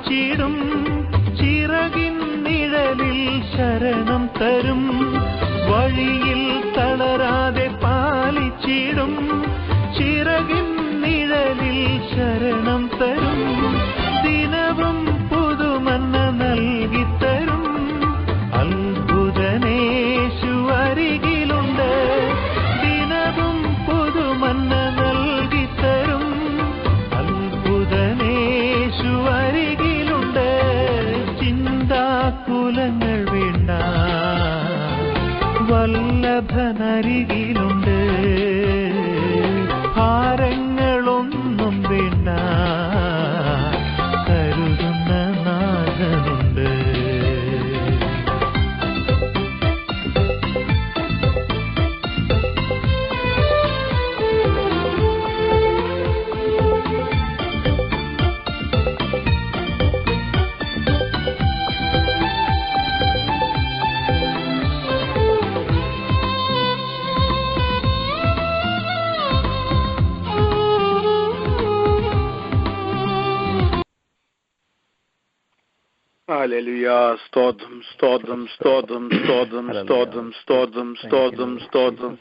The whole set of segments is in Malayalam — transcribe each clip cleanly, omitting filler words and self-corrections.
പാലിച്ചിടും. ചിറകിൻ നിഴലിൽ ശരണം തരും. വഴിയിൽ തളരാതെ പാലിച്ചിടും. ചിറകിൻ നിഴലിൽ ശരണം തരും. ദിനവും പുതുമന്ന നൽകിത്തരും. അത്ഭുതനേശു അരികിലുണ്ട്. ദിനവും പുതുമന്ന നൽകിത്തരും. അത്ഭുതനേശു അരികിലുണ്ട്. ചിന്താകുലങ്ങൾ വേണ്ട, വല്ലഭനരികിലുണ്ട്. ഭാരങ്ങളൊന്നും വേണ്ട, കരുതുന്ന നാഥനുണ്ട്. ഹല്ലേലൂയ. സ്തോത്രം സ്തോത്രം സ്തോത്രം സ്തോത്രം സ്തോത്രം സ്തോത്രം സ്തോത്രം സ്തോത്രം.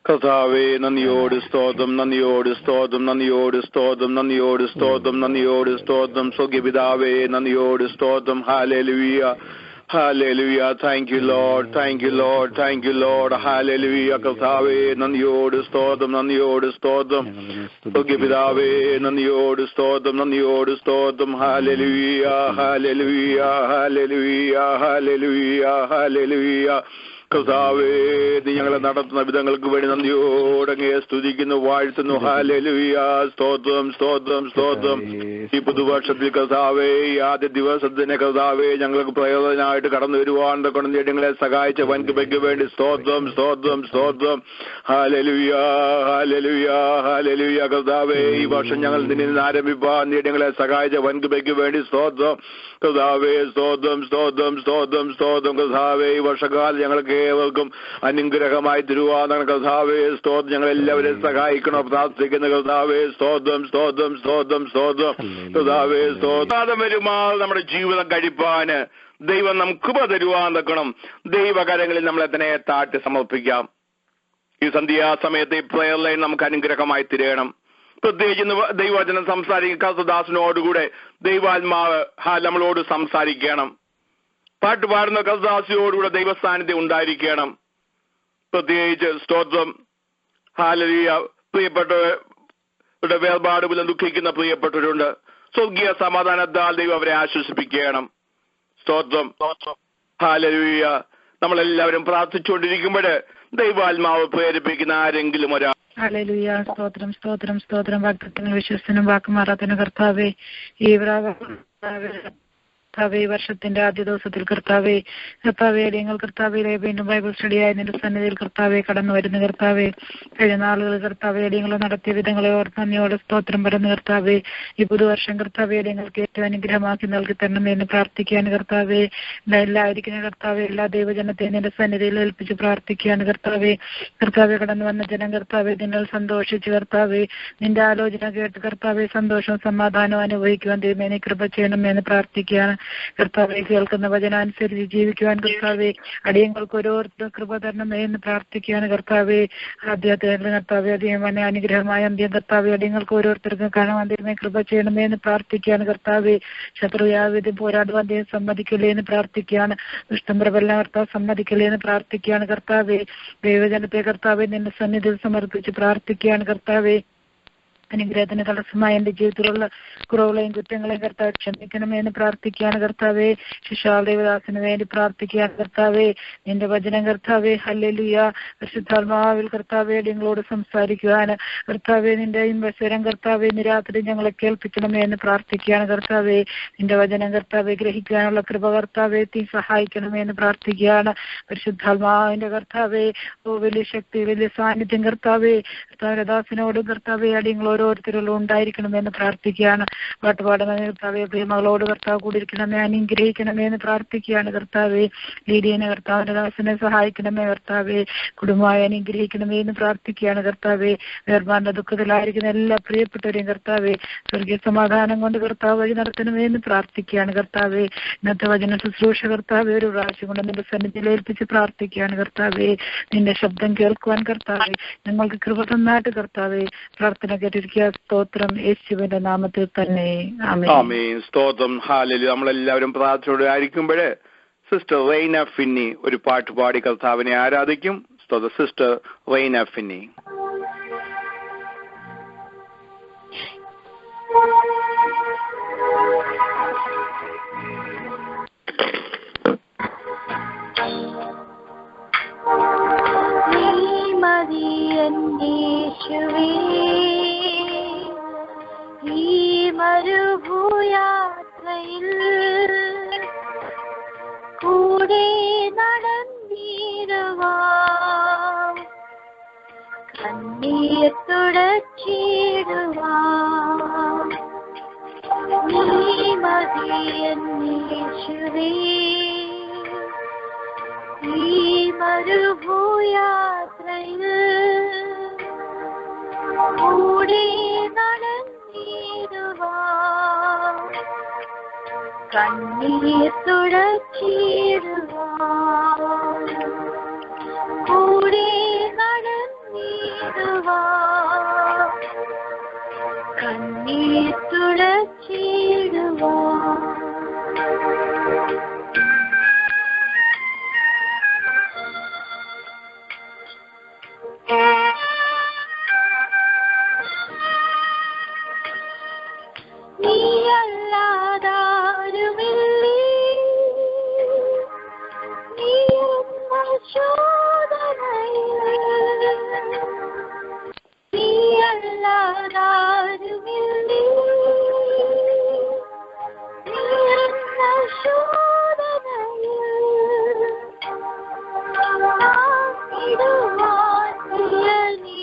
കർത്താവേ, നന്ദിയോട് സ്തോത്രം, നന്ദിയോട് സ്തോത്രം, നന്ദിയോട് സ്തോത്രം, നന്ദിയോട് സ്തോത്രം, നന്ദിയോട് സ്തോത്രം. സ്വർഗ്ഗപിതാവേ, നന്ദിയോട് സ്തോത്രം. Hallelujah, hallelujah. Thank U Lord, thank you Lord, thank you Lord. Hallelujah. കർത്താവേ, നന്ദിയോട് സ്തോത്രം, നന്ദിയോട് സ്തോത്രം. സ്വർഗ്ഗപിതാവേ, നന്ദിയോട് സ്തോത്രം, നന്ദിയോട് സ്തോത്രം. Hallelujah, hallelujah, hallelujah, hallelujah, hallelujah. കർത്താവേ, നീ ഞങ്ങളെ നടത്തുന്ന വിധങ്ങൾക്ക് വേണ്ടി നന്ദിയോടങ്ങേ സ്തുതിക്കുന്നു, വാഴ്ത്തുന്നു. ഹല്ലേലൂയ. സ്തോത്രം, സ്തോത്രം, സ്തോത്രം. ഈ പുതുവർഷത്തിൽ കർത്താവേ, ഈ ആദ്യ ദിവസത്തിന് കർത്താവേ, ഞങ്ങൾക്ക് പ്രയോജനമായിട്ട് കടന്നു വരുവാൻ കൊണ്ട് ഞങ്ങളെ സഹായിച്ച വൻകൃപയ്ക്ക് വേണ്ടി സ്തോത്രം, സ്തോത്രം, സ്തോത്രം. Hallelujah, hallelujah, hallelujah. കർത്താവേ, ഈ വർഷം ഞങ്ങൾ നിന്നിൽ നിന്ന് ആരംഭിപ്പാൻ ഞങ്ങളെ സഹായിച്ച വൻകൃപയ്ക്ക് വേണ്ടി സ്തോത്രം. കർത്താവേ, സ്തോത്രം, സ്തോത്രം, സ്തോത്രം, സ്തോത്രം. കർത്താവേ, ഈ വർഷകാലം ഞങ്ങൾക്ക് ഏവർക്കും അനുഗ്രഹമായി തരുവാനാണ് കർത്താവേ. സ്തോത്രം. ഞങ്ങളെല്ലാവരെയും സഹായിക്കണം പ്രാർത്ഥിക്കുന്ന കർത്താവേ. സ്തോത്രം, സ്തോത്രം, സ്തോത്രം, സ്തോത്രം. കർത്താവേ, സ്തോത്രം. വരുമാൾ നമ്മുടെ ജീവിതം കഴിപ്പാന് ദൈവം നമുക്ക് കൃപ തരുവാൻ നിൽക്കണം. ദൈവകരങ്ങളിൽ നമ്മളെ തന്നെ താഴ്ത്തി സമർപ്പിക്കാം. ഈ സന്ധ്യാസമയത്ത് ഈ പ്രയർ ലൈൻ നമുക്ക് അനുഗ്രഹമായി തിരയണം. പ്രത്യേകിച്ച് ദൈവവചനം സംസാരിക്കുന്ന കർത്തദാസിനോടുകൂടെ ദൈവാത്മാവ് നമ്മളോട് സംസാരിക്കണം. പാട്ട് പാടുന്ന കർത്തദാസിയോടുകൂടെ ദൈവസാന്നിധ്യം ഉണ്ടായിരിക്കണം. പ്രത്യേകിച്ച് സ്തോത്രം. ഹല്ലേലൂയ. പ്രിയപ്പെട്ടവരുടെ വേർപാട് മൂലം ദുഃഖിക്കുന്ന പ്രിയപ്പെട്ടവരുണ്ട്. സ്വർഗീയ സമാധാനത്താൽ ദൈവം അവരെ ആശ്വസിപ്പിക്കണം. സ്തോത്രം. ഹല്ലേലൂയ. നമ്മളെല്ലാവരും പ്രാർത്ഥിച്ചുകൊണ്ടിരിക്കുമ്പോൾ ദൈവാത്മാവ് പ്രേരിപ്പിക്കുന്ന ആരെങ്കിലും ഒരാൾ. ഹല്ലേലൂയ. സ്തോത്രം, സ്തോത്രം, സ്തോത്രം. ഭക്തത്തിന് വിശ്വസനും വാക്കുമാറാത്തതിന് കർത്താവേ, ഈ കർത്താവേ, വർഷത്തിന്റെ ആദ്യ ദിവസത്തിൽ കർത്താവേ, അടിയങ്ങൾ കർത്താവേ വീണ്ടും ബൈബിൾ സ്റ്റഡിയായി നിന്റെ സന്നിധിയിൽ കർത്താവേ കടന്നു വരുന്ന കർത്താവേ, കഴിഞ്ഞ നാളുകൾ കർത്താവേ അടിയങ്ങൾ നടത്തിയ വിധങ്ങളെ ഓർത്ത് നന്ദിയോടെ സ്തോത്രം പറയുന്ന കർത്താവേ, ഈ പുതുവർഷം കർത്താവേ അടിയങ്ങൾക്ക് ഏറ്റവും അനുഗ്രഹമാക്കി നൽകി തരണം എന്ന് പ്രാർത്ഥിക്കാൻ കർത്താവേ, എല്ലായിരിക്കുന്ന കർത്താവേ, എല്ലാ ദൈവജനത്തെയും നിന്റെ സന്നിധിയിൽ ഏൽപ്പിച്ച് പ്രാർത്ഥിക്കുകയാണ് കർത്താവേ. കർത്താവേ, കടന്നു വന്ന ജനം കർത്താവേ നിങ്ങൾ സന്തോഷിച്ച് കർത്താവേ, നിന്റെ ആലോചന കേട്ട് കർത്താവേ സന്തോഷവും സമാധാനവും അനുഭവിക്കുവാൻ ദൈവമേ കൃപ ചെയ്യണമെന്ന് പ്രാർത്ഥിക്കുകയാണ് കർത്താവെ. കേൾക്കുന്ന വചനാനുസരിച്ച് ജീവിക്കുവാൻ കർത്താവെ അടിയങ്ങൾക്ക് ഓരോരുത്തരും കൃപ തരണമേ എന്ന് പ്രാർത്ഥിക്കുകയാണ് കർത്താവെ. ആദ്യത്തെ കർത്താവെ അധികം അനുഗ്രഹമായ അന്ത്യം കർത്താവെ അടിയങ്ങൾക്ക് ഓരോരുത്തർക്കും കാണാൻ ദൈവമേ കൃപ ചെയ്യണമേ എന്ന് പ്രാർത്ഥിക്കുകയാണ് കർത്താവെ. ശത്രുയാവിധം പോരാടുവാൻ ദൈവം സമ്മതിക്കില്ലേ എന്ന് പ്രാർത്ഥിക്കുകയാണ്. ദുഷ്ടംപ്രബലം കർത്താവ് സമ്മതിക്കില്ലേ എന്ന് പ്രാർത്ഥിക്കുകയാണ് കർത്താവെ. ദൈവജനത്തെ കർത്താവെ നിന്റെ സന്നിധിയിൽ സമർപ്പിച്ച് പ്രാർത്ഥിക്കുകയാണ് കർത്താവെ. അനുഗ്രഹത്തിന് തടസ്സമായ എന്റെ ജീവിതത്തിലുള്ള കുറവുകളെയും കുറ്റങ്ങളെയും കർത്താവ് ക്ഷമിക്കണമെന്ന് പ്രാർത്ഥിക്കുകയാണ് കർത്താവെ. ശിശാൽ ദേവദാസിന് വേണ്ടി പ്രാർത്ഥിക്കുകയാണ് കർത്താവെ. നിന്റെ വചനം കർത്താവെ ഹല്ലേലൂയ പരിശുദ്ധാത്മാവിൽ കർത്താവെ നിങ്ങളോട് സംസാരിക്കുവാൻ കർത്താവെ നിന്റെ ഇൻവസ്വരം കർത്താവെ ഇന്ന് രാത്രി ഞങ്ങളെ കേൾപ്പിക്കണമേ എന്ന് പ്രാർത്ഥിക്കുകയാണ് കർത്താവെ. നിന്റെ വചനം കർത്താവെ ഗ്രഹിക്കാനുള്ള കൃപ കർത്താവെ സഹായിക്കണമേ എന്ന് പ്രാർത്ഥിക്കുകയാണ് പരിശുദ്ധാത്മാവിന്റെ കർത്താവെ. വലിയ ശക്തി വലിയ സാന്നിധ്യം കർത്താവെ കർത്താവദാസിനോടും കർത്താവെ അടിയങ്ങളോട് ഓരോരുത്തരിലും ഉണ്ടായിരിക്കണമെന്ന് പ്രാർത്ഥിക്കുകയാണ്. പാട്ടുപാടുന്ന കർത്താവെ പ്രിയമകളോട് കർത്താവ് കൂടിയിരിക്കണമേ, അനുഗ്രഹിക്കണമേ എന്ന് പ്രാർത്ഥിക്കുകയാണ്. കർത്താവെ ലീഡിയനെ കർത്താവിന്റെ ദാസനെ സഹായിക്കണമേ, കർത്താവെ കുടുംബമായി അനുഗ്രഹിക്കണമേ എന്ന് പ്രാർത്ഥിക്കുകയാണ്. കർത്താവെ വേർപാടിന്റെ ദുഃഖത്തിലായിരിക്കുന്ന എല്ലാ പ്രിയപ്പെട്ടവരെയും കർത്താവെ സ്വർഗീയ സമാധാനം കൊണ്ട് കർത്താവ് വഴി നടത്തണമേ എന്ന് പ്രാർത്ഥിക്കുകയാണ്. കർത്താവെ ഇന്നത്തെ വചന ശുശ്രൂഷ കർത്താവെ ഒരു പ്രാവശ്യം കൊണ്ട് നിന്റെ സന്നിധിയിൽ ഏൽപ്പിച്ച് പ്രാർത്ഥിക്കുകയാണ്. കർത്താവെ നിന്റെ ശബ്ദം കേൾക്കുവാൻ കർത്താവെ ഞങ്ങൾക്ക് കൃപ തന്നായിട്ട് കർത്താവെ പ്രാർത്ഥന കേട്ടിരിക്കുക. സ്തോത്രം യേശുവിന്റെ നാമത്തിൽ തന്നെ ആമേൻ. സ്തോത്രം. ഹല്ലേലൂയ. നമ്മളെല്ലാവരും പ്രാർത്ഥനയോടെ ആയിരിക്കുമ്പോഴേ സിസ്റ്റർ റെയ്ന ഫിന്നി ഒരു പാട്ട് പാടി കർത്താവിനെ ആരാധിക്കും. സ്തോത്രം. സിസ്റ്റർ റെയ്ന ഫിന്നി. യേശുവേ ഈ മരുഭൂയാത്രയിൽ കൂടെ നടന്നിടുവാൻ കണ്ണീർ തുടച്ചിടുവാൻ നീ മതിയൻ യേശുവേ ഈ മരുഭൂയാത്രയിൽ കൂടെ നടന്നിടുവാൻ കണ്ണീർ തുടച്ചിടുവാൻ കൂടെ നടന്നിടുവാൻ കണ്ണീർ തുടച്ചിടുവാൻ നീയല്ലാതാരുമില്ലേ നീ ശോധനയിൽ നീയല്ലാതാരുമില്ലേ നീ ശോധനയിൽ ഇടുവാൻ നീ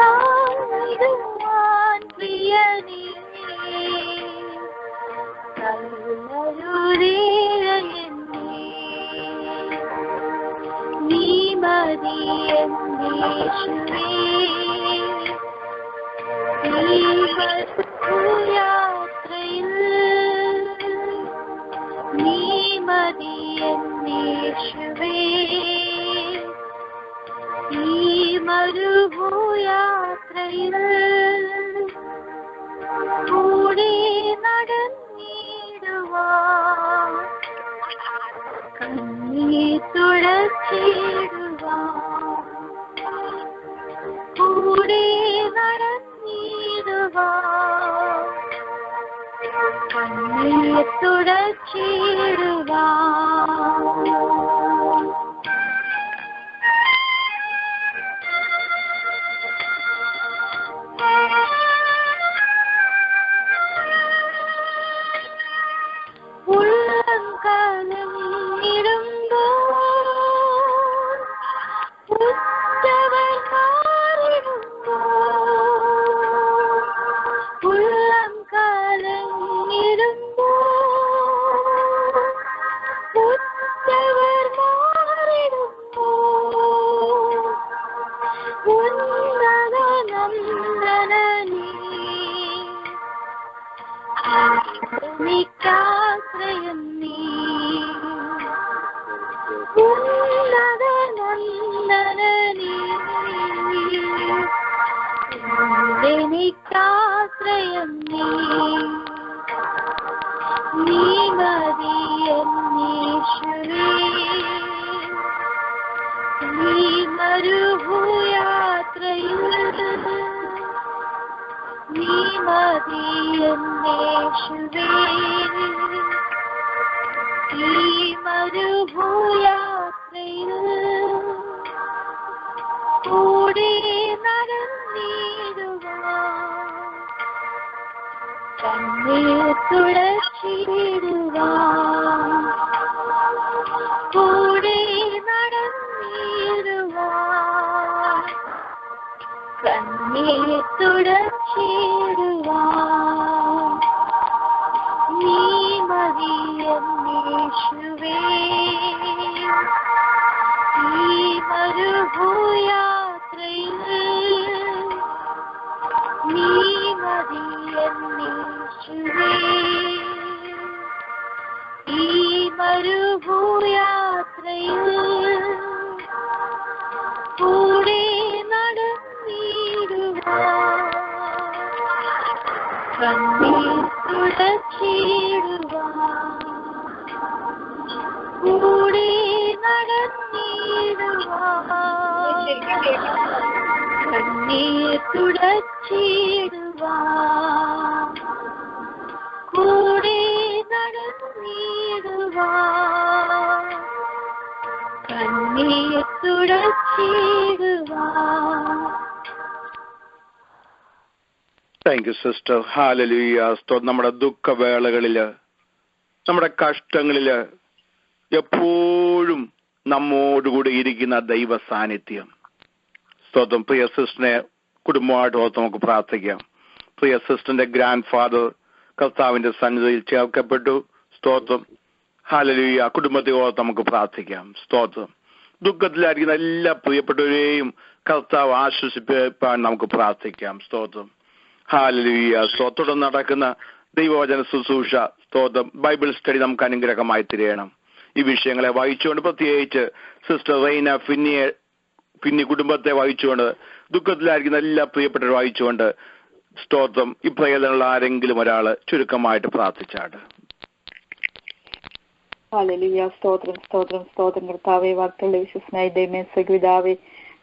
ാൻ പ്രിയനീ നീ മതിയേശുവേ യാത്രയിൽ നീ മതിയേശുവേ ഈ മരുഭൂയാത്രയിൽ കൂടെ നടന്നിടുവാൻ കണ്ണീർ തുടച്ചിടുവാൻ കൂടെ നടന്നിടുവാൻ കണ്ണീർ തുടച്ചിടുവാൻ ഉള്ളം കലങ്ങിടുമ്പോ ഉറ്റവർ മാറിടുമ്പോ ഉള്ളം കലങ്ങിടുമ്പോ ഉറ്റവർ മാറിടുമ്പോ ഉന്നത നന്ദനനീ എനിക്കാശ്രയം നീ ഉന്നത നന്ദനനീ എനിക്കാശ്രയം നീ നീ മതിയേശുവേ നീ മരുഭൂയാത്രയിൽ നീ മതിയേശുവേ ഈ മരുഭൂയാത്രയിൽ കൂടെ നടന്നിടുവാൻ കണ്ണീർ തുടച്ചിടുവാൻ തുടച്ചിടുവാൻ നീ മതിയെന്നേശുവേ. ഈ മരുഭൂയാത്രയിൽ നീ മതിയെന്നേശുവേ. ഈ മരുഭൂയാത്രയിൽ കൂടെ നടന്നിടുവാൻ കണ്ണീർ തുടച്ചിടുവാൻ കൂടെ നടന്നിടുവാൻ കണ്ണീർ തുടച്ചിടുവാൻ കൂടെ നടന്നിടുവാൻ കണ്ണീർ തുടച്ചിടുവാൻ. Thank you sister. ഹല്ലേലൂയ. നമ്മുടെ ദുഃഖവേളകളില്, നമ്മുടെ കഷ്ടങ്ങളില് എപ്പോഴും നമ്മോടുകൂടി ഇരിക്കുന്ന ദൈവ സാന്നിധ്യം. സ്തോത്രം. പ്രിയ സിസ്റ്ററിനെ കുടുംബമായിട്ട് ഓർത്ത് നമുക്ക് പ്രാർത്ഥിക്കാം. പ്രിയ സിസ്റ്ററിന്റെ ഗ്രാൻഡ് ഫാദർ കർത്താവിന്റെ സന്നിധിയിൽ ചേർക്കപ്പെട്ടു. സ്തോത്രം. ഹല്ലേലൂയ. കുടുംബത്തെ ഓർത്ത് നമുക്ക് പ്രാർത്ഥിക്കാം. സ്തോത്രം. ദുഃഖത്തിലായിരിക്കുന്ന എല്ലാ പ്രിയപ്പെട്ടവരെയും കർത്താവ് ആശ്വസിപ്പിക്കാൻ നമുക്ക് പ്രാർത്ഥിക്കാം. സ്തോത്രം. ഹല്ലേലൂയ. സ്തോത്രം. നടക്കുന്ന ദൈവവചന ശുശ്രൂഷ, സ്തോത്രം, ബൈബിൾ സ്റ്റഡി നമുക്ക് അനുഗ്രഹമായി തീരണം. ഈ വിഷയങ്ങളെ വായിച്ചുകൊണ്ട്, പ്രത്യേകിച്ച് സിസ്റ്റർ റെയ്ന ഫിന്നി കുടുംബത്തെ വായിച്ചുകൊണ്ട്, ദുഃഖത്തിലായിരിക്കുന്ന എല്ലാ പ്രിയപ്പെട്ടവരെ വായിച്ചുകൊണ്ട്, സ്തോത്രം, ഈ പ്രയോജനമുള്ള ആരെങ്കിലും ഒരാള് ചുരുക്കമായിട്ട് പ്രാർത്ഥിച്ചാട്. ഹല്ലേലൂയ. സ്തോത്രം സ്തോത്രം സ്തോത്രം കർത്താവേ. വാക്കുകളുടെ വിശ്വസനായി ദൈവമേ സ്വഗിതാവേ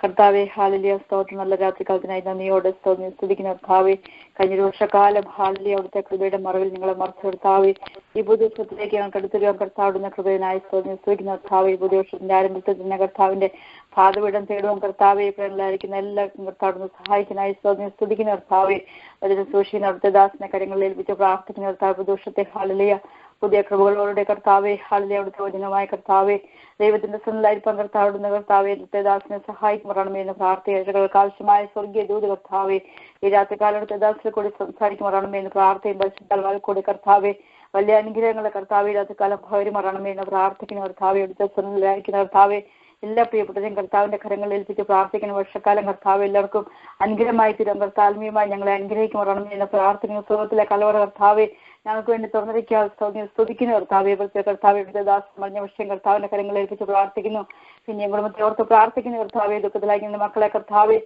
കർത്താവേ. ഹല്ലേലൂയ. സ്തോത്രം. നല്ല രാത്രികാലത്തിനായി നന്ദിയോടെ സ്തോത്രം സ്തുതിക്കുന്ന കർത്താവേ. കഴിഞ്ഞൊരു വർഷക്കാലം ഹല്ലേലൂയ അവിടുത്തെ കൃപയുടെ മറവിൽ നിങ്ങളെ മറച്ചു കർത്താവേ. ഈ പുതുവർഷത്തിലേക്ക് ഞങ്ങൾക്ക് അടുത്തൊരു കർത്താവിടുന്ന കൃപയിനായി സ്തോത്രം സ്തുതിക്കുന്ന കർത്താവേ. ഈ പുതുവർഷത്തിന്റെ ആരംഭത്തിൽ തന്നെ കർത്താവിന്റെ പാതപീഠം തേടുവാൻ കർത്താവെ പ്രേരണയിലായിരിക്കുന്ന എല്ലാവർക്കും കർത്താവിടുന്ന് സഹായിക്കാനായി സ്തോത്രം സ്തുതിക്കുന്ന കർത്താവേ. അതിന് സൂക്ഷിക്കുന്ന അവിടുത്തെ ദാസനെ കാര്യങ്ങളിൽ ഏൽപ്പിച്ച് പ്രാർത്ഥിക്കുന്ന കർത്താവ്. പുതുവർഷത്തെ ഹല്ലേലൂയ പുതിയ കൃപകളോടെ കർത്താവെ. ഹല്ലേലൂയ അവിടുത്തെ വചനമായ കർത്താവെ. ദൈവത്തിന്റെ സ്വന്തമായിരിക്കാൻ കർത്താവിടുന്ന കർത്താവെ അവിടുത്തെ ദാസനെ സഹായിക്കുമാറാണമേ എന്ന് പ്രാർത്ഥികൾക്ക് ആവശ്യമായ സ്വർഗീയ ദൂത് കർത്താവെ ഈ രാത്രികാലം അവിടുത്തെ ദാസനെ കൂടി സംസാരിക്കുമാറാണമേ എന്ന് പ്രാർത്ഥയും പരിശുദ്ധാത്മാവിൽ കൂടി കർത്താവെ വലിയ അനുഗ്രഹങ്ങളെ കർത്താവെ രാത്രികാലം ഭയമാറാണമേ എന്ന് പ്രാർത്ഥിക്കുന്ന കർത്താവെ. അവിടുത്തെ സ്വന്തമായിരിക്കുന്ന കർത്താവെ എല്ലാ പ്രിയപ്പെട്ടവരെയും കർത്താവിന്റെ കരങ്ങളിൽ ഏൽപ്പിച്ച് പ്രാർത്ഥിക്കുന്ന വർഷക്കാലം കർത്താവ് എല്ലാവർക്കും അനുഗ്രഹമായി തീരും. കർത്താത്മീയമായി ഞങ്ങളെ അനുഗ്രഹിക്കുമാറാണമേ എന്ന് പ്രാർത്ഥിക്കുന്ന സുഖത്തിലെ കലവറ കർത്താവെ ഞങ്ങൾക്ക് വേണ്ടി തുറന്നിരിക്കുക സ്തുതിക്കുന്ന കർത്താവെ. പ്രത്യേക കർത്താവെ ദാസ് മഞ്ഞ വിഷയം കർത്താവിന്റെ കരങ്ങളിൽ ഏൽപ്പിച്ച് പ്രാർത്ഥിക്കുന്നു. പിന്നെ കുടുംബത്തെ ഓർത്ത് പ്രാർത്ഥിക്കുന്ന കർത്താവെ. ദുഃഖത്തിലായിരിക്കുന്ന മക്കളെ കർത്താവെ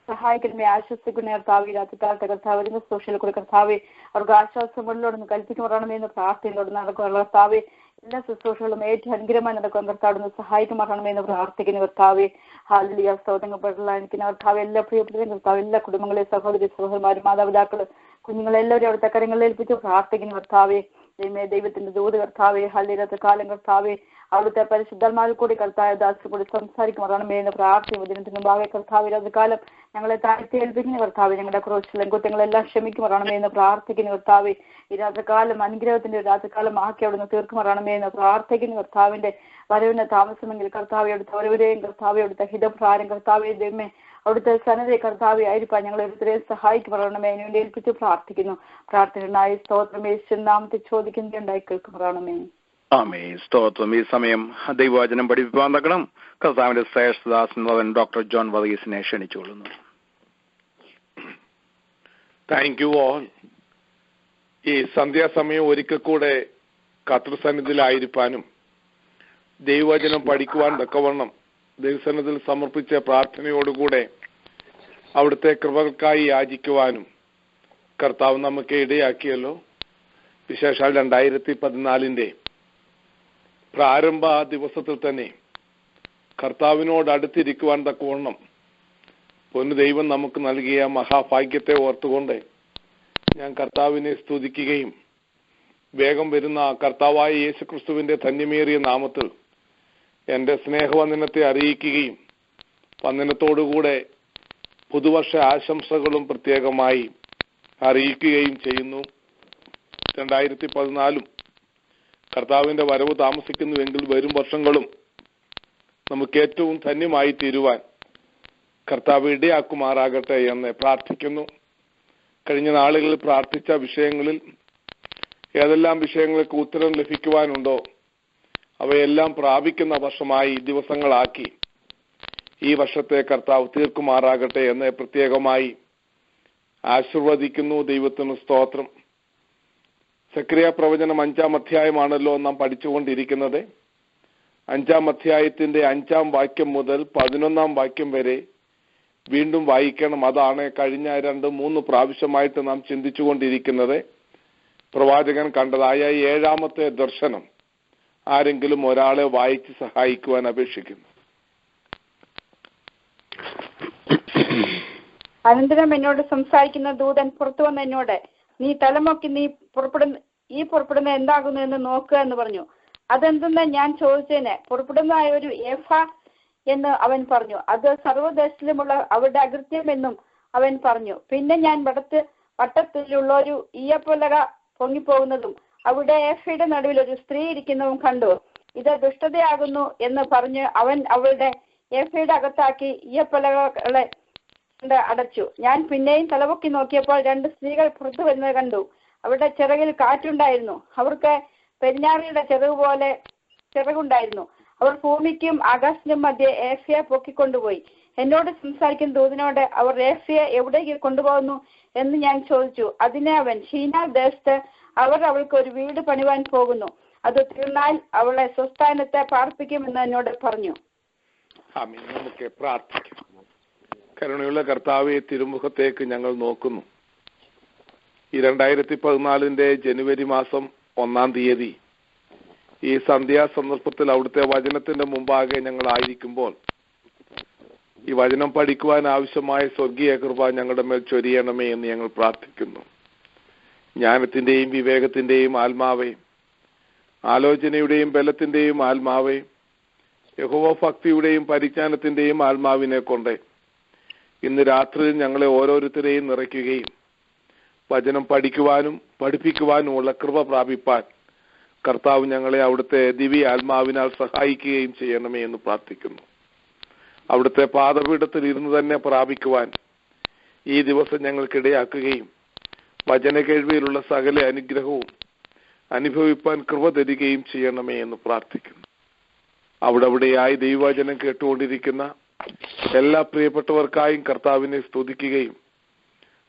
സഹായിക്കണമേ, ആശ്വസിക്കുന്ന കർത്താവ്. രാത്രികാലത്തെ കർത്താവ് സോഷ്യൽ കൂടി കർത്താവെ അവർക്ക് ആശ്വാസങ്ങളിലോടൊന്ന് കൽപ്പിക്കുമാറാണമേ എന്ന് പ്രാർത്ഥനയോട് നടക്കുക കർത്താവെ. എല്ലാ ശുശ്രൂഷകളും ഏറ്റവും അനുഗ്രഹമായി നടക്കാൻ കർത്താവിന് സഹായിക്കുമാറാണമേ എന്ന് പ്രാർത്ഥിക്കുന്ന കർത്താവെ. ഹല്ലേലൂയ. സ്തോത്രപ്പെട്ടുള്ള കർത്താവ് എല്ലാ പ്രിയപ്പെട്ടവരും കർത്താവ് എല്ലാ കുടുംബങ്ങളെ സഹോദരി സഹോദരന്മാരും മാതാപിതാക്കള് കുഞ്ഞുങ്ങളെല്ലാവരും അവിടുത്തെ കരങ്ങളിൽ ഏൽപ്പിച്ച് പ്രാർത്ഥിക്കുന്ന കർത്താവെ. ദൈവത്തിന്റെ ദൂത് കർത്താവെ. ഹല്ലേലൂയ കാലം കർത്താവെ അവിടുത്തെ പരിശുദ്ധാത്മാവിൽ കൂടി കർത്താവ് ദാസിൽ കൂടി സംസാരിക്കുമാറാണമേ എന്ന് പ്രാർത്ഥിക്കും. ഇതിനു മുമ്പാകെ കർത്താവ് രാത്രികാലം ഞങ്ങളെ താഴ്ത്തി ഏൽപ്പിക്കുന്ന കർത്താവ് ഞങ്ങളുടെ ക്രോശിലും കുറ്റങ്ങളെല്ലാം ക്ഷമിക്കുമാറാണമേ എന്ന് പ്രാർത്ഥിക്കുന്ന കർത്താവ്. ഈ രാത്രികാലം അനുഗ്രഹത്തിന്റെ രാത്രികാലം ആക്കി അവിടുന്ന് തീർക്കുമാറാണമേ എന്ന് പ്രാർത്ഥിക്കുന്ന കർത്താവിന്റെ വരവിന് താമസമെങ്കിൽ കർത്താവ് അവിടുത്തെ ഓരോരുവരെയും കർത്താവ് അവിടുത്തെ ഹിതപ്രകാരം കർത്താവെ ദൈവമേ അവിടുത്തെ സന്നദ്ധ കർത്താവെ ആയിരിക്കാൻ ഞങ്ങൾ ഓരോരുത്തരെയും സഹായിക്കുമാറാണമേ എന്ന് വേണ്ടി ഏൽപ്പിച്ച് പ്രാർത്ഥിക്കുന്നു. പ്രാർത്ഥനയായി സ്തോത്രം യേശുവിൻ നാമത്തിൽ ചോദിക്കുന്നുണ്ടായി കേൾക്കുമാറാണമേ. ആമേൻ. സ്തോത്രം. ഈ സമയം ദൈവവചനം പഠിപ്പിക്കാൻ തക്കണം കർത്താവിന്റെ ശ്രേഷ്ഠദാസൻ ഡോക്ടർ ജോൺ വർഗീസിനെ ക്ഷണിച്ചുകൊള്ളുന്നു. Thank you all. ഈ സന്ധ്യാസമയം ഒരിക്കൽ കൂടെ കർത്തൃസന്നിധിയിലായിരിക്കാനും ദൈവവചനം പഠിക്കുവാൻ തക്കവണ്ണം ദൈവസന്നിധിയിൽ സമർപ്പിച്ച പ്രാർത്ഥനയോടുകൂടെ അവിടുത്തെ കൃപകൾക്കായി യാചിക്കുവാനും കർത്താവ് നമുക്ക് ഇടയാക്കിയല്ലോ. വിശേഷാൽ 2014 പ്രാരംഭ ദിവസത്തിൽ തന്നെ കർത്താവിനോട് അടുത്തിരിക്കുവാൻ തക്കവണ്ണം പൊന്നു ദൈവം നമുക്ക് നൽകിയ മഹാഭാഗ്യത്തെ ഓർത്തുകൊണ്ട് ഞാൻ കർത്താവിനെ സ്തുതിക്കുകയും വേഗം വരുന്ന കർത്താവായ യേശുക്രിസ്തുവിന്റെ ധന്യമേറിയ നാമത്തിൽ എന്റെ സ്നേഹവന്ദനത്തെ അറിയിക്കുകയും വന്ദനത്തോടുകൂടെ പുതുവർഷ ആശംസകളും പ്രത്യേകമായി അറിയിക്കുകയും ചെയ്യുന്നു. 2014 കർത്താവിന്റെ വരവ് താമസിക്കുന്നുവെങ്കിൽ വരും വർഷങ്ങളും നമുക്ക് ഏറ്റവും ധന്യമായി തീരുവാൻ കർത്താവ് ഇടയാക്കുമാറാകട്ടെ എന്ന് പ്രാർത്ഥിക്കുന്നു. കഴിഞ്ഞ നാളുകളിൽ പ്രാർത്ഥിച്ച വിഷയങ്ങളിൽ ഏതെല്ലാം വിഷയങ്ങൾക്ക് ഉത്തരം ലഭിക്കുവാനുണ്ടോ അവയെല്ലാം പ്രാപിക്കുന്ന വർഷമായി ദിവസങ്ങളാക്കി ഈ വർഷത്തെ കർത്താവ് തീർക്കുമാറാകട്ടെ എന്ന് പ്രത്യേകമായി ആശീർവദിക്കുന്നു. ദൈവത്തിന് സ്തോത്രം. സക്രിയ പ്രവചനം 5-ാം അധ്യായമാണല്ലോ നാം പഠിച്ചുകൊണ്ടിരിക്കുന്നത്. 5-ാം അധ്യായത്തിന്റെ 5-ാം വാക്യം മുതൽ 11-ാം വാക്യം വരെ വീണ്ടും വായിക്കണം. അതാണ് കഴിഞ്ഞ 2-3 പ്രാവശ്യമായിട്ട് നാം ചിന്തിച്ചുകൊണ്ടിരിക്കുന്നത്. പ്രവാചകൻ കണ്ടതായ 7-ാമത്തെ ദർശനം ആരെങ്കിലും ഒരാളെ വായിച്ച് സഹായിക്കുവാൻ അപേക്ഷിക്കുന്നു. അനന്തരം എന്നോട് സംസാരിക്കുന്ന ദൂതൻ പുറത്തു വന്ന് എന്നോട്, നീ തലമൊക്കി നീ പുറപ്പെടുന്ന എന്താകുന്നു എന്ന് നോക്കുക എന്ന് പറഞ്ഞു. അതെന്തെന്ന് ഞാൻ ചോദിച്ചതിന്, പുറപ്പെടുന്നതായ ഒരു ഏഫ എന്ന് അവൻ പറഞ്ഞു. അത് സർവ്വദേശത്തിലുമുള്ള അവരുടെ അകൃത്യം എന്നും അവൻ പറഞ്ഞു. പിന്നെ ഞാൻ വട്ടത്തിലുള്ള ഒരു ഈയപ്പലക പൊങ്ങിപ്പോകുന്നതും അവിടെ ഏഫയുടെ നടുവിൽ ഒരു സ്ത്രീ ഇരിക്കുന്നതും കണ്ടു. ഇത് ദുഷ്ടതയാകുന്നു എന്ന് പറഞ്ഞ് അവൻ അവളുടെ ഏഫയുടെ അകത്താക്കി ഈയപ്പലകളെ അടച്ചു. ഞാൻ പിന്നെയും തലപൊക്കി നോക്കിയപ്പോൾ 2 സ്ത്രീകൾ പുറത്തു വരുന്നത് കണ്ടു. അവരുടെ ചിറകിൽ കാറ്റുണ്ടായിരുന്നു. അവർക്ക് പെരിഞ്ഞാറിയുടെ ചിറകുണ്ടായിരുന്നു. അവർ ഭൂമിക്കും ആകാശത്തിനും മധ്യേ ഏഫയെ പൊക്കിക്കൊണ്ടുപോയി. എന്നോട് സംസാരിക്കുന്ന ദൂതനോട് അവർ ഏഫയെ എവിടേക്ക് കൊണ്ടുപോകുന്നു എന്ന് ഞാൻ ചോദിച്ചു. അതിനെ അവൻ, ഷീനാർ ദേശത്ത് അവർ അവൾക്ക് ഒരു വീട് പണിവാൻ പോകുന്നു. അത് തീർന്നാൽ അവളെ സ്വസ്ഥാനത്തെ പാർപ്പിക്കുമെന്ന് എന്നോട് പറഞ്ഞു. നമുക്ക് പ്രാർത്ഥിക്കാം. കരുണയുള്ള കർത്താവെ, തിരുമുഖത്തേക്ക് ഞങ്ങൾ നോക്കുന്നു. ഈ 2014 ജനുവരി മാസം 1-ാം തീയതി ഈ സന്ധ്യാസന്ദർഭത്തിൽ അവിടുത്തെ വചനത്തിന്റെ മുമ്പാകെ ഞങ്ങൾ ആയിരിക്കുമ്പോൾ ഈ വചനം പഠിക്കുവാൻ ആവശ്യമായ സ്വർഗീയ കൃപ ഞങ്ങളുടെ മേൽ ചൊരിയണമേ എന്ന് ഞങ്ങൾ പ്രാർത്ഥിക്കുന്നു. ജ്ഞാനത്തിന്റെയും വിവേകത്തിന്റെയും ആത്മാവേ, ആലോചനയുടെയും ബലത്തിന്റെയും ആത്മാവേ, യഹോവ ഭക്തിയുടെയും പരിജ്ഞാനത്തിന്റെയും ആത്മാവിനെ കൊണ്ട് ഇന്ന് രാത്രിയിൽ ഞങ്ങളെ ഓരോരുത്തരെയും നിറയ്ക്കുകയും വചനം പഠിക്കുവാനും പഠിപ്പിക്കുവാനുമുള്ള കൃപ പ്രാപിപ്പാൻ കർത്താവ് ഞങ്ങളെ അവിടുത്തെ ദിവ്യ ആത്മാവിനാൽ സഹായിക്കുകയും ചെയ്യണമേ എന്ന് പ്രാർത്ഥിക്കുന്നു. അവിടുത്തെ പാദപീഠത്തിൽ ഇരുന്ന് തന്നെ പ്രാപിക്കുവാൻ ഈ ദിവസം ഞങ്ങൾക്കിടയാക്കുകയും വചന കേൾവിയിലുള്ള സകല അനുഗ്രഹവും അനുഭവിപ്പാൻ കൃപ തരികയും ചെയ്യണമേ എന്ന് പ്രാർത്ഥിക്കുന്നു. അവിടെയായി ദൈവവചനം കേട്ടുകൊണ്ടിരിക്കുന്ന എല്ലാ പ്രിയപ്പെട്ടവർക്കായും കർത്താവിനെ സ്തുതിക്കുകയും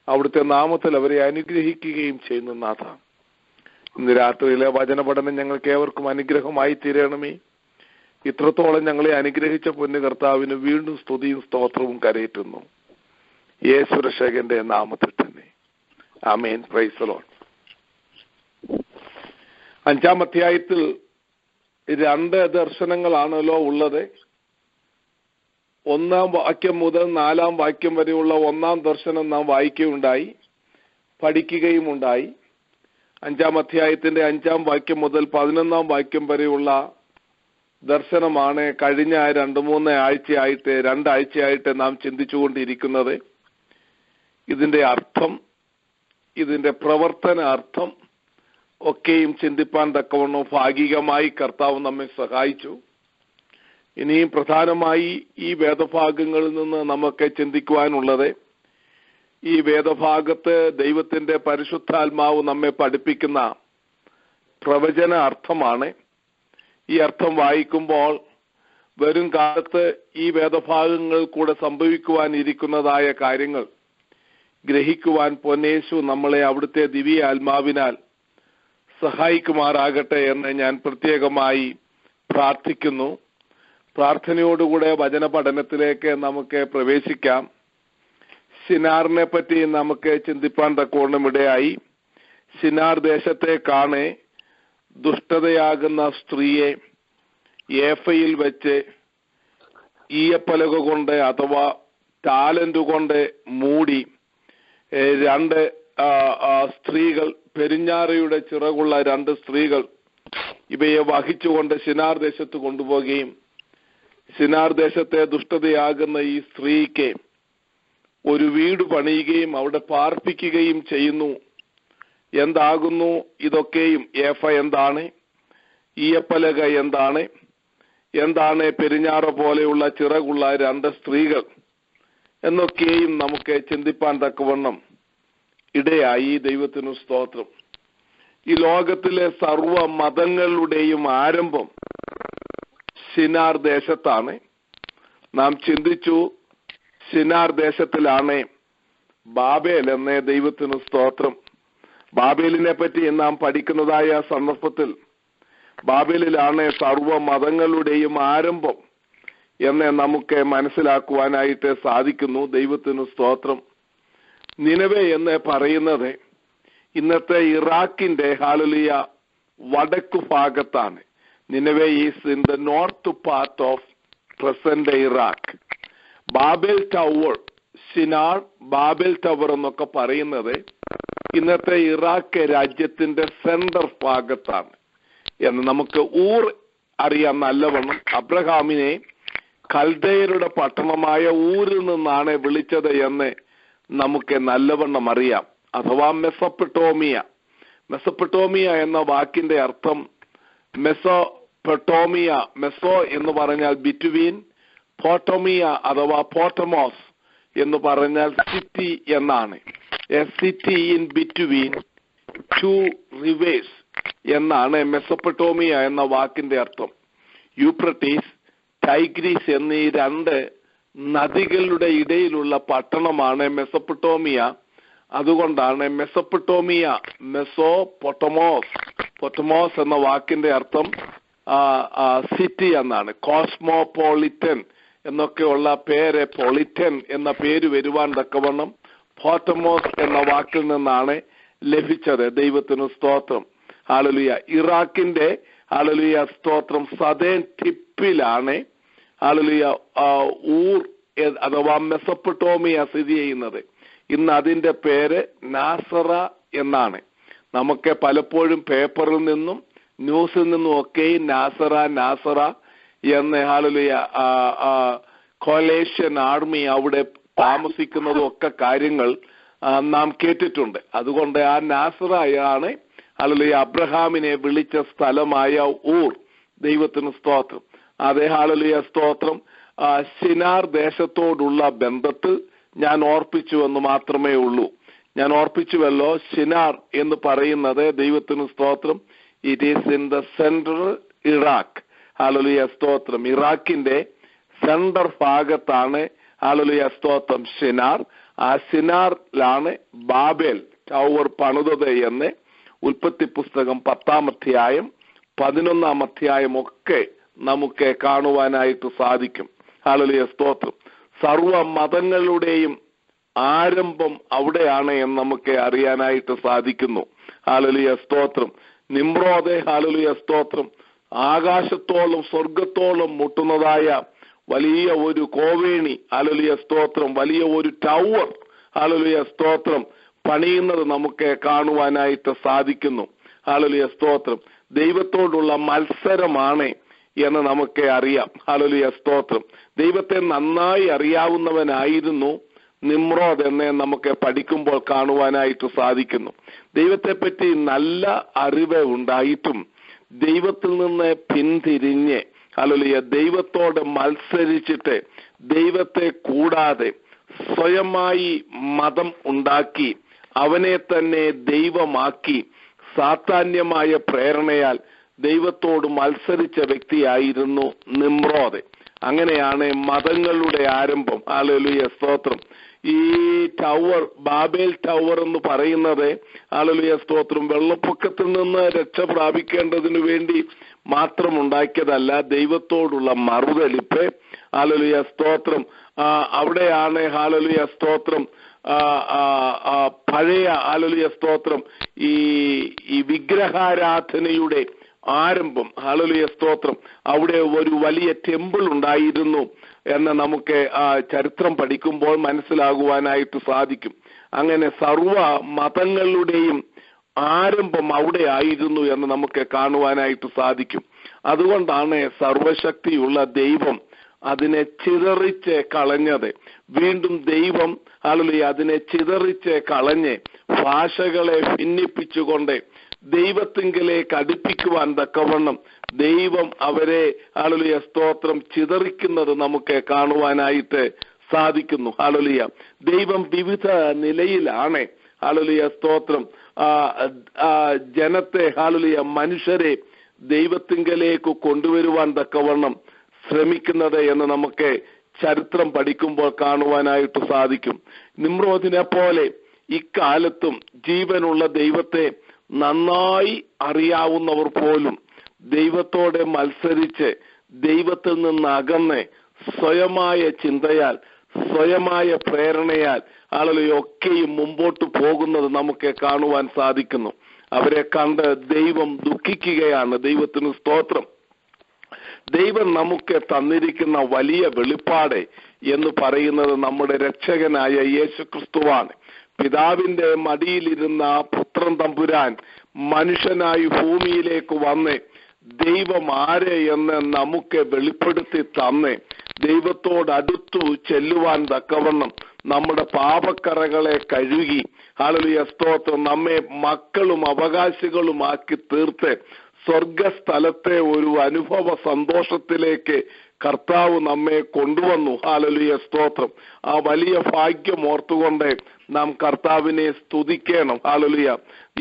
അവിടുത്തെ നാമത്തിൽ അവരെ അനുഗ്രഹിക്കുകയും ചെയ്യുന്ന നാഥ, ഇന്ന് രാത്രിയിലെ വചന പഠനം ഞങ്ങൾക്ക് ഏവർക്കും അനുഗ്രഹമായി തീരണമേ. ഇത്രത്തോളം ഞങ്ങളെ അനുഗ്രഹിച്ച പൊന്നു കർത്താവിന് വീണ്ടും സ്തുതിയും സ്തോത്രവും കരയേറ്റുന്നു. യേശു രക്ഷകന്റെ നാമത്തിൽ തന്നെ. ആമേൻ. Praise the Lord. 5-ാം അധ്യായത്തിൽ 2 ദർശനങ്ങളാണല്ലോ ഉള്ളത്. 1-ാം വാക്യം മുതൽ 4-ാം വാക്യം വരെയുള്ള 1-ാം ദർശനം നാം വായിക്കുകയുണ്ടായി, പഠിക്കുകയും ഉണ്ടായി. 5-ാം അധ്യായത്തിന്റെ 5-ാം വാക്യം മുതൽ 11-ാം വാക്യം വരെയുള്ള ദർശനമാണ് കഴിഞ്ഞ 2 ആഴ്ചയായിട്ട് നാം ചിന്തിച്ചുകൊണ്ടിരിക്കുന്നത്. ഇതിന്റെ അർത്ഥം, ഇതിന്റെ പ്രവർത്തന അർത്ഥം ഒക്കെയും ചിന്തിപ്പാൻ തക്കവണ്ണം ഭാഗികമായി കർത്താവ് നമ്മെ സഹായിച്ചു. ഇനിയും പ്രധാനമായി ഈ വേദഭാഗങ്ങളിൽ നിന്ന് നമുക്ക് ചിന്തിക്കുവാനുള്ളത്, ഈ വേദഭാഗത്ത് ദൈവത്തിന്റെ പരിശുദ്ധാത്മാവ് നമ്മെ പഠിപ്പിക്കുന്ന പ്രവചന അർത്ഥമാണ്. ഈ അർത്ഥം വായിക്കുമ്പോൾ വരും കാലത്ത് ഈ വേദഭാഗങ്ങൾ കൂടെ സംഭവിക്കുവാനിരിക്കുന്നതായ കാര്യങ്ങൾ ഗ്രഹിക്കുവാൻ പൊന്നേശു നമ്മളെ അവിടുത്തെ ദിവ്യ ആത്മാവിനാൽ സഹായിക്കുമാറാകട്ടെ എന്ന് ഞാൻ പ്രത്യേകമായി പ്രാർത്ഥിക്കുന്നു. പ്രാർത്ഥനയോടുകൂടെ വചന പഠനത്തിലേക്ക് നമുക്ക് പ്രവേശിക്കാം. ശിനാറിനെ പറ്റി നമുക്ക് ചിന്തിപ്പാൻ തക്കവണ്ണം ഇടയായി. ശിനാർ ദേശത്തെ കാണെ ദുഷ്ടതയാകുന്ന സ്ത്രീയെ ഏഫയിൽ വെച്ച് ഈയപ്പലക കൊണ്ട് അഥവാ ടാലന്റ് കൊണ്ട് മൂടി 2 സ്ത്രീകൾ, പെരിഞ്ഞാറയുടെ ചിറകുള്ള 2 സ്ത്രീകൾ ഇവയെ വഹിച്ചുകൊണ്ട് ശിനാർ ദേശത്ത് കൊണ്ടുപോവുകയും ശിനാർ ദേശത്തെ ദുഷ്ടതയാകുന്ന ഈ സ്ത്രീക്ക് ഒരു വീട് പണിയുകയും അവിടെ പാർപ്പിക്കുകയും ചെയ്യുന്നു. എന്താകുന്നു ഇതൊക്കെയും? ഏഫ എന്താണ്? ഈയപ്പലക എന്താണ്? പെരിഞ്ഞാറ പോലെയുള്ള ചിറകുള്ള 2 സ്ത്രീകൾ എന്നൊക്കെയും നമുക്ക് ചിന്തിപ്പാൻ തക്കവണ്ണം ഇടയായി. ദൈവത്തിനു സ്തോത്രം. ഈ ലോകത്തിലെ സർവ മതങ്ങളുടെയും ആരംഭം ശിനാർ ദേശത്താണ്. നാം ചിന്തിച്ചു, ശിനാർ ദേശത്തിലാണ് ബാബേൽ എന്ന. ദൈവത്തിനു സ്തോത്രം. ബാബേലിനെ പറ്റി നാം പഠിക്കുന്നതായ സന്ദർഭത്തിൽ ബാബേലിലാണ് സർവ മതങ്ങളുടെയും ആരംഭം എന്ന് നമുക്ക് മനസ്സിലാക്കുവാനായിട്ട് സാധിക്കുന്നു. ദൈവത്തിനു സ്തോത്രം. നിനവെ എന്ന് പറയുന്നത് ഇന്നത്തെ ഇറാഖിന്റെ ഹല്ലേലൂയ വടക്കു ഭാഗത്താണ്. Nineveh is in the north part of present Iraq. Babel tower, Shinar, Babel tower എന്നൊക്കെ പറയുന്നത് ഇന്നത്തെ ഇറാഖ് രാജ്യത്തിന്റെ സെന്റർ ഭാഗത്താണ് എന്ന് നമുക്ക് അറിയാം നല്ലവണ്ണം. അബ്രഹാമിനെ കൽദയരുടെ പട്ടണമായ ഊരിൽ നിന്നാണ് വിളിച്ചത് എന്ന് നമുക്ക് നല്ലവണ്ണം അറിയാം. അഥവാ മെസൊപ്പൊട്ടോമിയ. മെസൊപ്പൊട്ടോമിയ എന്ന വാക്കിന്റെ അർത്ഥം മെസോപ്പൊട്ടോമിയ. മെസോ എന്ന് പറഞ്ഞാൽ ബിറ്റ്വീൻ, പോട്ടോമിയ അഥവാ പോട്ടമോസ് എന്ന് പറഞ്ഞാൽ സിറ്റി എന്നാണ്. A city in between two reverse എന്നാണ് മെസൊപ്പൊട്ടോമിയ എന്ന വാക്കിന്റെ അർത്ഥം. യൂഫ്രട്ടീസ്, ടൈഗ്രീസ് എന്നീ രണ്ട് നദികളുടെ ഇടയിലുള്ള പട്ടണമാണ് മെസൊപ്പൊട്ടോമിയ. അതുകൊണ്ടാണ് മെസൊപ്പൊട്ടോമിയ, പൊട്ടമോസ് എന്ന വാക്കിന്റെ അർത്ഥം സിറ്റി എന്നാണ്. കോസ്മോപോളിറ്റൻ എന്നൊക്കെയുള്ള പേര്, പൊളിറ്റൻ എന്ന പേര് വരുവാൻ തക്കവണ്ണം പോട്ടമോസ് എന്ന വാക്കിൽ നിന്നാണ് ലഭിച്ചത്. ദൈവത്തിന് സ്തോത്രം. ഹല്ലേലൂയ. ഇറാഖിന്റെ ഹല്ലേലൂയ സ്തോത്രം സദേൺ ടിപ്പിലാണ് ഹല്ലേലൂയ ഊർ അഥവാ മെസൊപ്പൊട്ടോമിയ സ്ഥിതി ചെയ്യുന്നത്. ഇന്ന് അതിന്റെ പേര് നാസറ എന്നാണ്. നമുക്ക് പലപ്പോഴും പേപ്പറിൽ നിന്നും ന്യൂസിൽ നിന്നും ഒക്കെ നാസറ എന്ന് ഹല്ലേലൂയ കോലേഷ്യൻ ആർമി അവിടെ താമസിക്കുന്നതും ഒക്കെ കാര്യങ്ങൾ നാം കേട്ടിട്ടുണ്ട്. അതുകൊണ്ട് ആ നാസറയാണ് ഹല്ലേലൂയ അബ്രഹാമിനെ വിളിച്ച സ്ഥലമായ ഊർ. ദൈവത്തിന് സ്തോത്രം. അതേ ഹല്ലേലൂയ സ്തോത്രം. ശിനാർ ദേശത്തോടുള്ള ബന്ധത്തിൽ ഞാൻ ഓർപ്പിച്ചു എന്ന് മാത്രമേ ഉള്ളൂ. ഞാൻ ഓർപ്പിച്ചുവല്ലോ, ശിനാർ എന്ന് പറയുന്നത് ദൈവത്തിന് സ്തോത്രം it is in the central Iraq. Hallelujah സ്തോത്രം. ഇറാഖിന്റെ സെൻട്രൽ ഭാഗത്താണ് ഹല്ലേലൂയ സ്തോത്രം ശിനാർ. ആ ശിനാറിലാണ് ബാബേൽ ടവർ പണിതത് എന്ന് ഉൽപ്പത്തി പുസ്തകം 10-ാം അധ്യായം 11-ാം അധ്യായം ഒക്കെ നമുക്ക് കാണുവാനായിട്ട് സാധിക്കും. ഹല്ലേലൂയ സ്തോത്രം. സർവ മതങ്ങളുടെയും ആരംഭം അവിടെയാണ് എന്ന് നമുക്ക് അറിയാനായിട്ട് സാധിക്കുന്നു. ഹല്ലേലൂയ സ്തോത്രം. നിമ്രോദ് ഹല്ലേലൂയ സ്തോത്രം ആകാശത്തോളം സ്വർഗത്തോളം മുട്ടുന്നതായ വലിയ ഒരു കോവേണി ഹല്ലേലൂയ സ്തോത്രം, വലിയ ഒരു ടവർ ഹല്ലേലൂയ സ്തോത്രം പണിയുന്നത് നമുക്ക് കാണുവാനായിട്ട് സാധിക്കുന്നു. ഹല്ലേലൂയ സ്തോത്രം. ദൈവത്തോടുള്ള മത്സരമാണ് എന്ന് നമുക്ക് അറിയാം. ഹല്ലേലൂയ സ്തോത്രം. ദൈവത്തെ നന്നായി അറിയാവുന്നവനായിരുന്നു നിമ്രോദ് എന്ന് നമുക്ക് പഠിക്കുമ്പോൾ കാണുവാനായിട്ട് സാധിക്കുന്നു. ദൈവത്തെ പറ്റി നല്ല അറിവ് ഉണ്ടായിട്ടും ദൈവത്തിൽ നിന്ന് പിന്തിരിഞ്ഞ് ഹല്ലേലൂയ ദൈവത്തോട് മത്സരിച്ചിട്ട് ദൈവത്തെ കൂടാതെ സ്വയമായി മതം ഉണ്ടാക്കി അവനെ തന്നെ ദൈവമാക്കി സാത്താന്യമായ പ്രേരണയാൽ ദൈവത്തോട് മത്സരിച്ച വ്യക്തിയായിരുന്നു നിമ്രോദ്. അങ്ങനെയാണ് മതങ്ങളുടെ ആരംഭം. ഹല്ലേലൂയ സ്തോത്രം. ഈ ടവർ, ബാബേൽ ടവർ എന്ന് പറയുന്നത് ഹല്ലേലൂയ സ്തോത്രം വെള്ളപ്പൊക്കത്തിൽ നിന്ന് രക്ഷ പ്രാപിക്കേണ്ടതിനു വേണ്ടി മാത്രം ഉണ്ടാക്കിയതല്ല. ദൈവത്തോടുള്ള മറുതലിപ്പ്. ഹല്ലേലൂയ സ്തോത്രം. അവിടെയാണ് ഹല്ലേലൂയ സ്തോത്രം പഴയ ഹല്ലേലൂയ സ്തോത്രം ഈ വിഗ്രഹാരാധനയുടെ ആരംഭം. ഹല്ലേലൂയ സ്തോത്രം. അവിടെ ഒരു വലിയ ടെമ്പിൾ ഉണ്ടായിരുന്നു എന്ന് നമുക്ക് ചരിത്രം പഠിക്കുമ്പോൾ മനസ്സിലാകുവാനായിട്ട് സാധിക്കും. അങ്ങനെ സർവ മതങ്ങളുടെയും ആരംഭം അവിടെ ആയിരുന്നു എന്ന് നമുക്ക് കാണുവാനായിട്ട് സാധിക്കും. അതുകൊണ്ടാണ് സർവശക്തിയുള്ള ദൈവം അതിനെ ചിതറിച്ച് കളഞ്ഞത്. വീണ്ടും ദൈവം ഹല്ലേലൂയ അതിനെ ചിതറിച്ച് കളഞ്ഞ് ഭാഷകളെ ഭിന്നിപ്പിച്ചുകൊണ്ട് ദൈവത്തിങ്കിലേക്ക് അടുപ്പിക്കുവാൻ തക്കവണ്ണം ദൈവം അവരെ ഹല്ലേലൂയ സ്തോത്രം ചിതറിക്കുന്നത് നമുക്ക് കാണുവാനായിട്ട് സാധിക്കുന്നു. ഹല്ലേലൂയ. ദൈവം വിവിധ നിലയിലാണ് ഹല്ലേലൂയ സ്തോത്രം ജനത്തെ ഹല്ലേലൂയ മനുഷ്യരെ ദൈവത്തിങ്കലേക്ക് കൊണ്ടുവരുവാൻ തക്കവണ്ണം ശ്രമിക്കുന്നത് എന്ന് നമുക്ക് ചരിത്രം പഠിക്കുമ്പോൾ കാണുവാനായിട്ട് സാധിക്കും. നിമ്രോദിനെ പോലെ ഇക്കാലത്തും ജീവനുള്ള ദൈവത്തെ നന്നായി അറിയാവുന്നവർ പോലും ദൈവത്തോടെ മത്സരിച്ച് ദൈവത്തിൽ നിന്ന് അകന്ന് സ്വയമായ ചിന്തയാൽ സ്വയമായ പ്രേരണയാൽ ആളുകളൊക്കെയും മുമ്പോട്ട് പോകുന്നത് നമുക്ക് കാണുവാൻ സാധിക്കുന്നു. അവരെ കണ്ട് ദൈവം ദുഃഖിക്കുകയാണ്. ദൈവത്തിന് സ്തോത്രം. ദൈവം നമുക്ക് തന്നിരിക്കുന്ന വലിയ വെളിപ്പാട് എന്ന് പറയുന്നത് നമ്മുടെ രക്ഷകനായ യേശുക്രിസ്തുവാണ്. പിതാവിന്റെ മടിയിലിരുന്ന പുത്രൻ തമ്പുരാൻ മനുഷ്യനായി ഭൂമിയിലേക്ക് വന്ന് ദൈവം ആരെ എന്ന് നമുക്ക് വെളിപ്പെടുത്തി തന്ന് ദൈവത്തോടടുത്തു ചെല്ലുവാൻ തക്കവണ്ണം നമ്മുടെ പാപക്കറകളെ കഴുകി ഹല്ലേലൂയ സ്തോത്രം നമ്മെ മക്കളും അവകാശികളുമാക്കി തീർത്ത് സ്വർഗസ്ഥലത്തെ ഒരു അനുഭവ സന്തോഷത്തിലേക്ക് കർത്താവ് നമ്മെ കൊണ്ടുവന്നു. ഹല്ലേലൂയ സ്തോത്രം. ആ വലിയ ഭാഗ്യം ഓർത്തുകൊണ്ട് നാം കർത്താവിനെ സ്തുതിക്കണം. ഹല്ലേലൂയ.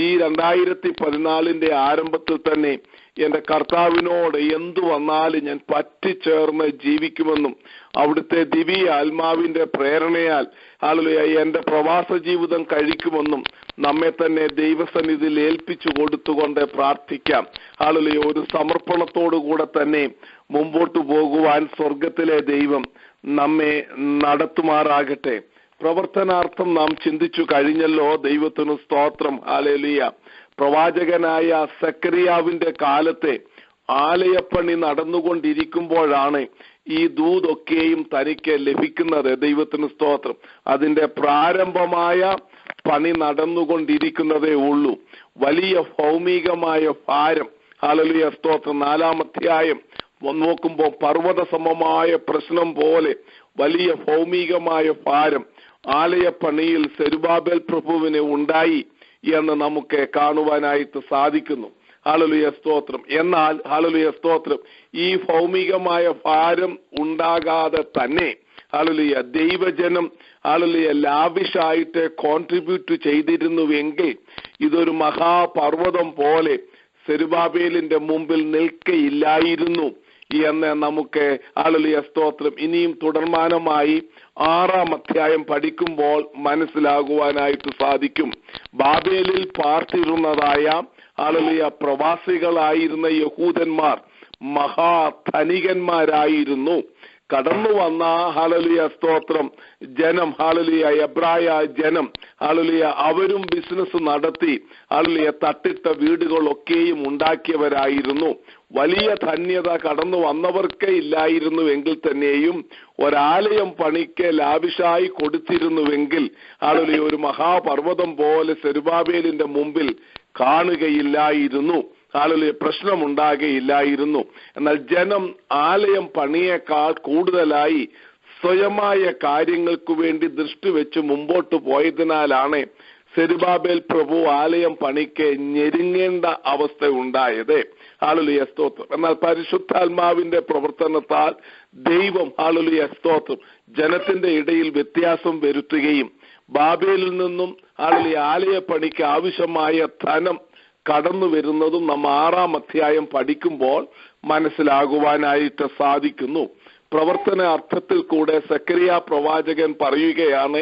ഈ 2014 ആരംഭത്തിൽ തന്നെ എന്റെ കർത്താവിനോട് എന്തു വന്നാലും ഞാൻ പറ്റിച്ചേർന്ന് ജീവിക്കുമെന്നും അവിടുത്തെ ദിവ്യ ആത്മാവിന്റെ പ്രേരണയാൽ ഹല്ലേലൂയ എന്റെ പ്രവാസ ജീവിതം കഴിക്കുമെന്നും നമ്മെ തന്നെ ദൈവസന്നിധിയിൽ ഏൽപ്പിച്ചു കൊടുത്തുകൊണ്ട് പ്രാർത്ഥിക്കാം. ഹല്ലേലൂയ. ഒരു സമർപ്പണത്തോടു കൂടെ തന്നെ മുമ്പോട്ട് പോകുവാൻ സ്വർഗത്തിലെ ദൈവം നമ്മെ നടത്തുമാറാകട്ടെ. പ്രവർത്തനാർത്ഥം നാം ചിന്തിച്ചു കഴിഞ്ഞല്ലോ. ദൈവത്തിന് സ്തോത്രം. ഹല്ലേലൂയ. പ്രവാചകനായ സക്കറിയാവിന്റെ കാലത്തെ ആലയപ്പണി നടന്നുകൊണ്ടിരിക്കുമ്പോഴാണ് ഈ ദൂതൊക്കെയും തനിക്ക് ലഭിക്കുന്നത്. ദൈവത്തിന് സ്തോത്രം. അതിന്റെ പ്രാരംഭമായ പണി നടന്നുകൊണ്ടിരിക്കുന്നതേ ഉള്ളൂ. വലിയ ഭൗമികമായ ഭാരം. ഹല്ലേലൂയ സ്തോത്രം. 4-ാം അധ്യായം നോക്കുമ്പോൾ പർവ്വത സമമായ പ്രശ്നം പോലെ വലിയ ഭൗമികമായ ഭാരം ആലയപ്പണിയിൽ സെരുബാബേൽ പ്രഭുവിന് ഉണ്ടായി എന്ന് നമുക്ക് കാണുവാനായിട്ട് സാധിക്കുന്നു. ഹല്ലേലൂയ സ്തോത്രം. എന്നാൽ ഹല്ലേലൂയ സ്തോത്രം ഈ ഭൗമികമായ ഭാരം ഉണ്ടാകാതെ തന്നെ ഹല്ലേലൂയ ദൈവജനം ഹല്ലേലൂയ ലാവിഷായിട്ട് കോൺട്രിബ്യൂട്ട് ചെയ്തിരുന്നുവെങ്കിൽ ഇതൊരു മഹാപർവ്വതം പോലെ സെരുബാബേലിന്റെ മുമ്പിൽ നിൽക്കയില്ലായിരുന്നു എന്ന് നമുക്ക് ഹല്ലേലൂയ സ്തോത്രം ഇനിയും തുടർമാനമായി 6-ാം അധ്യായം പഠിക്കുമ്പോൾ മനസ്സിലാകുവാനായിട്ട് സാധിക്കും. ബാബേലിൽ പാർത്തിരുന്നതായ ഹല്ലേലൂയ പ്രവാസികളായിരുന്ന യഹൂദന്മാർ മഹാധനികന്മാരായിരുന്നു. കടന്നു വന്ന ഹല്ലേലൂയ സ്തോത്രം ജനം ഹല്ലേലൂയ എബ്രായ ജനം ഹല്ലേലൂയ അവരും ബിസിനസ് നടത്തി ഹല്ലേലൂയ തട്ടിട്ട വീടുകളൊക്കെയും ഉണ്ടാക്കിയവരായിരുന്നു. വലിയ ധന്യത കടന്നു വന്നവർക്കേ ഇല്ലായിരുന്നു എങ്കിൽ തന്നെയും ഒരാലയം പണിക്ക് ലാവിഷായി കൊടുത്തിരുന്നുവെങ്കിൽ ഹല്ലേലൂയ ഒരു മഹാപർവ്വതം പോലെ സെരുബാബേലിന്റെ മുമ്പിൽ കാണുകയില്ലായിരുന്നു. ഹല്ലേലൂയ പ്രശ്നമുണ്ടാകുകയില്ലായിരുന്നു. എന്നാൽ ജനം ആലയം പണിയേക്കാൾ കൂടുതലായി സ്വയമായ കാര്യങ്ങൾക്ക് വേണ്ടി ദൃഷ്ടി വെച്ച് മുമ്പോട്ട് പോയതിനാലാണ് സെരുബാബേൽ പ്രഭു ആലയം പണിക്ക് ഞെരുങ്ങേണ്ട അവസ്ഥ ഉണ്ടായത്. ഹല്ലേലൂയ സ്തോത്രം. എന്നാൽ പരിശുദ്ധാത്മാവിന്റെ പ്രവർത്തനത്താൽ ദൈവം ഹല്ലേലൂയ സ്തോത്രം ജനത്തിന്റെ ഇടയിൽ വ്യത്യാസം വരുത്തുകയും ബാബേലിൽ നിന്നും ഹല്ലേലൂയ ആലയ പണിക്ക് ആവശ്യമായ ധനം കടന്നു വരുന്നതും നമ്മ 6-ാം അധ്യായം പഠിക്കുമ്പോൾ മനസ്സിലാകുവാനായിട്ട് സാധിക്കുന്നു. പ്രവർത്തന അർത്ഥത്തിൽ കൂടെ സക്കറിയ പ്രവാചകൻ പറയുകയാണ്,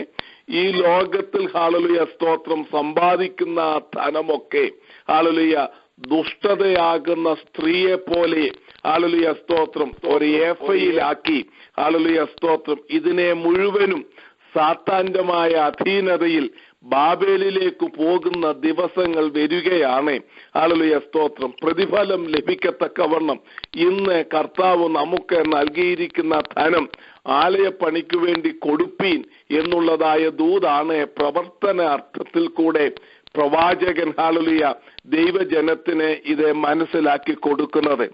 ഈ ലോകത്തിൽ ഹല്ലേലൂയ സ്തോത്രം സമ്പാദിക്കുന്ന ധനമൊക്കെ ഹല്ലേലൂയ ദുഷ്ടതയാകുന്ന സ്ത്രീയെ പോലെ ഹല്ലേലൂയ സ്തോത്രം ഒരു ഏഫയിലാക്കി ഹല്ലേലൂയ സ്തോത്രം ഇതിനെ മുഴുവനും സാത്താന്റമായ അധീനതയിൽ ബാബേലിലേക്ക് പോകുന്ന ദിവസങ്ങൾ വരികയാണ്. ഹല്ലേലൂയ സ്തോത്രം. പ്രതിഫലം ലഭിക്കത്തക്കവണ്ണം ഇന്ന് കർത്താവ് നമുക്ക് നൽകിയിരിക്കുന്ന ധനം ആലയപ്പണിക്ക് വേണ്ടി കൊടുപ്പീൻ എന്നുള്ളതായ ദൂതാണ് പ്രവർത്തന അർത്ഥത്തിൽ കൂടെ പ്രവാചകൻ ഹല്ലേലൂയ ദൈവജനത്തിന് ഇത് മനസ്സിലാക്കി കൊടുക്കുന്നത്.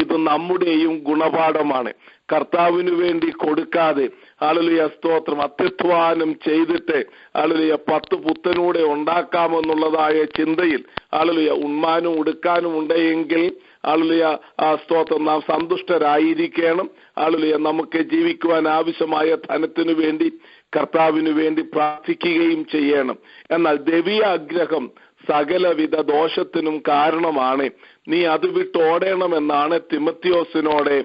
ഇത് നമ്മുടെയും ഗുണപാഠമാണ്. കർത്താവിന് വേണ്ടി കൊടുക്കാതെ ഹല്ലേലൂയ സ്തോത്രം അത്യധ്വാനം ചെയ്തിട്ട് ഹല്ലേലൂയ 10 പുത്തനൂടെ ഉണ്ടാക്കാമെന്നുള്ളതായ ചിന്തയിൽ ഹല്ലേലൂയ ഉണ്മാനും ഉടുക്കാനും ഉണ്ടെങ്കിൽ ഹല്ലേലൂയ സ്തോത്രം നാം സന്തുഷ്ടരായിരിക്കണം. ഹല്ലേലൂയ നമുക്ക് ജീവിക്കുവാൻ ആവശ്യമായ ധനത്തിനു വേണ്ടി കർത്താവിന് വേണ്ടി പ്രാർത്ഥിക്കുകയും ചെയ്യണം. എന്നാൽ ദൈവീയ ആഗ്രഹം സകലവിധ ദോഷത്തിനും കാരണമാണ്. നീ അത് വിട്ടോടണമെന്നാണ് തിമത്തിയോസിനോട്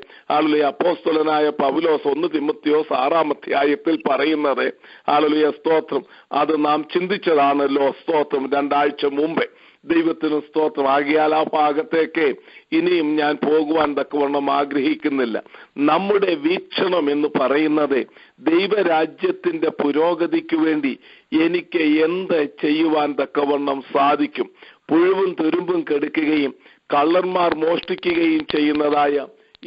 അപ്പോസ്തലനായ പൗലോസ് 1 തിമത്തിയോസ് 6-ാം അധ്യായത്തിൽ പറയുന്നത്. ഹല്ലേലൂയ, സ്തോത്രം. അത് നാം ചിന്തിച്ചതാണല്ലോ, സ്തോത്രം, 2 ആഴ്ച മുമ്പേ. ദൈവത്തിന് സ്തോത്രം. ആകിയാൽ ആ ഭാഗത്തേക്ക് ഇനിയും ഞാൻ പോകുവാൻ തക്കവണ്ണം ആഗ്രഹിക്കുന്നില്ല. നമ്മുടെ വീക്ഷണം എന്ന് പറയുന്നത് ദൈവരാജ്യത്തിന്റെ പുരോഗതിക്ക് വേണ്ടി എനിക്ക് എന്ത് ചെയ്യുവാൻ തക്കവണ്ണം സാധിക്കും. പുഴുവും തുരുമ്പും കെടുക്കുകയും കള്ളന്മാർ മോഷ്ടിക്കുകയും ചെയ്യുന്നതായ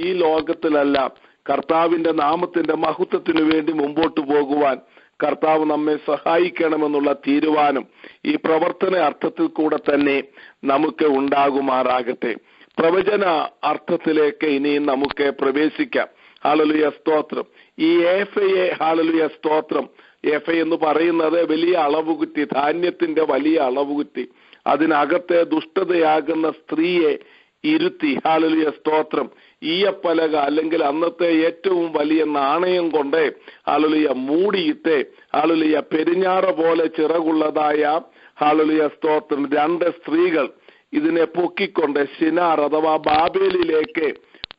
ഈ ലോകത്തിലല്ല, കർത്താവിന്റെ നാമത്തിന്റെ മഹത്വത്തിനു വേണ്ടി മുമ്പോട്ട് പോകുവാൻ കർത്താവ് നമ്മെ സഹായിക്കണമെന്നുള്ള തീരുമാനം ഈ പ്രവർത്തന അർത്ഥത്തിൽ കൂടെ തന്നെ നമുക്ക് ഉണ്ടാകുമാറാകട്ടെ. പ്രവചന അർത്ഥത്തിലേക്ക് ഇനിയും നമുക്ക് പ്രവേശിക്കാം. ഹല്ലേലൂയ, സ്തോത്രം. ഈ ഏഫയെ, ഹല്ലേലൂയ, സ്തോത്രം, ഏഫ എന്ന് പറയുന്നത് വലിയ അളവുകുറ്റി, ധാന്യത്തിന്റെ വലിയ അളവുകുറ്റി. അതിനകത്തെ ദുഷ്ടതയാകുന്ന സ്ത്രീയെ ഇരുത്തി, ഹല്ലേലൂയ, സ്തോത്രം, ഈയപ്പലക അല്ലെങ്കിൽ അന്നത്തെ ഏറ്റവും വലിയ നാണയം കൊണ്ട് ഹല്ലേലൂയ മൂടിയിട്ട്, ഹല്ലേലൂയ, പെരിഞ്ഞാറ പോലെ ചിറകുള്ളതായ, ഹല്ലേലൂയ, സ്തോത്രം, 2 സ്ത്രീകൾ ഇതിനെ പൊക്കിക്കൊണ്ട് ശിനാർ അഥവാ ബാബേലിലേക്ക്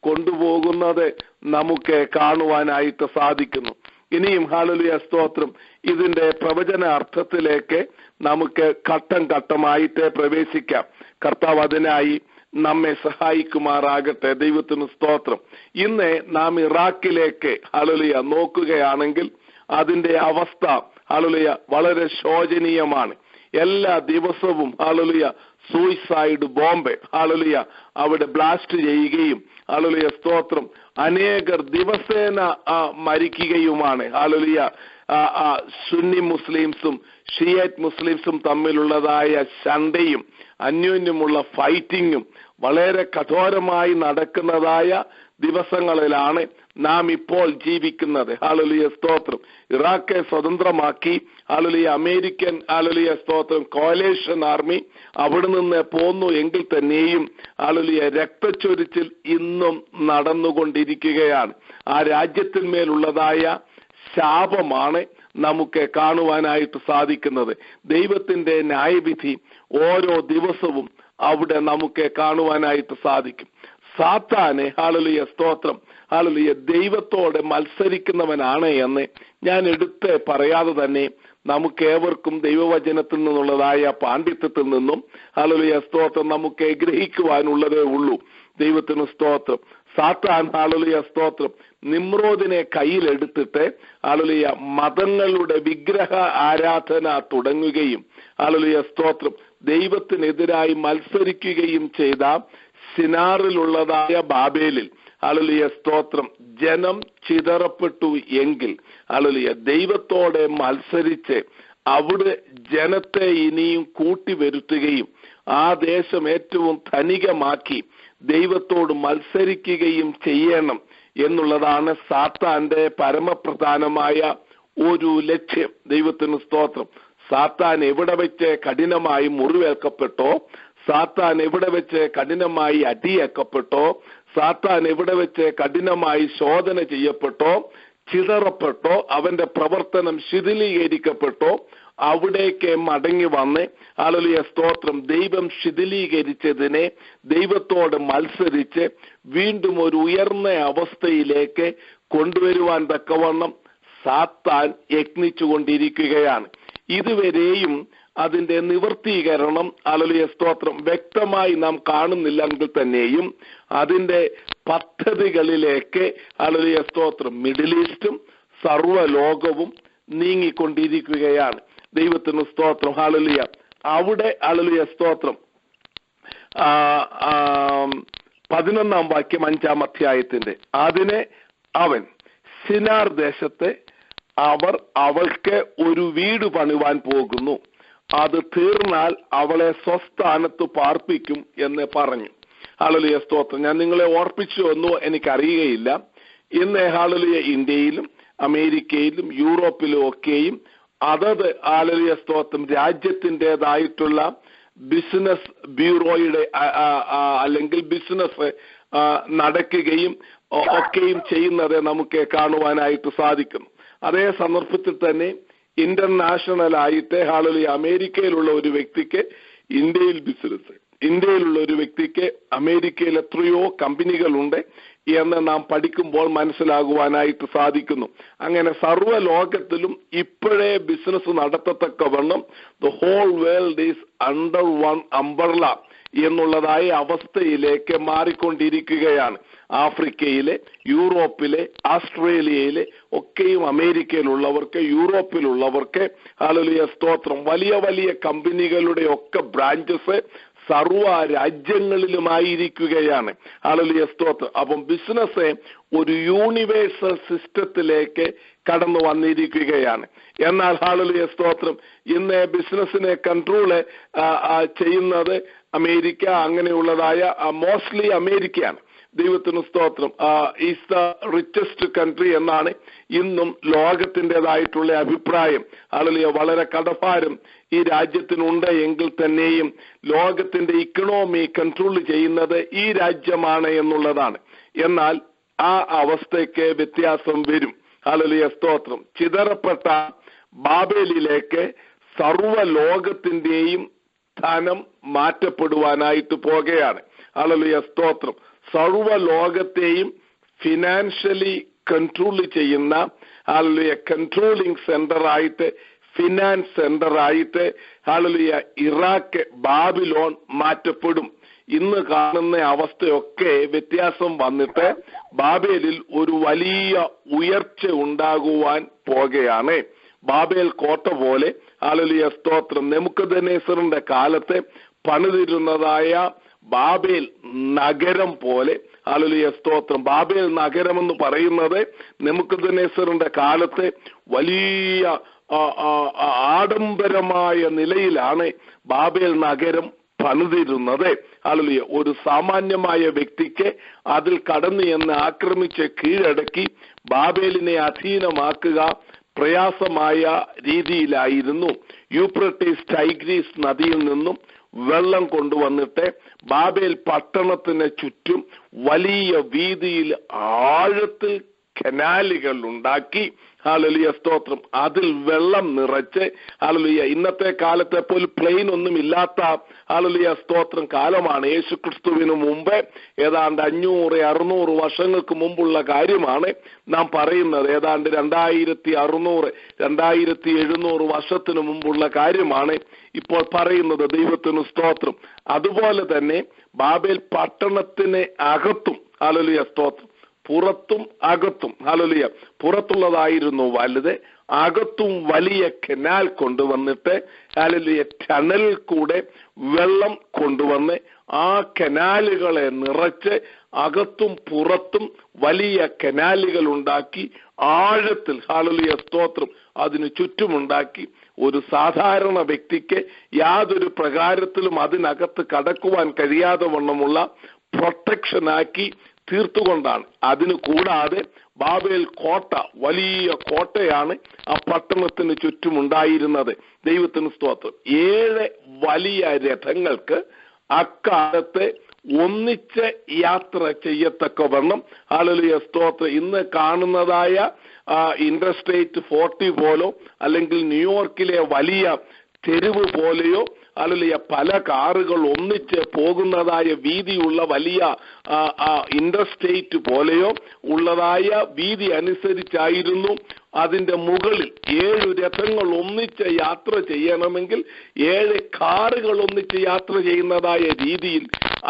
കൊണ്ടുപോകുന്നത് നമുക്ക് കാണുവാനായിട്ട് സാധിക്കുന്നു. ഇനിയും, ഹല്ലേലൂയ, സ്തോത്രം, ഇതിന്റെ പ്രവചന അർത്ഥത്തിലേക്ക് നമുക്ക് ഘട്ടം ഘട്ടമായിട്ട് പ്രവേശിക്കാം. കർത്താവ് അതിനായി നമ്മെ സഹായിക്കുമാറാകട്ടെ. ദൈവത്തിന് സ്തോത്രം. ഇന്ന് നാം ഇറാഖിലേക്ക്, ഹല്ലേലൂയ, നോക്കുകയാണെങ്കിൽ അതിന്റെ അവസ്ഥ, ഹല്ലേലൂയ, വളരെ ശോചനീയമാണ്. എല്ലാ ദിവസവും, ഹല്ലേലൂയ, സൂയിസൈഡ് ബോംബ്, ഹല്ലേലൂയ, അവിടെ ബ്ലാസ്റ്റ് ചെയ്യുകയും, ഹല്ലേലൂയ, സ്തോത്രം, അനേകർ ദിവസേന മരിക്കുകയുമാണ്. ഹല്ലേലൂയ, സുന്നി മുസ്ലിംസും ഷിയറ്റ് മുസ്ലിംസും തമ്മിലുള്ളതായ ശണ്ടയും അന്യോന്യമുള്ള ഫൈറ്റിങ്ങും വളരെ കഠോരമായി നടക്കുന്നതായ ദിവസങ്ങളിലാണ് നാം ഇപ്പോൾ ജീവിക്കുന്നത്. ഹല്ലേലൂയ, സ്തോത്രം. ഇറാഖെ സ്വതന്ത്രമാക്കി, ഹല്ലേലൂയ, അമേരിക്കൻ, ഹല്ലേലൂയ, സ്തോത്രം, കോലേഷൻ ആർമി അവിടെ നിന്ന് പോന്നു എങ്കിൽ തന്നെയും, ഹല്ലേലൂയ, രക്തച്ചൊരിച്ചിൽ ഇന്നും നടന്നുകൊണ്ടിരിക്കുകയാണ്. ആ രാജ്യത്തിന്മേലുള്ളതായ ശാപമാണ് നമുക്ക് കാണുവാനായിട്ട് സാധിക്കുന്നത്. ദൈവത്തിന്റെ ന്യായവിധി ഓരോ ദിവസവും അവിടെ നമുക്ക് കാണുവാനായിട്ട് സാധിക്കും. സാത്താനെ, ഹല്ലേലൂയ, സ്തോത്രം, ഹല്ലേലൂയ, ദൈവത്തോടെ മത്സരിക്കുന്നവനാണ് എന്ന് ഞാൻ എടുത്ത് പറയാതെ തന്നെ നമുക്കേവർക്കും ദൈവവചനത്തിൽ നിന്നുള്ളതായ പാണ്ഡിത്യത്തിൽ നിന്നും, ഹല്ലേലൂയ, സ്തോത്രം, നമുക്ക് ഗ്രഹിക്കുവാനുള്ളതേ ഉള്ളൂ. ദൈവത്തിന് സ്തോത്രം. സാത്താൻ, ഹല്ലേലൂയ, സ്തോത്രം, നിമ്രോദിനെ കയ്യിലെടുത്തിട്ട്, ഹല്ലേലൂയ, മതങ്ങളുടെ വിഗ്രഹ ആരാധന തുടങ്ങുകയും, ഹല്ലേലൂയ, സ്തോത്രം, ദൈവത്തിനെതിരായി മത്സരിക്കുകയും ചെയ്ത സിനാറിലുള്ളതായ ബാബേലിൽ, ഹല്ലേലൂയ, സ്തോത്രം, ജനം ചിതറപ്പെട്ടു എങ്കിൽ, ഹല്ലേലൂയ, ദൈവത്തോടെ മത്സരിച്ച് അവിടെ ജനത്തെ ഇനിയും കൂട്ടിവരുത്തുകയും ആ ദേശം ഏറ്റവും ധനികമാക്കി ദൈവത്തോട് മത്സരിക്കുകയും ചെയ്യണം എന്നുള്ളതാണ് സാത്താന്റെ പരമപ്രധാനമായ ഒരു ലക്ഷ്യം. ദൈവത്തിന് സ്തോത്രം. സാത്താൻ എവിടെ വെച്ച് കഠിനമായി മുറിവേൽക്കപ്പെട്ടോ, സാത്താൻ എവിടെ വെച്ച് കഠിനമായി അടിയേക്കപ്പെട്ടോ, സാത്താൻ എവിടെ വെച്ച് കഠിനമായി ശോധന ചെയ്യപ്പെട്ടോ, ചിതറപ്പെട്ടോ, അവന്റെ പ്രവർത്തനം ശിഥിലീകരിക്കപ്പെട്ടോ, അവിടേക്ക് മടങ്ങി വന്ന്, ഹല്ലേലൂയ, സ്തോത്രം, ദൈവം ശിഥിലീകരിച്ചതിനെ ദൈവത്തോട് മത്സരിച്ച് വീണ്ടും ഒരു ഉയർന്ന അവസ്ഥയിലേക്ക് കൊണ്ടുവരുവാൻ തക്കവണ്ണം സാത്താൻ യത്നിച്ചുകൊണ്ടിരിക്കുകയാണ്. ഇതുവരെയും അതിന്റെ നിവർത്തീകരണം, ഹല്ലേലൂയ, സ്തോത്രം, വ്യക്തമായി നാം കാണുന്നില്ലെങ്കിൽ തന്നെയും അതിന്റെ പദ്ധതികളിലേക്ക്, ഹല്ലേലൂയ, സ്തോത്രം, മിഡിൽ ഈസ്റ്റും സർവ്വലോകവും നീങ്ങിക്കൊണ്ടിരിക്കുകയാണ്. ദൈവത്തിന് സ്തോത്രം. ഹല്ലേലൂയ. അവിടെ, ഹല്ലേലൂയ, സ്തോത്രം, 11-ാം വാക്യം 5-ാം അധ്യായത്തിന്റെ, അതിനെ അവൻ സിനാർ ദേശത്തെ അവൾക്ക് ഒരു വീട് പണിവാൻ പോകുന്നു, അത് തീർന്നാൽ അവളെ സ്വസ്ഥാനത്ത് പാർപ്പിക്കും എന്ന് പറഞ്ഞു. ഹല്ലേലൂയ, സ്തോത്രം. ഞാൻ നിങ്ങളെ ഓർപ്പിച്ചു എന്നോ എനിക്കറിയുകയില്ല. ഇന്ന്, ഹല്ലേലൂയ, ഇന്ത്യയിലും അമേരിക്കയിലും യൂറോപ്പിലും ഒക്കെയും അതത്, ഹല്ലേലൂയ, സ്തോത്രം, രാജ്യത്തിൻ്റെതായിട്ടുള്ള ബിസിനസ് ബ്യൂറോയുടെ അല്ലെങ്കിൽ ബിസിനസ് നടക്കുകയും ഒക്കെയും ചെയ്യുന്നത് നമുക്ക് കാണുവാനായിട്ട് സാധിക്കുന്നു. അതേ സന്ദർഭത്തിൽ തന്നെ ഇന്റർനാഷണൽ ആയിട്ട് അമേരിക്കയിലുള്ള ഒരു വ്യക്തിക്ക് ഇന്ത്യയിൽ ബിസിനസ്, ഇന്ത്യയിലുള്ള ഒരു വ്യക്തിക്ക് അമേരിക്കയിൽ എത്രയോ കമ്പനികളുണ്ട് എന്ന് നാം പഠിക്കുമ്പോൾ മനസ്സിലാകുവാനായിട്ട് സാധിക്കുന്നു. അങ്ങനെ സർവ്വ ലോകത്തിലും ഇപ്പോഴേ ബിസിനസ് നടത്തത്തക്കവണ്ണം the whole world is under one umbrella എന്നുള്ളതായ അവസ്ഥയിലേക്ക് മാറിക്കൊണ്ടിരിക്കുകയാണ്. ആഫ്രിക്കയിലെ, യൂറോപ്പിലെ, ആസ്ട്രേലിയയിലെ ഒക്കെയും അമേരിക്കയിലുള്ളവർക്ക്, യൂറോപ്പിലുള്ളവർക്ക് ഹല്ലേലൂയ സ്തോത്രം, വലിയ വലിയ കമ്പനികളുടെ ഒക്കെ ബ്രാഞ്ചസ് സർവ രാജ്യങ്ങളിലുമായിരിക്കുകയാണ്. ഹല്ലേലൂയ സ്തോത്രം. അപ്പം ബിസിനസ് ഒരു യൂണിവേഴ്സൽ സിസ്റ്റത്തിലേക്ക് കടന്നു വന്നിരിക്കുകയാണ്. എന്നാൽ ഹല്ലേലൂയ സ്തോത്രം, ഇന്ന് ബിസിനസിനെ കൺട്രോള് ചെയ്യുന്നത് അമേരിക്ക, അങ്ങനെയുള്ളതായ മോസ്റ്റ്ലി അമേരിക്കയാണ്. ദൈവത്തിന് സ്തോത്രം. ഈസ് ദ റിച്ചസ്റ്റ് കൺട്രി എന്നാണ് ഇന്നും ലോകത്തിൻ്റെതായിട്ടുള്ള അഭിപ്രായം. ഹല്ലേലൂയ. വളരെ കടഭാരം ഈ രാജ്യത്തിനുണ്ട് എങ്കിൽ തന്നെയും ലോകത്തിന്റെ ഇക്കണോമി കൺട്രോൾ ചെയ്യുന്നത് ഈ രാജ്യമാണ് എന്നുള്ളതാണ്. എന്നാൽ ആ അവസ്ഥയ്ക്ക് വ്യത്യാസം വരും. ഹല്ലേലൂയ സ്തോത്രം. ചിതറപ്പെട്ട ബാബേലിലേക്ക് സർവ്വ ലോകത്തിന്റെയും ധനം മാറ്റപ്പെടുവാനായിട്ട് പോകുകയാണ്. ഹല്ലേലൂയ സ്തോത്രം. സർവ്വ ലോകത്തെയും ഫിനാൻഷ്യലി കൺട്രോൾ ചെയ്യുന്ന ഹല്ലേലൂയ കൺട്രോളിംഗ് സെന്റർ ആയിട്ട്, ഫിനാൻസ് സെന്റർ ആയിട്ട് ഹല്ലേലൂയ ഇറാഖ്, ബാബിലോൺ മാറ്റപ്പെടും. ഇന്ന് കാണുന്ന അവസ്ഥയൊക്കെ വ്യത്യാസം വന്നിട്ട് ബാബേലിൽ ഒരു വലിയ ഉയർച്ച ഉണ്ടാകുവാൻ പോകുകയാണ്. ബാബേൽ കോട്ട പോലെ ഹല്ലേലൂയ സ്തോത്രം നെബൂഖദ്നേസറിന്റെ കാലത്ത് പണിതിരുന്നതായ ബാബേൽ നഗരം പോലെ ഹല്ലേലൂയ സ്തോത്രം. ബാബേൽ നഗരം എന്ന് പറയുന്നത് നെബൂഖദ്നേസറിന്റെ കാലത്ത് വലിയ ആഡംബരമായ നിലയിലാണ് ബാബേൽ നഗരം പണിതിരുന്നത്. ഹല്ലേലൂയ. ഒരു സാമാന്യമായ വ്യക്തിക്ക് അതിൽ കടന്നു എന്ന് ആക്രമിച്ച് കീഴടക്കി ബാബേലിനെ അധീനമാക്കുക പ്രയാസമായ രീതിയിലായിരുന്നു. യൂഫ്രട്ടീസ് ടൈഗ്രീസ് നദിയിൽ നിന്നും വെള്ളം കൊണ്ടുവന്നിട്ട് ബാബേൽ പട്ടണത്തിന് ചുറ്റും വലിയ വീതിയിൽ ആഴത്തിൽ കനാലുകൾ ഉണ്ടാക്കി ഹല്ലേലൂയ സ്തോത്രം. അതിൽ വെള്ളം നിറച്ച് ഹല്ലേലൂയ. ഇന്നത്തെ കാലത്തെ പോലെ പ്ലെയിൻ ഒന്നും ഇല്ലാത്ത ഹല്ലേലൂയ സ്തോത്രം കാലമാണ്. യേശുക്രിസ്തുവിന് മുമ്പ് ഏതാണ്ട് 500-600 വർഷങ്ങൾക്ക് മുമ്പുള്ള കാര്യമാണ് നാം പറയുന്നത്. ഏതാണ്ട് 2600-2700 വർഷത്തിന് മുമ്പുള്ള കാര്യമാണ് ഇപ്പോൾ പറയുന്നത്. ദൈവത്തിന് സ്തോത്രം. അതുപോലെ തന്നെ ബാബേൽ പട്ടണത്തിന് അകത്തും ഹല്ലേലൂയ സ്തോത്രം, പുറത്തും അകത്തും ഹല്ലേലൂയ, പുറത്തുള്ളതായിരുന്നു വലുത്, അകത്തും വലിയ കനാൽ കൊണ്ടുവന്നിട്ട് ഹല്ലേലൂയ ടണലിൽ കൂടെ വെള്ളം കൊണ്ടുവന്ന് ആ കനാലുകളെ നിറച്ച് അകത്തും പുറത്തും വലിയ കനാലുകൾ ഉണ്ടാക്കി ആഴത്തിൽ ഹല്ലേലൂയ സ്തോത്രം അതിന് ചുറ്റുമുണ്ടാക്കി. ഒരു സാധാരണ വ്യക്തിക്ക് യാതൊരു പ്രകാരത്തിലും അതിനകത്ത് കടക്കുവാൻ കഴിയാതെ വണ്ണമുള്ള പ്രൊട്ടക്ഷനാക്കി തീർത്തുകൊണ്ടാണ്. അതിന് കൂടാതെ ബാബേൽ കോട്ട, വലിയ കോട്ടയാണ് ആ പട്ടണത്തിന് ചുറ്റുമുണ്ടായിരുന്നത്. ദൈവത്തിന് സ്തോത്രം. 7 വലിയ രഥങ്ങൾക്ക് അക്കാലത്ത് ഒന്നിച്ച് യാത്ര ചെയ്യത്തക്കവണ്ണം ഹല്ലേലൂയ സ്തോത്രം ഇന്ന് കാണുന്നതായ ഇന്റർസ്റ്റേറ്റ് 40 പോലോ അല്ലെങ്കിൽ ന്യൂയോർക്കിലെ വലിയ തെരുവ് പോലെയോ ഹല്ലേലൂയ പല കാറുകൾ ഒന്നിച്ച് പോകുന്നതായ വീതിയുള്ള വലിയ ഇന്റർസ്റ്റേറ്റ് പോലെയോ ഉള്ളതായ വീതി അനുസരിച്ചായിരുന്നു അതിന്റെ മുകളിൽ 7 രഥങ്ങൾ ഒന്നിച്ച് യാത്ര ചെയ്യണമെങ്കിൽ 7 കാറുകൾ ഒന്നിച്ച് യാത്ര ചെയ്യുന്നതായ രീതിയിൽ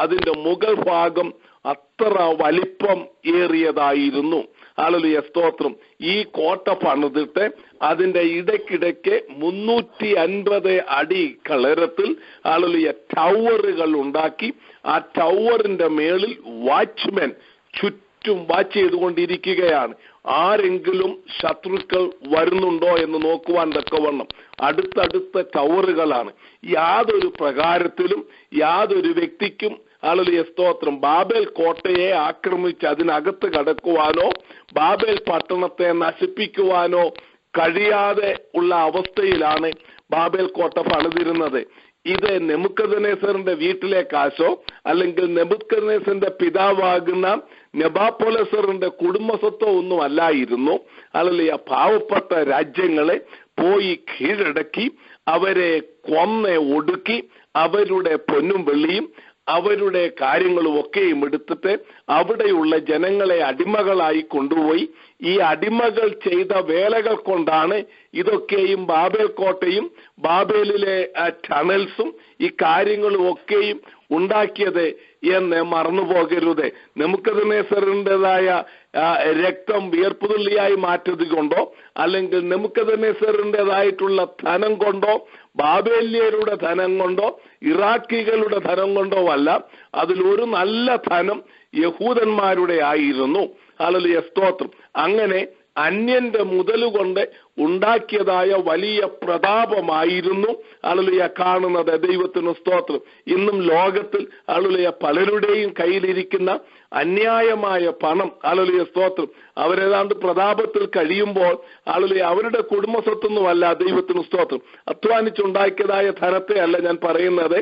അതിന്റെ മുകൾ ഭാഗം അത്ര വലിപ്പം ഏറിയതായിരുന്നു. ഹല്ലേലൂയ സ്തോത്രം. ഈ കോട്ട പണിതിട്ട് അതിന്റെ ഇടയ്ക്കിടയ്ക്ക് 350 അടി കളരത്തിൽ ഹല്ലേലൂയ ടവറുകൾ ഉണ്ടാക്കി ആ ടവറിന്റെ മേളിൽ വാച്ച്മാൻ ചുറ്റും വാച്ച് ചെയ്തുകൊണ്ടിരിക്കുകയാണ്. ആരെങ്കിലും ശത്രുക്കൾ വരുന്നുണ്ടോ എന്ന് നോക്കുവാൻ തക്കവണ്ണം അടുത്തടുത്ത ടവറുകളാണ്. യാതൊരു പ്രകാരത്തിലും യാതൊരു വ്യക്തിക്കും ഹല്ലേലൂയ സ്തോത്രം ബാബേൽ കോട്ടയെ ആക്രമിച്ച് അതിനകത്ത് കടക്കുവാനോ ബാബേൽ പട്ടണത്തെ നശിപ്പിക്കുവാനോ കഴിയാതെ ഉള്ള അവസ്ഥയിലാണ് ബാബേൽ കോട്ട പണിതിരുന്നത്. ഇത് നെബൂഖദ്നേസറിന്റെ വീട്ടിലെ കാശോ അല്ലെങ്കിൽ നെബൂഖദ്നേസറിന്റെ പിതാവാകുന്ന നെബൂഖദ്നേസറിന്റെ കുടുംബസ്വത്തോ ഒന്നും അല്ലായിരുന്നു. അല്ലെങ്കിൽ പാവപ്പെട്ട രാജ്യങ്ങളെ പോയി കീഴടക്കി അവരെ കൊന്ന് ഒടുക്കി അവരുടെ പൊന്നും വെള്ളിയും അവരുടെ കാര്യങ്ങളും ഒക്കെയും എടുത്തിട്ട് അവിടെയുള്ള ജനങ്ങളെ അടിമകളായി കൊണ്ടുപോയി ഈ അടിമകൾ ചെയ്ത വേലകൾ കൊണ്ടാണ് ഇതൊക്കെയും ബാബേൽ കോട്ടയും ബാബേലിലെ ടണൽസും ഈ കാര്യങ്ങളും ഒക്കെയും ഉണ്ടാക്കിയത് എന്ന് മറന്നുപോകരുത്. നെബൂഖദ്നേസറിൻ്റെതായ രക്തം വിയർപ്പുതുള്ളിയായി മാറ്റത് കൊണ്ടോ അല്ലെങ്കിൽ നെബൂഖദ്നേസറിൻ്റെതായിട്ടുള്ള ധനം കൊണ്ടോ ബാബേല്യരുടെ ധനം കൊണ്ടോ ഇറാഖികളുടെ ധനം കൊണ്ടോ അല്ല, അതിലൊരു നല്ല ധനം യഹൂദന്മാരുടെ ആയിരുന്നു. ഹല്ലേലൂയ, സ്തോത്രം. അങ്ങനെ അന്യന്റെ മുതലുകൊണ്ട് ഉണ്ടാക്കിയതായ വലിയ പ്രതാപമായിരുന്നു ഹല്ലേലൂയ കാണുന്നത്. ദൈവത്തിന് സ്തോത്രം. ഇന്നും ലോകത്തിൽ ഹല്ലേലൂയ പലരുടെയും കയ്യിലിരിക്കുന്ന അന്യായമായ പണം ഹല്ലേലൂയ സ്തോത്രം അവരേതാണ്ട് പ്രതാപത്തിൽ കഴിയുമ്പോൾ ഹല്ലേലൂയ അവരുടെ കുടുംബസ്വത്തൊന്നുമല്ല. ദൈവത്തിന് സ്തോത്രം. അധ്വാനിച്ചുണ്ടാക്കിയതായ ധനത്തെ അല്ല ഞാൻ പറയുന്നത്,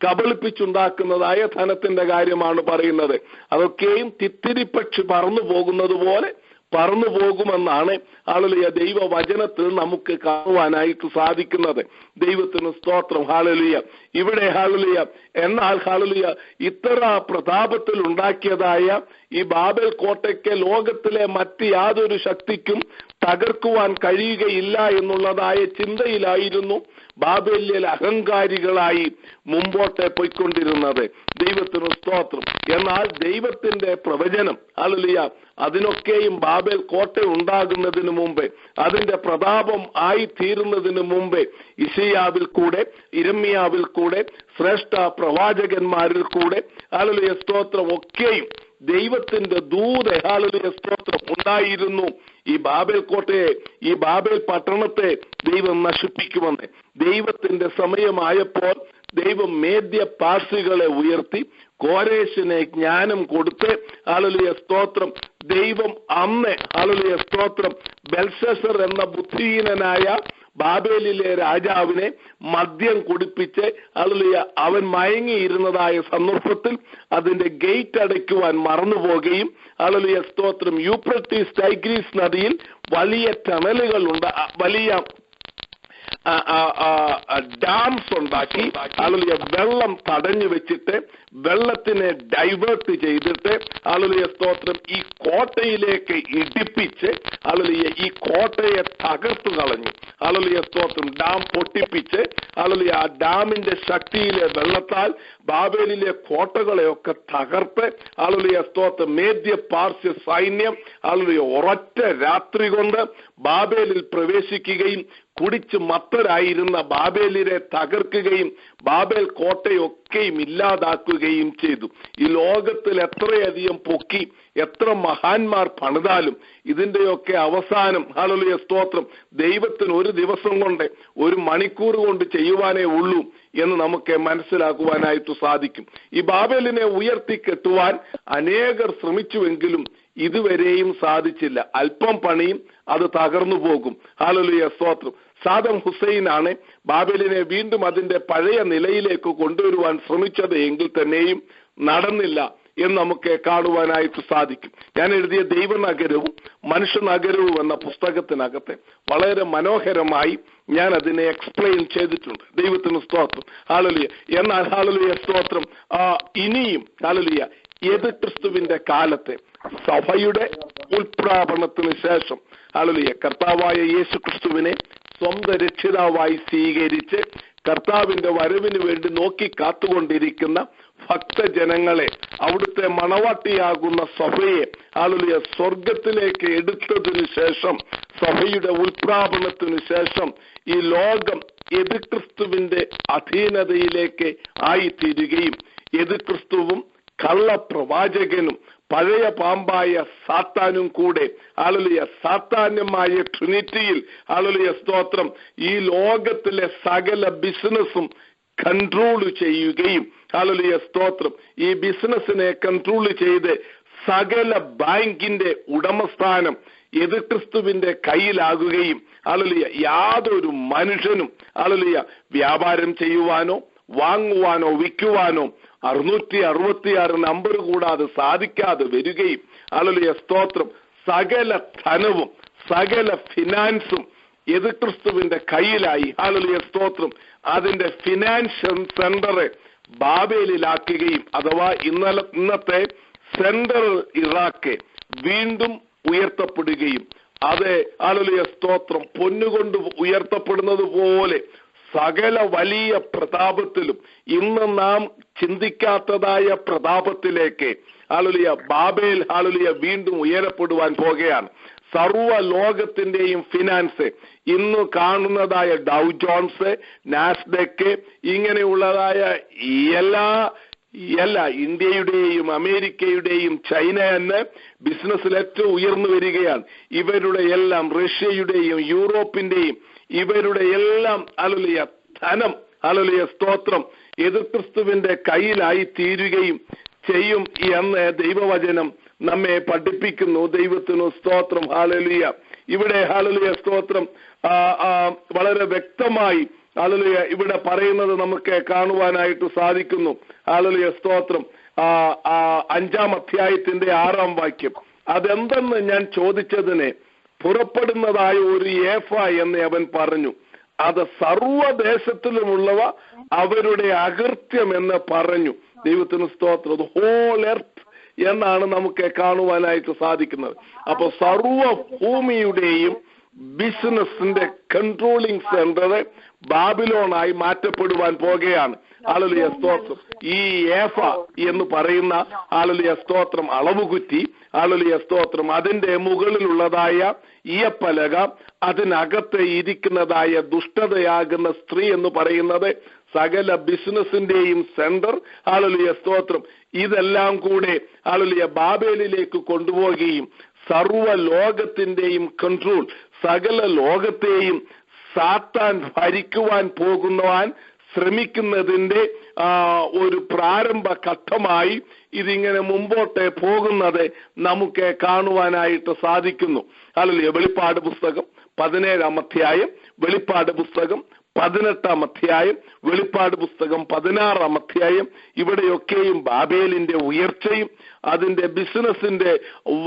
കബളിപ്പിച്ചുണ്ടാക്കുന്നതായ ധനത്തിന്റെ കാര്യമാണ് പറയുന്നത്. അതൊക്കെയും തിത്തിരിപ്പക്ഷി പറന്നു പോകുന്നത് പോലെ പറന്നു പോകുമെന്നാണ് ഹല്ലേലൂയ ദൈവവചനത്തിൽ നമുക്ക് കാണുവാനായിട്ട് സാധിക്കുന്നത്. ദൈവത്തിന് സ്തോത്രം. ഹല്ലേലൂയ. ഇവിടെ ഹല്ലേലൂയ എന്നാൽ ഹല്ലേലൂയ ഇത്ര പ്രതാപത്തിൽ ഉണ്ടാക്കിയതായ ഈ ബാബേൽ കോട്ടയ്ക്ക് ലോകത്തിലെ മറ്റ് യാതൊരു ശക്തിക്കും തകർക്കുവാൻ കഴിയുകയില്ല എന്നുള്ളതായ ചിന്തയിലായിരുന്നു ബാബേലിൽ അഹങ്കാരികളായി മുമ്പോട്ട് പോയിക്കൊണ്ടിരുന്നത്. ദൈവത്തിന് സ്തോത്രം. എന്നാൽ ദൈവത്തിന്റെ പ്രവചനം ഹല്ലേലൂയ അതിനൊക്കെയും ബാബേൽ കോട്ട ഉണ്ടാകുന്നതിന് മുമ്പേ, അതിന്റെ പ്രതാപം ആയി തീരുന്നതിന് മുമ്പേ ഇശയ്യാവിൽ കൂടെ ഇരമ്യാവിൽ കൂടെ ശ്രേഷ്ഠ പ്രവാചകന്മാരിൽ കൂടെ ഹല്ലേലൂയ സ്തോത്രം ഒക്കെയും ദൈവത്തിന്റെ ദൂത ഹല്ലേലൂയ സ്തോത്രം ഉണ്ടായിരുന്നു. ഈ ബാബേൽ കോട്ടയെ, ഈ ബാബേൽ പട്ടണത്തെ ദൈവം നശിപ്പിക്കുമെന്ന്. ദൈവത്തിന്റെ സമയമായപ്പോൾ ദൈവം മേദ്യ പാർസികളെ ഉയർത്തി കോരേശിനെ ജ്ഞാനം കൊടുത്ത് ഹല്ലേലൂയ സ്തോത്രം ദൈവം അന്ന് ഹല്ലേലൂയ സ്തോത്രം ബെൽഷസ്സർ എന്ന ബുദ്ധിഹീനനായ ബാബേലിലെ രാജാവിനെ മദ്യം കുടിപ്പിച്ച് ഹല്ലേലൂയ അവൻ മയങ്ങിയിരുന്നതായ സന്ദർഭത്തിൽ അതിന്റെ ഗേറ്റ് അടയ്ക്കുവാൻ മറന്നുപോകുകയും ഹല്ലേലൂയ സ്തോത്രം യൂഫ്രട്ടീസ് ടൈഗ്രീസ് നദിയിൽ വലിയ ടണലുകളുണ്ട്, വലിയ ഡാംസ് ഉണ്ടാക്കി ഹല്ലേലൂയ വെള്ളം തടഞ്ഞു വെച്ചിട്ട് വെള്ളത്തിനെ ഡൈവേർട്ട് ചെയ്തിട്ട് ഹല്ലേലൂയ സ്തോത്രം ഈ കോട്ടയിലേക്ക് ഇടിപ്പിച്ച് ഹല്ലേലൂയ ഈ കോട്ടയെ തകർത്തു കളഞ്ഞു. ഹല്ലേലൂയ സ്തോത്രം ഡാം പൊട്ടിപ്പിച്ച് ഹല്ലേലൂയ ആ ഡാമിന്റെ ശക്തിയിലെ വെള്ളത്താൽ ബാബേലിലെ കോട്ടകളെയൊക്കെ തകർത്ത് ഹല്ലേലൂയ സ്തോത്രം മേദ്യ പാർശ്യ സൈന്യം ഹല്ലേലൂയ ഒരൊറ്റ രാത്രി കൊണ്ട് ബാബേലിൽ പ്രവേശിക്കുകയും കുടിച്ച് മത്തരായിരുന്ന ബാബേലിനെ തകർക്കുകയും ബാബേൽ കോട്ടയൊക്കെയും ഇല്ലാതാക്കുകയും ചെയ്തു. ഈ ലോകത്തിൽ എത്രയധികം പൊക്കി എത്ര മഹാന്മാർ പണിതാലും ഇതിന്റെയൊക്കെ അവസാനം ഹല്ലേലൂയ സ്തോത്രം ദൈവത്തിന് ഒരു ദിവസം കൊണ്ട് ഒരു മണിക്കൂർ കൊണ്ട് ചെയ്യുവാനേ ഉള്ളൂ എന്ന് നമുക്ക് മനസ്സിലാക്കുവാനായിട്ട് സാധിക്കും. ഈ ബാബേലിനെ ഉയർത്തി കെട്ടുവാൻ അനേകർ ശ്രമിച്ചുവെങ്കിലും ഇതുവരെയും സാധിച്ചില്ല. അല്പം പണിയും അത് തകർന്നു പോകും. ഹല്ലേലൂയ സ്തോത്രം. സാദം ഹുസൈനാണ് ബാബേലിനെ വീണ്ടും അതിന്റെ പഴയ നിലയിലേക്ക് കൊണ്ടുവരുവാൻ ശ്രമിച്ചത് എങ്കിൽ തന്നെയും നടന്നില്ല എന്ന് നമുക്ക് കാണുവാനായിട്ട് സാധിക്കും. ഞാൻ എഴുതിയ ദൈവനഗരവും മനുഷ്യനഗരവും എന്ന പുസ്തകത്തിനകത്ത് വളരെ മനോഹരമായി ഞാൻ അതിനെ എക്സ്പ്ലെയിൻ ചെയ്തിട്ടുണ്ട്. ദൈവത്തിന് സ്തോത്രം. ഹല്ലേലൂയ. എന്നാൽ ഹല്ലേലൂയ സ്തോത്രം ഇനിയും ഹല്ലേലൂയ യേശുക്രിസ്തുവിന്റെ കാലത്തെ സഭയുടെ ഉൽപ്രാപണത്തിന് ശേഷം ഹല്ലേലൂയ കർത്താവായ യേശുക്രിസ്തുവിനെ സ്വന്തം രക്ഷിതാവായി സ്വീകരിച്ച് കർത്താവിന്റെ വരവിന് വേണ്ടി നോക്കി കാത്തുകൊണ്ടിരിക്കുന്ന ഭക്തജനങ്ങളെ, അവിടുത്തെ മണവാട്ടിയാകുന്ന സഭയെ ഹല്ലേലൂയ സ്വർഗത്തിലേക്ക് എടുത്തതിനു ശേഷം, സഭയുടെ ഉൽപ്രാപണത്തിനു ശേഷം ഈ ലോകം യേശുക്രിസ്തുവിന്റെ അധീനതയിലേക്ക് ആയിത്തീരുകയും യേശുക്രിസ്തുവും കള്ളപ്രവാചകനും പഴയ പാമ്പായ സാത്താനും കൂടെ ഹല്ലേലൂയ സാത്താന്യമായ ട്രിനിറ്റിയിൽ ഹല്ലേലൂയ സ്തോത്രം ഈ ലോകത്തിലെ സകല ബിസിനസ്സും കൺട്രോൾ ചെയ്യുകയും ഹല്ലേലൂയ സ്തോത്രം ഈ ബിസിനസ്സിനെ കൺട്രോൾ ചെയ്ത് സകല ബാങ്കിന്റെ ഉടമസ്ഥാനം യേശുക്രിസ്തുവിന്റെ കയ്യിലാകുകയും ഹല്ലേലൂയ യാതൊരു മനുഷ്യനും ഹല്ലേലൂയ വ്യാപാരം ചെയ്യുവാനോ വാങ്ങുവാനോ വിൽക്കുവാനോ 666 നമ്പർ കൂടാതെ സാധിക്കാതെ വരികയും ഹല്ലേലൂയ സ്തോത്രം സകല ധനവും സകല ഫിനാൻസും യേശുക്രിസ്തുവിന്റെ കയ്യിലായി. ഹല്ലേലൂയ സ്തോത്രം അതിന്റെ ഫിനാൻഷ്യൽ സെന്ററെ ബാബേലിലാക്കുകയും അഥവാ ഇന്നത്തെ സെൻട്രൽ ഇറാഖ് വീണ്ടും ഉയർത്തപ്പെടുകയും അത് ഹല്ലേലൂയ സ്തോത്രം പൊന്നുകൊണ്ട് ഉയർത്തപ്പെടുന്നത് പോലെ സകല വലിയ പ്രതാപത്തിലും ഇന്ന് നാം ചിന്തിക്കാത്തതായ പ്രതാപത്തിലേക്ക് ഹല്ലേലൂയ ബാബേൽ ഹല്ലേലൂയ വീണ്ടും ഉയരപ്പെടുവാൻ പോകുകയാണ്. സർവ ലോകത്തിന്റെയും ഫിനാൻസ് ഇന്ന് കാണുന്നതായ ഡൗ ജോൺസ്, നാസ്ഡക്ക് ഇങ്ങനെയുള്ളതായ എല്ലാ ഇന്ത്യയുടെയും അമേരിക്കയുടെയും ചൈന എന്ന് ബിസിനസ്സിൽ ഏറ്റവും ഉയർന്നു വരികയാണ്. ഇവരുടെ എല്ലാം റഷ്യയുടെയും യൂറോപ്പിന്റെയും ഇവരുടെ എല്ലാം ഹല്ലേലൂയ ധനം ഹല്ലേലൂയ സ്തോത്രം യേശുക്രിസ്തുവിന്റെ കയ്യിലായി തീരുകയും ചെയ്യും എന്ന് ദൈവവചനം നമ്മെ പഠിപ്പിക്കുന്നു. ദൈവത്തിനു സ്തോത്രം. ഹല്ലേലൂയ. ഇവിടെ ഹല്ലേലൂയ സ്തോത്രം വളരെ വ്യക്തമായി ഹല്ലേലൂയ ഇവിടെ പറയുന്നത് നമുക്ക് കാണുവാനായിട്ട് സാധിക്കുന്നു. ഹല്ലേലൂയ സ്തോത്രം 5-ാം അധ്യായത്തിന്റെ 6-ാം വാക്യം. അതെന്തെന്ന് ഞാൻ ചോദിച്ചതിന് പുറപ്പെടുന്നതായ ഒരു ഏഫ എന്ന് അവൻ പറഞ്ഞു. അത് സർവദേശത്തിലുമുള്ളവ അവരുടെ അകൃത്യം എന്ന് പറഞ്ഞു. ദൈവത്തിന് സ്തോത്രം. ഹോൾ എർത്ത് എന്നാണ് നമുക്ക് കാണുവാനായിട്ട് സാധിക്കുന്നത്. അപ്പൊ സർവ ഭൂമിയുടെയും ബിസിനസിന്റെ കൺട്രോളിംഗ് സെന്റർ ബാബിലോണായി മാറ്റപ്പെടുവാൻ പോകുകയാണ്. ഹല്ലേലൂയ സ്തോത്രം. ഈ ഏഫ എന്ന് പറയുന്ന ഹല്ലേലൂയ സ്തോത്രം അളവുകുറ്റി ഹല്ലേലൂയ സ്തോത്രം അതിന്റെ മുകളിലുള്ളതായ ഈയപ്പലക അതിനകത്ത് ഇരിക്കുന്നതായ ദുഷ്ടതയാകുന്ന സ്ത്രീ എന്ന് പറയുന്നത് സകല ബിസിനസിന്റെയും സെന്റർ ഹല്ലേലൂയ സ്തോത്രം ഇതെല്ലാം കൂടെ ഹല്ലേലൂയ ബാബേലിലേക്ക് കൊണ്ടുപോവുകയും സർവ ലോകത്തിന്റെയും കൺട്രോൾ സകല ലോകത്തെയും സാത്താൻ ഭരിക്കുവാൻ പോകുന്നവാൻ ശ്രമിക്കുന്നതിന്റെ ഒരു പ്രാരംഭ ഘട്ടമായി ഇതിങ്ങനെ മുമ്പോട്ട് പോകുന്നത് നമുക്ക് കാണുവാനായിട്ട് സാധിക്കുന്നു. ഹല്ലേലൂയ. വെളിപ്പാട് പുസ്തകം 17-ാം അധ്യായം, വെളിപ്പാട് പുസ്തകം 18-ാം അധ്യായം, വെളിപ്പാട് പുസ്തകം 16-ാം അധ്യായം ഇവിടെയൊക്കെയും ബാബേലിന്റെ ഉയർച്ചയും അതിന്റെ ബിസിനസിന്റെ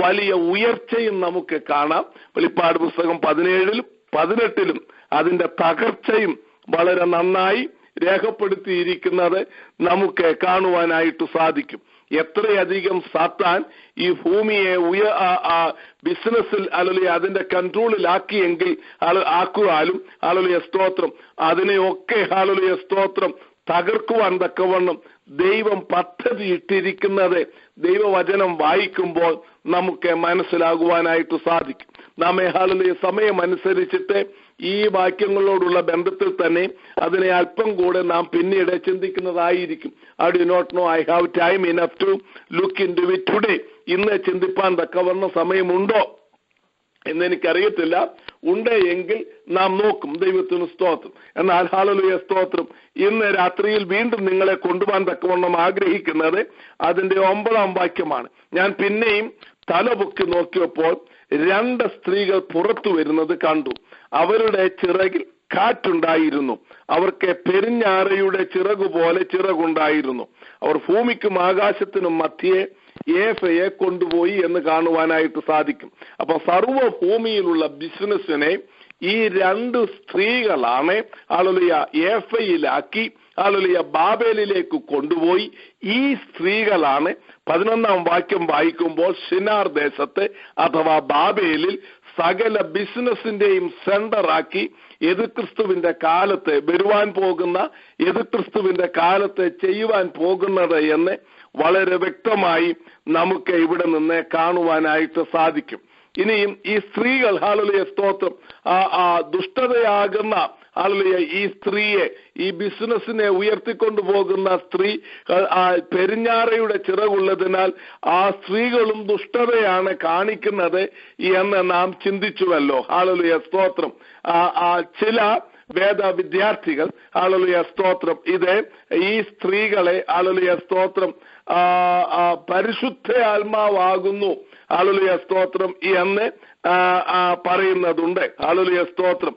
വലിയ ഉയർച്ചയും നമുക്ക് കാണാം. വെളിപ്പാട് പുസ്തകം 17-ലും 18-ലും അതിന്റെ തകർച്ചയും വളരെ നന്നായി രേഖപ്പെടുത്തിയിരിക്കുന്നത് നമുക്ക് കാണുവാനായിട്ട് സാധിക്കും. എത്രയധികം സാത്താൻ ഈ ഭൂമിയെ ബിസിനസ്സിൽ അല്ലെങ്കിൽ അതിന്റെ കൺട്രോളിലാക്കിയെങ്കിൽ ആക്കുവാനും ഹല്ലേലൂയ സ്തോത്രം അതിനെയൊക്കെ ഹല്ലേലൂയ സ്തോത്രം തകർക്കുവാൻ തക്കവണ്ണം ദൈവം പദ്ധതി ഇട്ടിരിക്കുന്നത് ദൈവവചനം വായിക്കുമ്പോൾ നമുക്ക് മനസ്സിലാകുവാനായിട്ട് സാധിക്കും. നമ്മെ ഹല്ലേലൂയ സമയമനുസരിച്ചിട്ട് ഈ വാക്യങ്ങളോടുള്ള ബന്ധത്തിൽ തന്നെ അതിനെ അല്പം കൂടെ നാം പിന്നീട് ചിന്തിക്കുന്നതായിരിക്കും. I do not know I have time enough to look into it today. ഇന്ന് ചിന്തിപ്പാൻ തക്കവണ്ണം സമയമുണ്ടോ എന്നെനിക്കറിയത്തില്ല. ഉണ്ട് എങ്കിൽ നാം നോക്കും. ദൈവത്തിന് സ്തോത്രം. എന്നാൽ ഹല്ലേലൂയ സ്തോത്രം ഇന്ന് രാത്രിയിൽ വീണ്ടും നിങ്ങളെ കൊണ്ടുപോകാൻ തക്കവണ്ണം ആഗ്രഹിക്കുന്നത് അതിന്റെ 9-ാം വാക്യമാണ്. ഞാൻ പിന്നെയും തലപൊക്കി നോക്കിയപ്പോൾ 2 സ്ത്രീകൾ പുറത്തു വരുന്നത് കണ്ടു. അവരുടെ ചിറകിൽ കാറ്റുണ്ടായിരുന്നു. അവർക്ക് പെരിഞ്ഞാറയുടെ ചിറകുപോലെ ചിറകുണ്ടായിരുന്നു. അവർ ഭൂമിക്കും ആകാശത്തിനും മധ്യേ ഏഫയെ കൊണ്ടുപോയി എന്ന് കാണുവാനായിട്ട് സാധിക്കും. അപ്പൊ സർവഭൂമിയിലുള്ള ബിസിനസിനെ ഈ 2 സ്ത്രീകളാണ് ഹല്ലേലൂയ ഏഫയിലാക്കി ഹല്ലേലൂയ ബാബേലിലേക്ക് കൊണ്ടുപോയി. ഈ സ്ത്രീകളാണ് 11-ാം വാക്യം വായിക്കുമ്പോൾ ശിനാർ ദേശത്ത് അഥവാ ബാബേലിൽ സകല ബിസിനസിന്റെയും സെന്ററാക്കി യേശുക്രിസ്തുവിന്റെ കാലത്ത് വരുവാൻ പോകുന്ന യേശുക്രിസ്തുവിന്റെ കാലത്ത് ചെയ്യുവാൻ പോകുന്നത് എന്ന് വളരെ വ്യക്തമായി നമുക്ക് ഇവിടെ നിന്ന് കാണുവാനായിട്ട് സാധിക്കും. ഇനിയും ഈ സ്ത്രീകൾ ഹല്ലേലൂയ സ്തോത്രം ദുഷ്ടതയാകുന്ന ഹല്ലേലൂയ ഈ സ്ത്രീയെ ഈ ബിസിനസിനെ ഉയർത്തിക്കൊണ്ടു പോകുന്ന സ്ത്രീ പെരിഞ്ഞാറയുടെ ചിറകുള്ളതിനാൽ ആ സ്ത്രീകളും ദുഷ്ടതയാണ് കാണിക്കുന്നത് എന്ന് നാം ചിന്തിച്ചുവല്ലോ. ഹല്ലേലൂയ സ്തോത്രം. ചില വേദ വിദ്യാർത്ഥികൾ ഹല്ലേലൂയ സ്തോത്രം ഇത് ഈ സ്ത്രീകളെ ഹല്ലേലൂയ സ്തോത്രം പരിശുദ്ധ ആത്മാവാകുന്നു ഹല്ലേലൂയ സ്തോത്രം എന്ന് പറയുന്നതുണ്ട്. ഹല്ലേലൂയ സ്തോത്രം.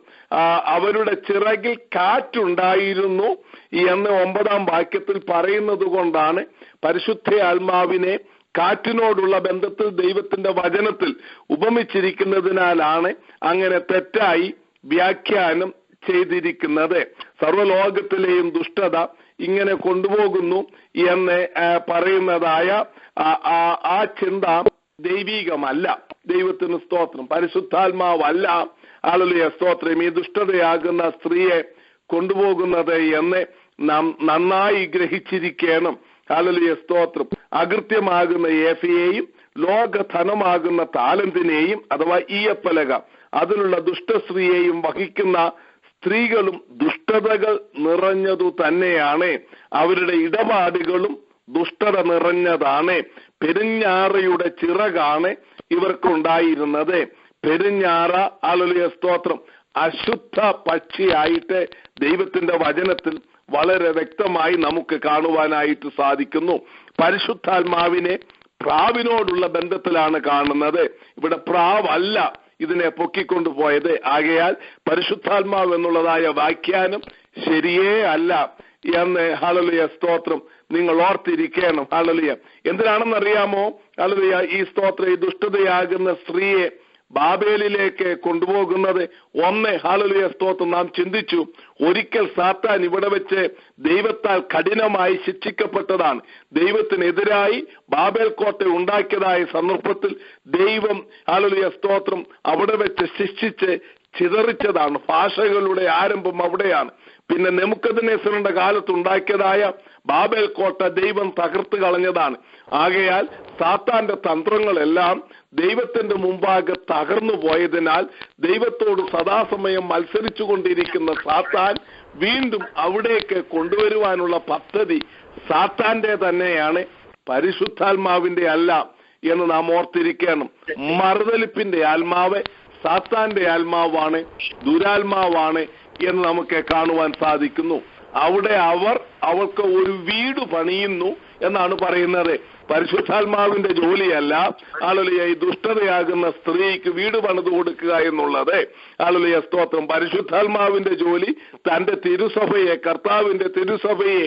അവരുടെ ചിറകിൽ കാറ്റുണ്ടായിരുന്നു എന്ന് 9-ാം വാക്യത്തിൽ പറയുന്നത് കൊണ്ടാണ് പരിശുദ്ധ ആത്മാവിനെ കാറ്റിനോടുള്ള ബന്ധത്തിൽ ദൈവത്തിന്റെ വചനത്തിൽ ഉപമിച്ചിരിക്കുന്നതിനാലാണ് അങ്ങനെ തെറ്റായി വ്യാഖ്യാനം ചെയ്തിരിക്കുന്നത്. സർവ്വലോകത്തിലെയും ദുഷ്ടത ഇങ്ങനെ കൊണ്ടുപോകുന്നു എന്ന് പറയുന്നതായ ആ ചിന്ത ദൈവികമല്ല. ദൈവത്തിന് സ്തോത്രം. പരിശുദ്ധാത്മാവല്ല ഹല്ലേലൂയ സ്തോത്രം ഈ ദുഷ്ടതയാകുന്ന സ്ത്രീയെ കൊണ്ടുപോകുന്നത് എന്ന് നാം നന്നായി ഗ്രഹിച്ചിരിക്കണം. ഹല്ലേലൂയ സ്തോത്രം. അകൃത്യമാകുന്ന ഏഫയെയും ലോകധനമാകുന്ന താലന്തിനെയും അഥവാ ഈയപ്പലക അതിലുള്ള ദുഷ്ടസ്ത്രീയെയും വഹിക്കുന്ന സ്ത്രീകളും ദുഷ്ടതകൾ നിറഞ്ഞതു തന്നെയാണ്. അവരുടെ ഇടപാടുകളും ദുഷ്ടത നിറഞ്ഞതാണ്. പെരുഞ്ഞാറയുടെ ചിറകാണ് ഇവർക്കുണ്ടായിരുന്നത്. പെരുഞ്ഞാറ ഹല്ലേലൂയ സ്തോത്രം അശുദ്ധ പക്ഷിയായിട്ട് ദൈവത്തിന്റെ വചനത്തിൽ വളരെ വ്യക്തമായി നമുക്ക് കാണുവാനായിട്ട് സാധിക്കുന്നു. പരിശുദ്ധാത്മാവിനെ പ്രാവിനോടുള്ള ബന്ധത്തിലാണ് കാണുന്നത്. ഇവിടെ പ്രാവല്ല ഇതിനെ പൊക്കിക്കൊണ്ടുപോയത്. ആകയാൽ പരിശുദ്ധാത്മാവ് എന്നുള്ളതായ വ്യാഖ്യാനം ശരിയേ അല്ല എന്ന് ഹല്ലേലൂയ സ്തോത്രം നിങ്ങൾ ഓർത്തിരിക്കണം. ഹല്ലേലൂയ. എന്തിനാണെന്നറിയാമോ? ഹല്ലേലൂയ ഈ സ്തോത്രം ഈ ദുഷ്ടതയാകുന്ന സ്ത്രീയെ ബാബേലിലേക്ക് കൊണ്ടുപോകുന്നത് ഹല്ലേലൂയ സ്തോത്രം നാം ചിന്തിച്ചു. ഒരിക്കൽ സാത്താൻ ഇവിടെ വെച്ച് ദൈവത്താൽ കഠിനമായി ശിക്ഷിക്കപ്പെട്ടതാണ്. ദൈവത്തിനെതിരായി ബാബേൽ കോട്ട ഉണ്ടാക്കിയതായ സന്ദർഭത്തിൽ ദൈവം ഹല്ലേലൂയ സ്തോത്രം അവിടെ വെച്ച് ശിക്ഷിച്ച് ചിതറിച്ചതാണ്. ഭാഷകളുടെ ആരംഭം അവിടെയാണ്. പിന്നെ നെബൂഖദ്നേസറിന്റെ കാലത്ത് ഉണ്ടാക്കിയതായ ബാബേൽ കോട്ട ദൈവം തകർത്ത് കളഞ്ഞതാണ്. ആകയാൽ സാത്താന്റെ തന്ത്രങ്ങളെല്ലാം ദൈവത്തിന്റെ മുമ്പാകെ തകർന്നു പോയതിനാൽ ദൈവത്തോട് സദാസമയം മത്സരിച്ചു കൊണ്ടിരിക്കുന്ന സാത്താൻ വീണ്ടും അവിടേക്ക് കൊണ്ടുവരുവാനുള്ള പദ്ധതി സാത്താന്റെ തന്നെയാണ്, പരിശുദ്ധാത്മാവിന്റെ അല്ല എന്ന് നാം ഓർത്തിരിക്കണം. മറുതലിപ്പിന്റെ ആത്മാവ് സാത്താന്റെ ആത്മാവാണ്, ദുരാത്മാവാണ് എന്ന് നമുക്ക് കാണുവാൻ സാധിക്കുന്നു. അവിടെ അവൾക്ക് ഒരു വീട് പണിയുന്നു എന്നാണ് പറയുന്നത്. പരിശുദ്ധാത്മാവിന്റെ ജോലിയല്ല ഹല്ലേലൂയ ഈ ദുഷ്ടതയാകുന്ന സ്ത്രീക്ക് വീട് പണിത് കൊടുക്കുക എന്നുള്ളത്. ഹല്ലേലൂയ സ്തോത്രം. പരിശുദ്ധാത്മാവിന്റെ ജോലി തന്റെ തിരുസഭയെ, കർത്താവിന്റെ തിരുസഭയെ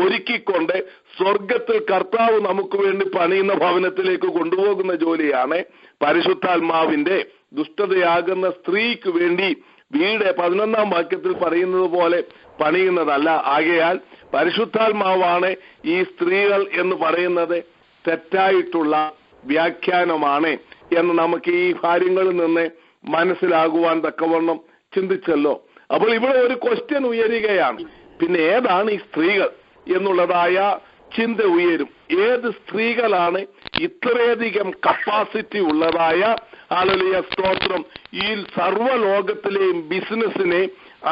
ഒരുക്കിക്കൊണ്ട് സ്വർഗത്തിൽ കർത്താവ് നമുക്ക് വേണ്ടി പണിയുന്ന ഭവനത്തിലേക്ക് കൊണ്ടുപോകുന്ന ജോലിയാണ് പരിശുദ്ധാത്മാവിന്റെ. ദുഷ്ടതയാകുന്ന സ്ത്രീക്ക് വേണ്ടി വീട് 11-ാം വാക്യത്തിൽ പറയുന്നത് പോലെ പണിയുന്നതല്ല. ആകയാൽ പരിശുദ്ധാത്മാവാണ് ഈ സ്ത്രീകൾ എന്ന് പറയുന്നത് തെറ്റായിട്ടുള്ള വ്യാഖ്യാനമാണ് എന്ന് നമുക്ക് ഈ കാര്യങ്ങളിൽ നിന്ന് മനസ്സിലാകുവാൻ തക്കവണ്ണം ചിന്തിച്ചല്ലോ. അപ്പോൾ ഇവിടെ ഒരു ക്വസ്റ്റ്യൻ ഉയരുകയാണ്, പിന്നെ ഏതാണ് ഈ സ്ത്രീകൾ എന്നുള്ളതായ ചിന്ത ഉയരും. ഏത് സ്ത്രീകളാണ് ഇത്രയധികം കപ്പാസിറ്റി ഉള്ളതായ ഹല്ലേലൂയ സ്തോത്രം ഈ സർവ്വലോകത്തിലെയും ബിസിനസിനെ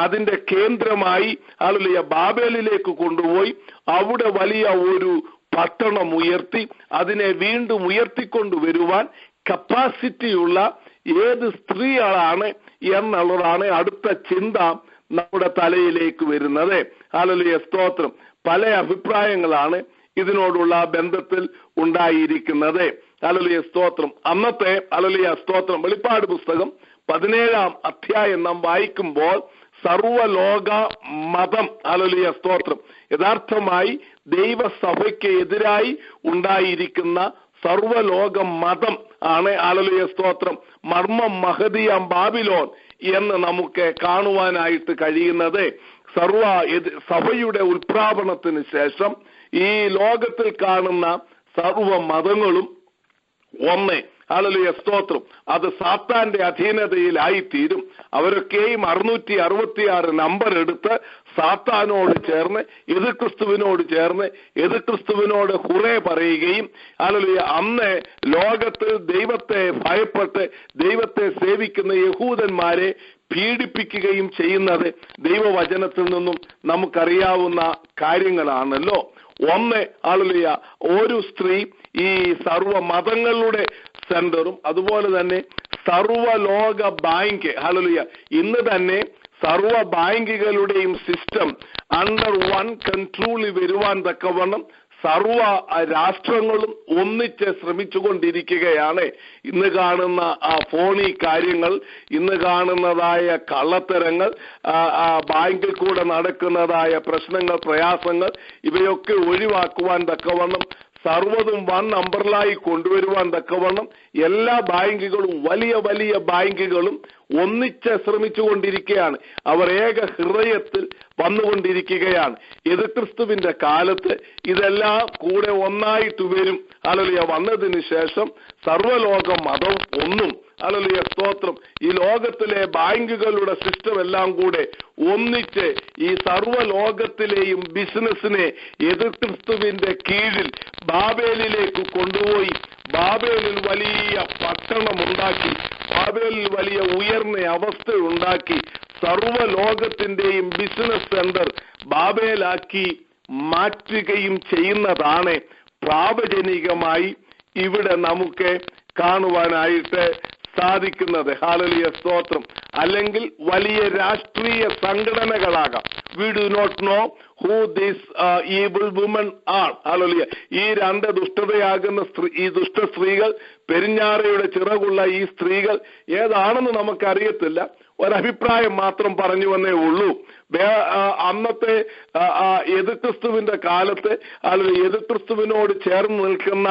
അതിന്റെ കേന്ദ്രമായി ഹല്ലേലൂയ ബാബേലിലേക്ക് കൊണ്ടുപോയി അവിടെ വലിയ ഒരു പട്ടണം ഉയർത്തി അതിനെ വീണ്ടും ഉയർത്തിക്കൊണ്ടുവരുവാൻ കപ്പാസിറ്റിയുള്ള ഏത് സ്ത്രീകളാണ് എന്നുള്ളതാണ് അടുത്ത ചിന്ത നമ്മുടെ തലയിലേക്ക് വരുന്നത്. ഹല്ലേലൂയ സ്തോത്രം. പല അഭിപ്രായങ്ങളാണ് ഇതിനോടുള്ള ബന്ധത്തിൽ ഉണ്ടായിരിക്കുന്നത്. ഹല്ലേലൂയ സ്തോത്രം. അന്നത്തെ ഹല്ലേലൂയ സ്തോത്രം വെളിപ്പാട് പുസ്തകം 17-ാം അധ്യായം നാം വായിക്കുമ്പോൾ സർവ്വലോക മതം ഹല്ലേലൂയ സ്തോത്രം യഥാർത്ഥമായി ദൈവസഭയ്ക്ക് എതിരായി ഉണ്ടായിരിക്കുന്ന സർവ്വലോക മതം ആണ് ഹല്ലേലൂയ സ്തോത്രം മർമ്മം മഹദിയാം ബാബിലോൺ എന്ന് നമുക്ക് കാണുവാനായിട്ട് കഴിയുന്നത്. സഭയുടെ ഉത്പ്രാപണത്തിന് ശേഷം ഈ ലോകത്തിൽ കാണുന്ന സർവ്വ മതങ്ങളും ഹല്ലേലൂയ സ്തോത്രം അത് സാത്താന്റെ അധീനതയിലായിത്തീരും. അവരൊക്കെയും 666 നമ്പർ എടുത്ത് സാത്താനോട് ചേർന്ന് എതിർക്രിസ്തുവിനോട് ചേർന്ന് എതിർക്രിസ്തുവിനോട് ഹുറേ പറയുകയും ഹല്ലേലൂയ അന്ന് ലോകത്തിൽ ദൈവത്തെ ഭയപ്പെട്ട് ദൈവത്തെ സേവിക്കുന്ന യഹൂദന്മാരെ പീഡിപ്പിക്കുകയും ചെയ്യുന്നത് ദൈവവചനത്തിൽ നിന്നും നമുക്കറിയാവുന്ന കാര്യങ്ങളാണല്ലോ. ഹല്ലേലൂയ ഒരു സ്ത്രീ ഈ സർവ്വ മതങ്ങളുടെ സെന്ററും അതുപോലെ തന്നെ സർവ്വലോക ബാങ്ക് ഹല്ലേലൂയ ഇന്ന് തന്നെ സർവ്വ ബാങ്കുകളുടെയും സിസ്റ്റം അണ്ടർ വൺ കൺട്രോളിൽ വരുവാൻ തക്കവണ്ണം സർവ രാഷ്ട്രങ്ങളും ഒന്നിച്ച് ശ്രമിച്ചുകൊണ്ടിരിക്കുകയാണ്. ഇന്ന് കാണുന്ന ഫോണി കാര്യങ്ങൾ, ഇന്ന് കാണുന്നതായ കള്ളത്തരങ്ങൾ, ബാങ്കിൽ കൂടെ നടക്കുന്നതായ പ്രശ്നങ്ങൾ, പ്രയാസങ്ങൾ, ഇവയൊക്കെ ഒഴിവാക്കുവാൻ തക്കവണ്ണം സർവ്വതും വൺ നമ്പറിലായി കൊണ്ടുവരുവാൻ തക്കവണ്ണം എല്ലാ ബാങ്കുകളും, വലിയ വലിയ ബാങ്കുകളും ഒന്നിച്ച് ശ്രമിച്ചുകൊണ്ടിരിക്കുകയാണ്. അവർ ഏക ഹൃദയത്തിൽ വന്നുകൊണ്ടിരിക്കുകയാണ്. എതിർക്രിസ്തുവിന്റെ കാലത്ത് ഇതെല്ലാം കൂടെ ഒന്നായിട്ട് വരും. ഹല്ലേലൂയ. വന്നതിന് ശേഷം സർവ്വലോക മതം ഒന്നും, ഹല്ലേലൂയ സ്തോത്രം, ഈ ലോകത്തിലെ ബാങ്കുകളുടെ സിസ്റ്റം എല്ലാം കൂടെ ഒന്നിച്ച് ഈ സർവ്വലോകത്തിലെയും ബിസിനസിനെ എതിർക്രിസ്തുവിന്റെ കീഴിൽ ബാബേലിലേക്ക് കൊണ്ടുപോയി ബാബേലിൽ വലിയ പട്ടണമുണ്ടാക്കി, ബാബേലിൽ വലിയ ഉയർന്ന അവസ്ഥയുണ്ടാക്കി സർവ്വലോകത്തിന്റെയും ബിസിനസ് സെന്റർ ബാബേലാക്കി മാറ്റുകയും ചെയ്യുന്നതാണ് പ്രാവചനികമായി ഇവിടെ നമുക്ക് കാണുവാനായിട്ട് സാധിക്കുന്നത്. ഹല്ലേലൂയ സ്തോത്രം. അല്ലെങ്കിൽ വലിയ രാഷ്ട്രീയ സംഘടനകളാകാം. We do not know who these evil women are. ഹല്ലേലൂയ. ഈ രണ്ട് ദുഷ്ടതയാകുന്ന ഈ ദുഷ്ട സ്ത്രീകൾ, പെരിഞ്ഞാറയുടെ ചിറകുള്ള ഈ സ്ത്രീകൾ ഏതാണെന്ന് നമുക്കറിയത്തില്ല. ഒരഭിപ്രായം മാത്രം പറഞ്ഞുവെന്നേ ഉള്ളൂ. അന്നത്തെ എതിർക്രിസ്തുവിന്റെ കാലത്ത് അല്ലെങ്കിൽ എതിർക്രിസ്തുവിനോട് ചേർന്ന് നിൽക്കുന്ന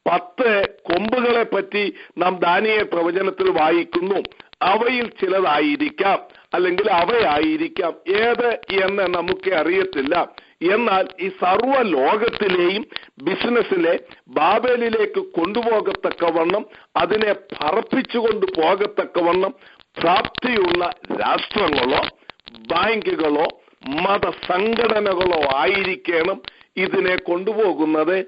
10 കൊമ്പുകളെ പറ്റി നാം ദാനിയേൽ പ്രവചനത്തിൽ വായിക്കുന്നു. അവയിൽ ചിലതായിരിക്കാം, അല്ലെങ്കിൽ അവയായിരിക്കാം, ഏത് എന്ന് നമുക്ക് അറിയത്തില്ല. എന്നാൽ ഈ സർവ്വ ലോകത്തിലെയും ബിസിനസ്സിലെ ബാബേലിലേക്ക് കൊണ്ടുപോകത്തക്കവണ്ണം, അതിനെ പറപ്പിച്ചുകൊണ്ട് പോകത്തക്കവണ്ണം പ്രാപ്തിയുള്ള രാഷ്ട്രങ്ങളോ ബാങ്കുകളോ മതസംഘടനകളോ ആയിരിക്കണം ഇതിനെ കൊണ്ടുപോകുന്നത്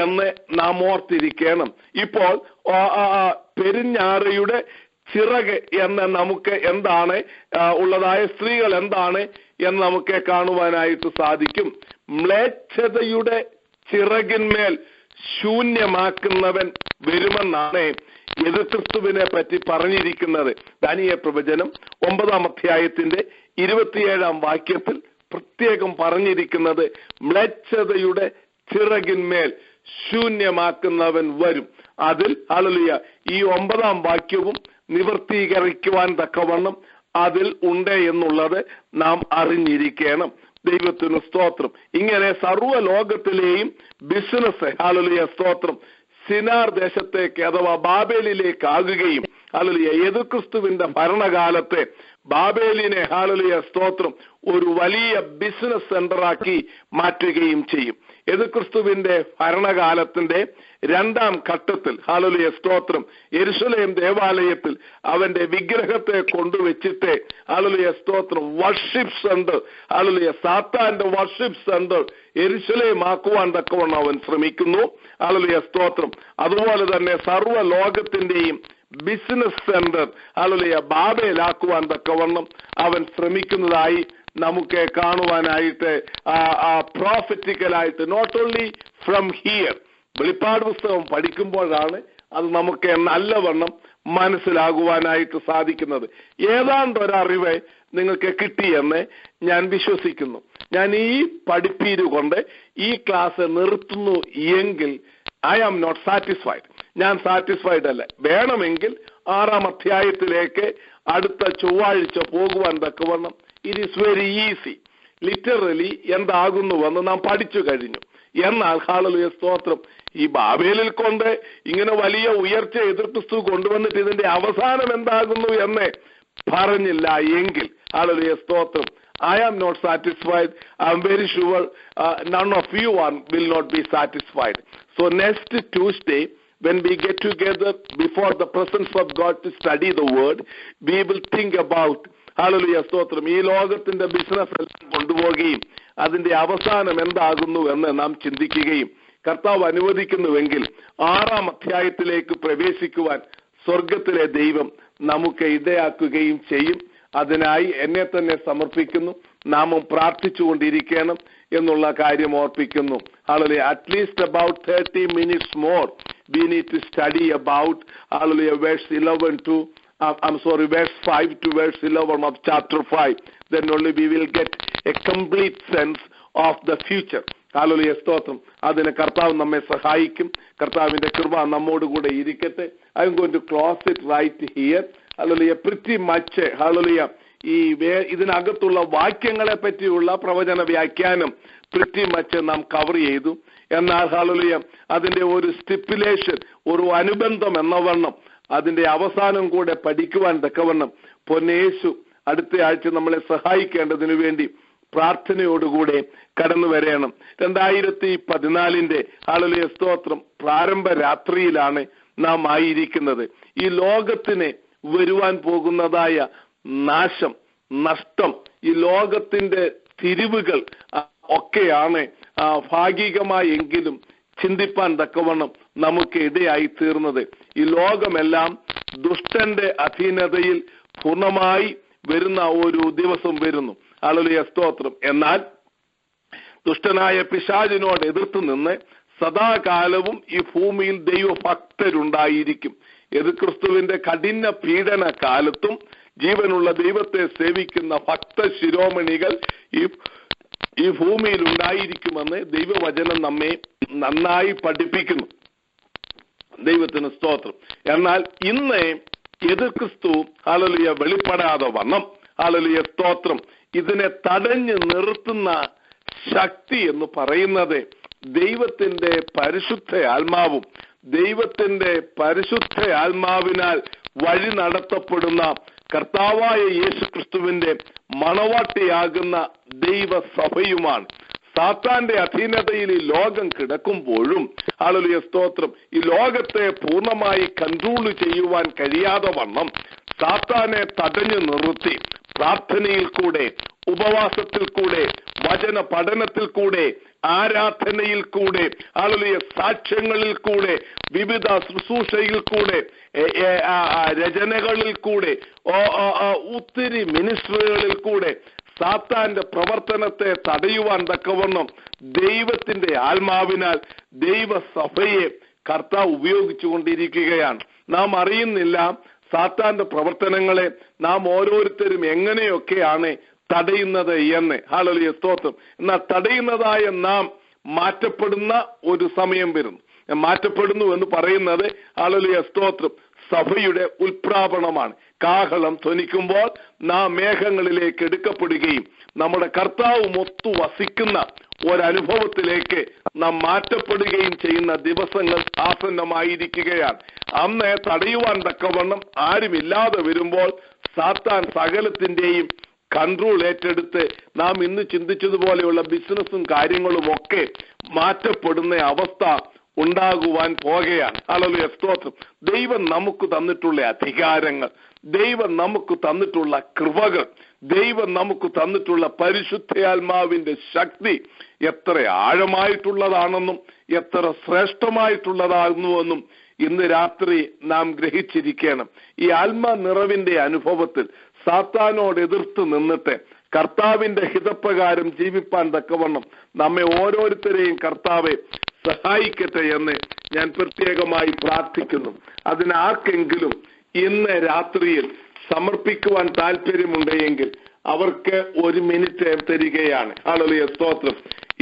എന്ന് നാം ഓർത്തിരിക്കണം. ഇപ്പോൾ പെരിഞ്ഞാറയുടെ ചിറക് എന്ന് നമുക്ക് എന്താണ് ഉള്ളതായ സ്ത്രീകൾ എന്താണ് എന്ന് നമുക്ക് കാണുവാനായിട്ട് സാധിക്കും. മ്ലേച്ഛതയുടെ ചിറകിന്മേൽ ശൂന്യമാക്കുന്നവൻ വരുമെന്നാണ് എതിർക്രിസ്തുവിനെ പറ്റി പറഞ്ഞിരിക്കുന്നത്. ദാനിയേൽ പ്രവചനം 9-ാം അധ്യായത്തിന്റെ 27-ാം വാക്യത്തിൽ പ്രത്യേകം പറഞ്ഞിരിക്കുന്നത് മ്ലേച്ഛതയുടെ ചിറകിന്മേൽ ശൂന്യമാക്കുന്നവൻ വരും. അതിൽ ഹല്ലേലൂയ ഈ 9-ാം വാക്യവും നിവർത്തീകരിക്കുവാൻ തക്കവണ്ണം അതിൽ ഉണ്ട് എന്നുള്ളത് നാം അറിഞ്ഞിരിക്കണം. ദൈവത്തിന് സ്തോത്രം. ഇങ്ങനെ സർവ്വ ലോകത്തിലെയും ബിസിനസ് ഹല്ലേലൂയ സ്തോത്രം സിനാർ ദേശത്തേക്ക് അഥവാ ബാബേലിലേക്ക് ആകുകയും, ഹല്ലേലൂയ എതിർക്രിസ്തുവിന്റെ ഭരണകാലത്തെ ബാബേലിനെ ഹല്ലേലൂയ സ്തോത്രം ഒരു വലിയ ബിസിനസ് സെന്ററാക്കി മാറ്റുകയും ചെയ്യും. എതിർക്രിസ്തുവിന്റെ ഭരണകാലത്തിന്റെ 2-ാം ഘട്ടത്തിൽ ഹല്ലേലൂയ സ്തോത്രം യെരുശലേം ദേവാലയത്തിൽ അവന്റെ വിഗ്രഹത്തെ കൊണ്ടുവച്ചിട്ട് ഹല്ലേലൂയ സ്തോത്രം വർഷിപ്പ് സെന്റർ, ഹല്ലേലൂയ സാത്താന്റെ വർഷിപ്പ് സെന്റർ യെരുശലേം ആക്കുവാൻ തക്കവണ്ണം അവൻ ശ്രമിക്കുന്നു. ഹല്ലേലൂയ സ്തോത്രം. അതുപോലെ തന്നെ സർവ്വ ലോകത്തിന്റെയും ബിസിനസ് സെന്റർ ഹല്ലേലൂയ ബാബേലാക്കുവാൻ തക്കവണ്ണം അവൻ ശ്രമിക്കുന്നതായി നമുക്ക് കാണുവാനായിട്ട് പ്രോഫറ്റിക്കലായിട്ട് നോട്ട് ഓൺലി ഫ്രം ഹിയർ വെളിപ്പാട് പുസ്തകം പഠിക്കുമ്പോഴാണ് അത് നമുക്ക് നല്ലവണ്ണം മനസ്സിലാകുവാനായിട്ട് സാധിക്കുന്നത്. ഏതാണ്ട് ഒരറിവ് നിങ്ങൾക്ക് കിട്ടിയെന്ന് ഞാൻ വിശ്വസിക്കുന്നു. ഞാൻ ഈ പഠിപ്പീര് കൊണ്ട് ഈ ക്ലാസ് നിർത്തുന്നു എങ്കിൽ ഐ ആം നോട്ട് സാറ്റിസ്ഫൈഡ്. ഞാൻ സാറ്റിസ്ഫൈഡ് അല്ല. വേണമെങ്കിൽ 6-ാം അധ്യായത്തിലേക്ക് അടുത്ത ചൊവ്വാഴ്ച പോകുവാൻ തക്കവണ്ണം it is very easy. Literally എന്താകുന്നുവെന്ന് നാം പഠിച്ചു കഴിഞ്ഞു. എന്നാൽ ഹല്ലേലൂയ സ്തോത്രം ഈ ബാബേലിൽ കൊണ്ട് ഇങ്ങനെ വലിയ ഉയർച്ച എതിർക്രിസ്തു കൊണ്ടുവന്നിട്ട് ഇതിന്റെ അവസാനം എന്താകുന്നു എന്ന് പറഞ്ഞില്ല എങ്കിൽ ഹല്ലേലൂയ സ്തോത്രം I am not satisfied. I am very sure none of you will not be satisfied. So next Tuesday, when we get together before the presence of God to study the word, we will think about hallelujah സ്തോത്രം ഈ ലോകത്തിന്റെ ബിസിനസ് എല്ലാം കൊണ്ടുപോവുകയും അതിന്റെ അവസാനം എന്താകുന്നു എന്ന് നാം ചിന്തിക്കുകയും കർത്താവ് അനുവദിക്കുന്നുവെങ്കിൽ 6-ാം അധ്യായത്തിലേക്ക് പ്രവേശിക്കുവാൻ സ്വർഗത്തിലെ ദൈവം നമുക്ക് ഇടയാക്കുകയും ചെയ്യും. അതിനായി എന്നെ തന്നെ സമർപ്പിക്കുന്നു. നാമും പ്രാർത്ഥിച്ചുകൊണ്ടിരിക്കണം എന്നുള്ള കാര്യം ഓർപ്പിക്കുന്നു. Hallelujah. At least about 30 minutes more we need to study about hallelujah verse 11 to verse 5 to verse 11 of chapter 5. Then only we will get a complete sense of the future. Hallelujah, സ്തോത്രം. അതിന് കർത്താവ് നമ്മെ സഹായിക്കും. കർത്താവിന്റെ കൃപ നമ്മോടുകൂടെ ഇരിക്കട്ടെ. I'm going to close it right here. Hallelujah, pretty much. Hallelujah, ഇതിനകത്തുള്ള വാക്യങ്ങളെ പറ്റിയുള്ള പ്രവചന വ്യാഖ്യാനം പ്രിറ്റി മച്ച് നാം കവർ ചെയ്തു. എന്നാൽ ഹല്ലേലൂയ, അതിന്റെ ഒരു സ്റ്റിപ്പുലേഷൻ, ഒരു അനുബന്ധം എന്ന വണ്ണം അതിന്റെ അവസാനം കൂടെ പഠിക്കുവാൻ തക്കവണ്ണം പൊന്നേശു അടുത്ത ആഴ്ച നമ്മളെ സഹായിക്കേണ്ടതിനു വേണ്ടി പ്രാർത്ഥനയോടുകൂടെ കടന്നു വരേണം. 2014 ഹല്ലേലൂയ, സ്തോത്രം, പ്രാരംഭ രാത്രിയിലാണ് നാം ആയിരിക്കുന്നത്. ഈ ലോകത്തിന് വരുവാൻ പോകുന്നതായ നാശം, നഷ്ടം, ഈ ലോകത്തിന്റെ തിരിവുകൾ ഒക്കെയാണ് ഭാഗികമായെങ്കിലും ചിന്തിപ്പാൻ തക്കവണ്ണം നമുക്ക് ഇടയായി തീർന്നത്. ഈ ലോകമെല്ലാം ദുഷ്ടന്റെ അധീനതയിൽ പൂർണ്ണമായി വരുന്ന ഒരു ദിവസം വരുന്നു. ഹല്ലേലൂയ, സ്തോത്രം. എന്നാൽ ദുഷ്ടനായ പിശാചിനോട് എതിർത്ത് നിന്ന് സദാകാലവും ഈ ഭൂമിയിൽ ദൈവഭക്തരുണ്ടായിരിക്കും. യേശുക്രിസ്തുവിന്റെ കഠിന പീഡന കാലത്തും ജീവനുള്ള ദൈവത്തെ സേവിക്കുന്ന ഭക്ത ശിരോമണികൾ ഈ ഭൂമിയിൽ ഉണ്ടായിരിക്കുമെന്ന് ദൈവവചനം നമ്മെ നന്നായി പഠിപ്പിക്കുന്നു. ദൈവത്തിന് സ്തോത്രം. എന്നാൽ ഇന്ന് യേശുക്രിസ്തു ഹല്ലേലൂയ വെളിപ്പെടാതെ വണ്ണം, ഹല്ലേലൂയ, സ്തോത്രം, ഇതിനെ തടഞ്ഞു നിർത്തുന്ന ശക്തി എന്ന് പറയുന്നത് ദൈവത്തിന്റെ പരിശുദ്ധ ആത്മാവും ദൈവത്തിന്റെ പരിശുദ്ധ ആത്മാവിനാൽ വഴി നടത്തപ്പെടുന്ന കർത്താവായ യേശുക്രിസ്തുവിന്റെ മണവാട്ടിയാകുന്ന ദൈവസഭയുമാണ്. സാത്താന്റെ അധീനതയിൽ ഈ ലോകം കിടക്കുമ്പോഴും ഹല്ലേലൂയ, സ്തോത്രം, ഈ ലോകത്തെ പൂർണ്ണമായി കൺട്രോൾ ചെയ്യുവാൻ കഴിയാതെ വണ്ണം സാത്താനെ തടഞ്ഞു നിർത്തി പ്രാർത്ഥനയിൽ കൂടെ, ഉപവാസത്തിൽ കൂടെ, വചന പഠനത്തിൽ കൂടെ, ആരാധനയിൽ കൂടെ, ഹല്ലേലൂയ, സാക്ഷ്യങ്ങളിൽ കൂടെ, വിവിധ ശുശ്രൂഷയിൽ കൂടെ, രചനകളിൽ കൂടെ, ഒത്തിരി മിനിസ്ട്രികളിൽ കൂടെ സാത്താന്റെ പ്രവർത്തനത്തെ തടയുവാൻ തക്കവണ്ണം ദൈവത്തിന്റെ ആത്മാവിനാൽ ദൈവസഭയെ കർത്താവ് ഉപയോഗിച്ചുകൊണ്ടിരിക്കുകയാണ്. നാം അറിയുന്നില്ല സാത്താന്റെ പ്രവർത്തനങ്ങളെ നാം ഓരോരുത്തരും എങ്ങനെയൊക്കെയാണ് തടയുന്നത് എന്ന്. ഹല്ലേലൂയ, സ്തോത്രം. എന്നാൽ തടയുന്നതായ നാം മാറ്റപ്പെടുന്ന ഒരു സമയം വരുന്നു. മാറ്റപ്പെടുന്നു എന്ന് പറയുന്നത് ഹല്ലേലൂയ, സ്തോത്രം, സഭയുടെ ഉൽപ്രാപണമാണ്. കാഹളം ധ്വനിക്കുമ്പോൾ നാം മേഘങ്ങളിലേക്ക് എടുക്കപ്പെടുകയും നമ്മുടെ കർത്താവ് മൊത്തു വസിക്കുന്ന ഒരനുഭവത്തിലേക്ക് നാം മാറ്റപ്പെടുകയും ചെയ്യുന്ന ദിവസങ്ങൾ ആസന്നമായിരിക്കുകയാണ്. അന്ന് തടയുവാൻ തക്കവണ്ണം ആരുമില്ലാതെ വരുമ്പോൾ സാത്താൻ സകലത്തിന്റെയും കൺട്രോൾ ഏറ്റെടുത്ത് നാം ഇന്ന് ചിന്തിച്ചതുപോലെയുള്ള ബിസിനസ്സും കാര്യങ്ങളും ഒക്കെ മാറ്റപ്പെടുന്ന അവസ്ഥ ഉണ്ടാകുവാൻ പോകുകയാണ്. ഹല്ലേലൂയ, സ്തോത്രം. ദൈവം നമുക്ക് തന്നിട്ടുള്ള അധികാരങ്ങൾ, ദൈവം നമുക്ക് തന്നിട്ടുള്ള കൃപകൾ, ദൈവം നമുക്ക് തന്നിട്ടുള്ള പരിശുദ്ധാത്മാവിന്റെ ശക്തി എത്ര ആഴമായിട്ടുള്ളതാണെന്നും എത്ര ശ്രേഷ്ഠമായിട്ടുള്ളതാകുന്നുവെന്നും ഇന്ന് രാത്രി നാം ഗ്രഹിച്ചിരിക്കണം. ഈ ആത്മാ നിറവിന്റെ അനുഭവത്തിൽ സാത്താനോട് എതിർത്ത് നിന്നിട്ട് കർത്താവിന്റെ ഹിതപ്രകാരം ജീവിപ്പാൻ തക്കവണ്ണം നമ്മെ ഓരോരുത്തരെയും കർത്താവെ സഹായിക്കട്ടെ എന്ന് ഞാൻ പ്രത്യേകമായി പ്രാർത്ഥിക്കുന്നു. അതിനാർക്കെങ്കിലും ഇന്ന് രാത്രിയിൽ സമർപ്പിക്കുവാൻ താല്പര്യമുണ്ടെങ്കിൽ അവർക്ക് 1 മിനിറ്റ് തരികയാണ്. ഹല്ലേലൂയ, സ്തോത്രം.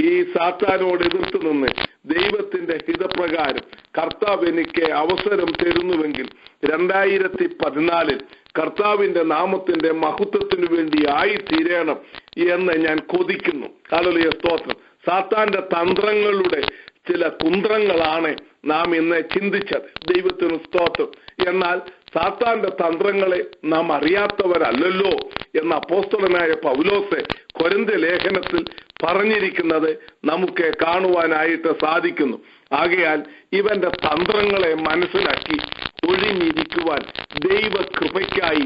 ഈ സാത്താനോട് എതിർത്ത് നിന്ന് ദൈവത്തിന്റെ ഹിതപ്രകാരം കർത്താവ് എനിക്ക് അവസരം തരുന്നുവെങ്കിൽ 2014 കർത്താവിന്റെ നാമത്തിന്റെ മഹത്വത്തിനു വേണ്ടി ആയി തീരണം എന്ന് ഞാൻ കൊതിക്കുന്നു. ഹല്ലേലൂയ, സ്തോത്രം. സാത്താന്റെ തന്ത്രങ്ങളുടെ ചില കുന്ത്രങ്ങളാണ് നാം ഇന്ന് ചിന്തിച്ചത്. ദൈവത്തിന് സ്തോത്രം. എന്നാൽ സാത്താന്റെ തന്ത്രങ്ങളെ നാം അറിയാത്തവരല്ലല്ലോ എന്ന അപ്പോസ്തലനായ പൗലോസ് കൊരിന്ത്യ ലേഖനത്തിൽ പറഞ്ഞിരിക്കുന്നത് നമുക്ക് കാണുവാനായിട്ട് സാധിക്കുന്നു. ആകയാൽ ഇവന്റെ തന്ത്രങ്ങളെ മനസ്സിലാക്കി ഒഴിഞ്ഞിരിക്കുവാൻ ദൈവകൃപയ്ക്കായി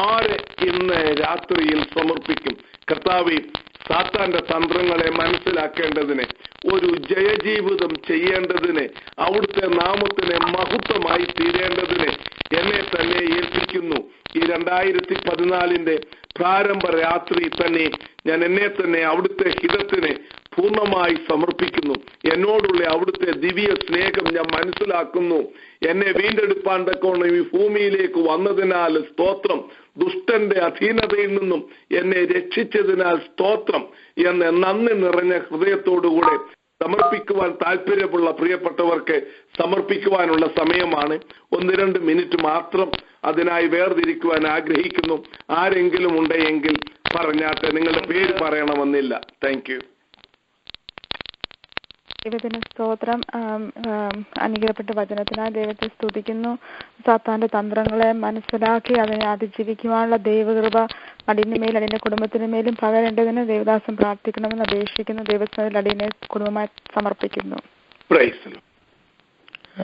ആര് ഇന്ന് രാത്രിയിൽ സമർപ്പിക്കും? കർത്താവേ, സാത്താന്റെ തന്ത്രങ്ങളെ മനസ്സിലാക്കേണ്ടതിന്, ഒരു ജയജീവിതം ചെയ്യേണ്ടതിന്, അവിടുത്തെ നാമത്തിന് മഹത്വമായി തീരേണ്ടതിന് എന്നെ തന്നെ ഏൽപ്പിക്കുന്നു. ഈ 2014 പ്രാരംഭ രാത്രി തന്നെ ഞാൻ എന്നെ തന്നെ അവിടുത്തെ ഹിതത്തിന് പൂർണ്ണമായി സമർപ്പിക്കുന്നു. എന്നോടുള്ള അവിടുത്തെ ദിവ്യ സ്നേഹം ഞാൻ മനസ്സിലാക്കുന്നു. എന്നെ വീണ്ടെടുപ്പാൻ തക്കവണ്ണം ഈ ഭൂമിയിലേക്ക് വന്നതിനാൽ സ്തോത്രം. ദുഷ്ടന്റെ അധീനതയിൽ നിന്നും എന്നെ രക്ഷിച്ചതിനാൽ സ്തോത്രം എന്ന് നന്ദി നിറഞ്ഞ ഹൃദയത്തോടുകൂടെ സമർപ്പിക്കുവാൻ താല്പര്യമുള്ള പ്രിയപ്പെട്ടവർക്ക് സമർപ്പിക്കുവാനുള്ള സമയമാണ്. 1-2 മിനിറ്റ് മാത്രം അതിനായി വേർതിരിക്കുവാൻ ആഗ്രഹിക്കുന്നു. ആരെങ്കിലും ഉണ്ടെങ്കിൽ പറഞ്ഞാട്ടെ. നിങ്ങളുടെ പേര് പറയണമെന്നില്ല. Thank you. ദൈവത്തിന് സ്തോത്രം. അനുഗ്രഹപ്പെട്ട വചനത്തിനായി ദൈവത്തെ സ്തുതിക്കുന്നു. സാത്താന്റെ തന്ത്രങ്ങളെ മനസ്സിലാക്കി അതിനെ അതിജീവിക്കുവാനുള്ള ദൈവകൃപ അടിയന്റെ മേൽ അടിയന്റെ കുടുംബത്തിന് മേലും പകരേണ്ടതിന് ദേവദാസം പ്രാർത്ഥിക്കണമെന്ന് അപേക്ഷിക്കുന്നു. ദൈവസ്ഥനിൽ അടിയനെ കുടുംബമായി സമർപ്പിക്കുന്നു.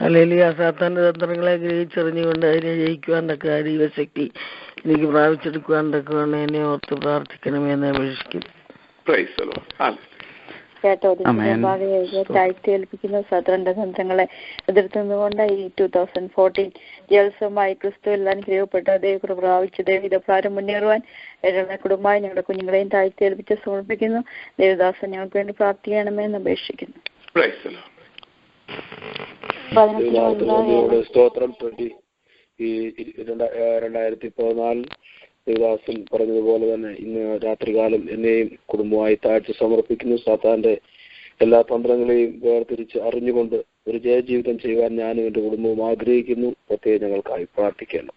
ഹല്ലേലൂയ. സാത്താന്റെ തന്ത്രങ്ങളെ ഗ്രഹിച്ചറിഞ്ഞുകൊണ്ട് അതിനെ ജയിക്കുവാൻ തക്ക ദൈവശക്തി എനിക്ക് പ്രാപിച്ചെടുക്കുവാൻ തക്കവണ്ണം എന്നെ ഓർത്ത് പ്രാർത്ഥിക്കണമെന്ന് അപേക്ഷിക്കുന്നു. ഏൽപ്പിക്കുന്ന സാത്താന്റെ തന്ത്രങ്ങളെ എതിർത്തുകൊണ്ട് ഈ 2014 ജലസമായി ക്രിസ്തുവിൽ അനുഗ്രഹപ്പെട്ട ദൈവകൃപ പ്രാപിച്ച് ദൈവപ്രാരം മുന്നേറുവാൻ എല്ലാ കുടുംബമായി ഞങ്ങളുടെ കുഞ്ഞുങ്ങളെയും താഴ്ത്തി ഏൽപ്പിച്ച് സമർപ്പിക്കുന്നു. ദേവദാസൻ ഞങ്ങൾക്ക് വേണ്ടി പ്രാർത്ഥിക്കണമെന്ന് അപേക്ഷിക്കുന്നു. സ്തോത്രം. 2014 ദേവദാസൻ പറഞ്ഞതുപോലെ തന്നെ ഇന്ന് രാത്രികാലം എന്നെയും കുടുംബമായി താഴ്ച സമർപ്പിക്കുന്നു. സാത്താന്റെ എല്ലാ തന്ത്രങ്ങളെയും വേർതിരിച്ച് അറിഞ്ഞുകൊണ്ട് ഒരു ജയജീവിതം ചെയ്യുവാൻ ഞാനും എന്റെ കുടുംബവും ആഗ്രഹിക്കുന്നു. പ്രത്യേകം ഞങ്ങൾക്കായി പ്രാർത്ഥിക്കണം.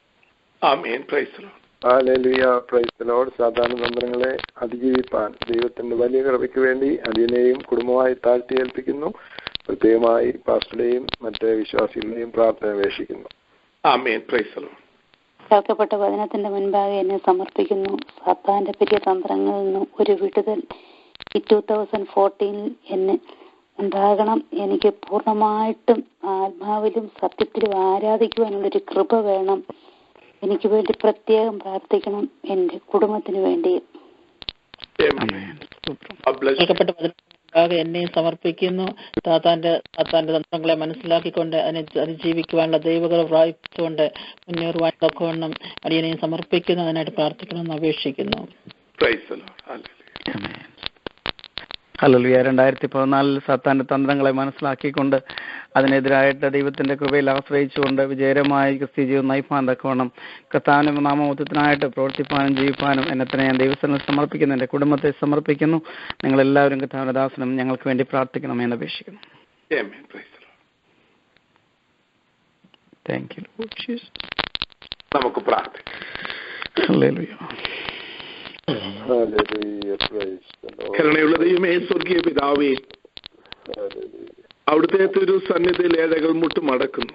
സാധാരണ തന്ത്രങ്ങളെ അതിജീവിപ്പാൻ ദൈവത്തിന്റെ വലിയ കൃപയ്ക്ക് വേണ്ടി അടിയനെയും കുടുംബമായി താഴ്ത്തി ഏൽപ്പിക്കുന്നു. പ്രത്യേകമായി പാസ്റ്ററുടെയും മറ്റേ വിശ്വാസികളുടെയും പ്രാർത്ഥന അപേക്ഷിക്കുന്നു. കേൾക്കപ്പെട്ട വചനത്തിന്റെ മുൻപാകെ എന്നെ സമർപ്പിക്കുന്നു. സാത്താന്റെ പെരിയ തന്ത്രങ്ങളിൽ നിന്നും ഒരു വിടുതൽ ഈ 2014 എന്നെ ഉണ്ടാകണം. എനിക്ക് പൂർണ്ണമായിട്ടും ആത്മാവിലും സത്യത്തിലും ആരാധിക്കുവാനുള്ളൊരു കൃപ വേണം. എനിക്ക് വേണ്ടി പ്രത്യേകം പ്രാർത്ഥിക്കണം. എന്റെ കുടുംബത്തിന് വേണ്ടി. എന്നെ സമർപ്പിക്കുന്നു. സാത്താന്റെ തന്ത്രങ്ങളെ മനസ്സിലാക്കിക്കൊണ്ട് അതിനെ അതിജീവിക്കുവാനുള്ള ദൈവകൃപ പ്രാപിച്ചുകൊണ്ട് മുന്നേറുവാൻ തക്കവണ്ണം അടിയനെയും സമർപ്പിക്കുന്നു. അതിനായിട്ട് പ്രാർത്ഥിക്കണമെന്ന് അപേക്ഷിക്കുന്നു. ഹല്ലേലൂയ. 2014 സാത്താന്റെ തന്ത്രങ്ങളെ മനസ്സിലാക്കിക്കൊണ്ട് അതിനെതിരായിട്ട് ദൈവത്തിന്റെ കൃപയിൽ ആശ്രയിച്ചുകൊണ്ട് വിജയകരമായി ക്രിസ്തീയ ജീവിതം നയിപ്പാൻ തക്കവണ്ണം കർത്താവിന്റെ നാമമഹത്വത്തിനായിട്ട് പ്രവർത്തിപ്പാനും ജീവിപ്പാനും എന്നെ തന്നെ ഞാൻ ദൈവസ്ഥനിൽ സമർപ്പിക്കുന്നു. എന്റെ കുടുംബത്തെ സമർപ്പിക്കുന്നു. നിങ്ങളെല്ലാവരും കർത്താവിന്റെ ദാസനും ഞങ്ങൾക്ക് വേണ്ടി പ്രാർത്ഥിക്കണമെന്ന് അപേക്ഷിക്കുന്നു. Thank you. നമുക്ക് പ്രാർത്ഥിക്കാം. ഹല്ലേലൂയ. കരുണയുള്ള ദൈവമേ, സ്വർഗീയ പിതാവേ, അവിടുത്തെ തിരു സന്നിധിയിൽ ഏഴകൾ മുട്ടുമടക്കുന്നു.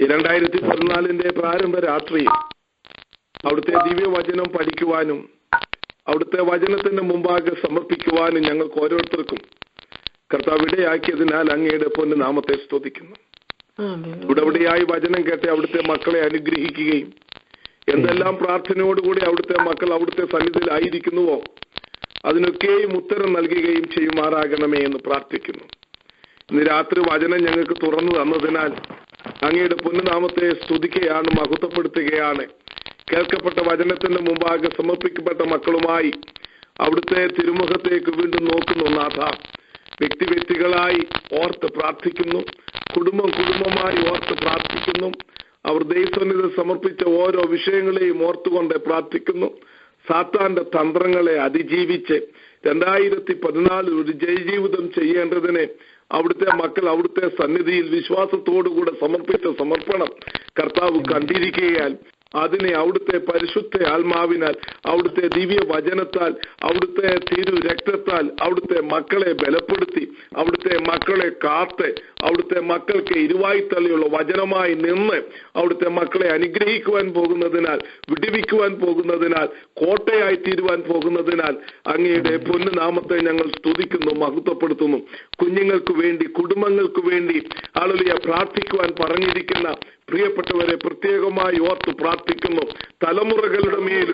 2014 പ്രാരംഭ രാത്രിയിൽ അവിടുത്തെ ദിവ്യവചനം പഠിക്കുവാനും അവിടുത്തെ വചനത്തിന്റെ മുമ്പാകെ സമർപ്പിക്കുവാനും ഞങ്ങൾക്ക് ഓരോരുത്തർക്കും കർത്താവ് ഇടയാക്കിയതിനാൽ അങ്ങയുടെ പൊന്നു നാമത്തെ സ്തുതിക്കുന്നു. ഇവിടെയായി വചനം കേട്ട് അവിടുത്തെ മക്കളെ അനുഗ്രഹിക്കുകയും എന്തെല്ലാം പ്രാർത്ഥനയോടുകൂടി അവിടുത്തെ മക്കൾ അവിടുത്തെ സന്നിധിയിൽ ആയിരിക്കുന്നുവോ അതിനൊക്കെയും ഉത്തരം നൽകുകയും ചെയ്യുമാറാകണമേ എന്ന് പ്രാർത്ഥിക്കുന്നു. ഇന്ന് രാത്രി വചനം ഞങ്ങൾക്ക് തുറന്നു തന്നതിനാൽ അങ്ങയുടെ പൊന്നുനാമത്തെ സ്തുതിക്കുകയാണ്, മഹത്വപ്പെടുത്തുകയാണ്. കേൾക്കപ്പെട്ട വചനത്തിന്റെ മുമ്പാകെ സമർപ്പിക്കപ്പെട്ട മക്കളുമായി അവിടുത്തെ തിരുമുഖത്തേക്ക് വീണ്ടും നോക്കുന്നു. നാഥ, വ്യക്തികളായി ഓർത്ത് പ്രാർത്ഥിക്കുന്നു, കുടുംബമായി ഓർത്ത് പ്രാർത്ഥിക്കുന്നു. അവർ ദൈവസന്നിധിയിൽ സമർപ്പിച്ച ഓരോ വിഷയങ്ങളെയും ഓർത്തുകൊണ്ട് പ്രാർത്ഥിക്കുന്നു. സാത്താന്റെ തന്ത്രങ്ങളെ അതിജീവിച്ച് 2014 ഒരു ജയജീവിതം ചെയ്യേണ്ടതിനെ അവിടുത്തെ മക്കൾ അവിടുത്തെ സന്നിധിയിൽ വിശ്വാസത്തോടുകൂടെ സമർപ്പിച്ച സമർപ്പണം കർത്താവ് കണ്ടിരിക്കുകയാൽ അതിനെ അവിടുത്തെ പരിശുദ്ധ ആത്മാവിനാൽ അവിടുത്തെ ദിവ്യ വചനത്താൽ അവിടുത്തെ തിരു രക്തത്താൽ അവിടുത്തെ മക്കളെ ബലപ്പെടുത്തി അവിടുത്തെ മക്കളെ കാത്ത് അവിടുത്തെ മക്കൾക്ക് ഇരുവായ്ത്തള്ളിയുള്ള വചനമായി നിന്ന് അവിടുത്തെ മക്കളെ അനുഗ്രഹിക്കുവാൻ പോകുന്നതിനാൽ, വിടുവിക്കുവാൻ പോകുന്നതിനാൽ, കോട്ടയായി തീരുവാൻ പോകുന്നതിനാൽ അങ്ങയുടെ പൊന്നു നാമത്തെ ഞങ്ങൾ സ്തുതിക്കുന്നു, മഹത്വപ്പെടുത്തുന്നു. കുഞ്ഞുങ്ങൾക്ക് വേണ്ടി, കുടുംബങ്ങൾക്ക് വേണ്ടി ആളുകളെ പ്രാർത്ഥിക്കുവാൻ പറഞ്ഞിരിക്കുന്ന പ്രിയപ്പെട്ടവരെ പ്രത്യേകമായി ഓർത്ത് പ്രാർത്ഥിക്കുന്നു. തലമുറകളുടെ മേൽ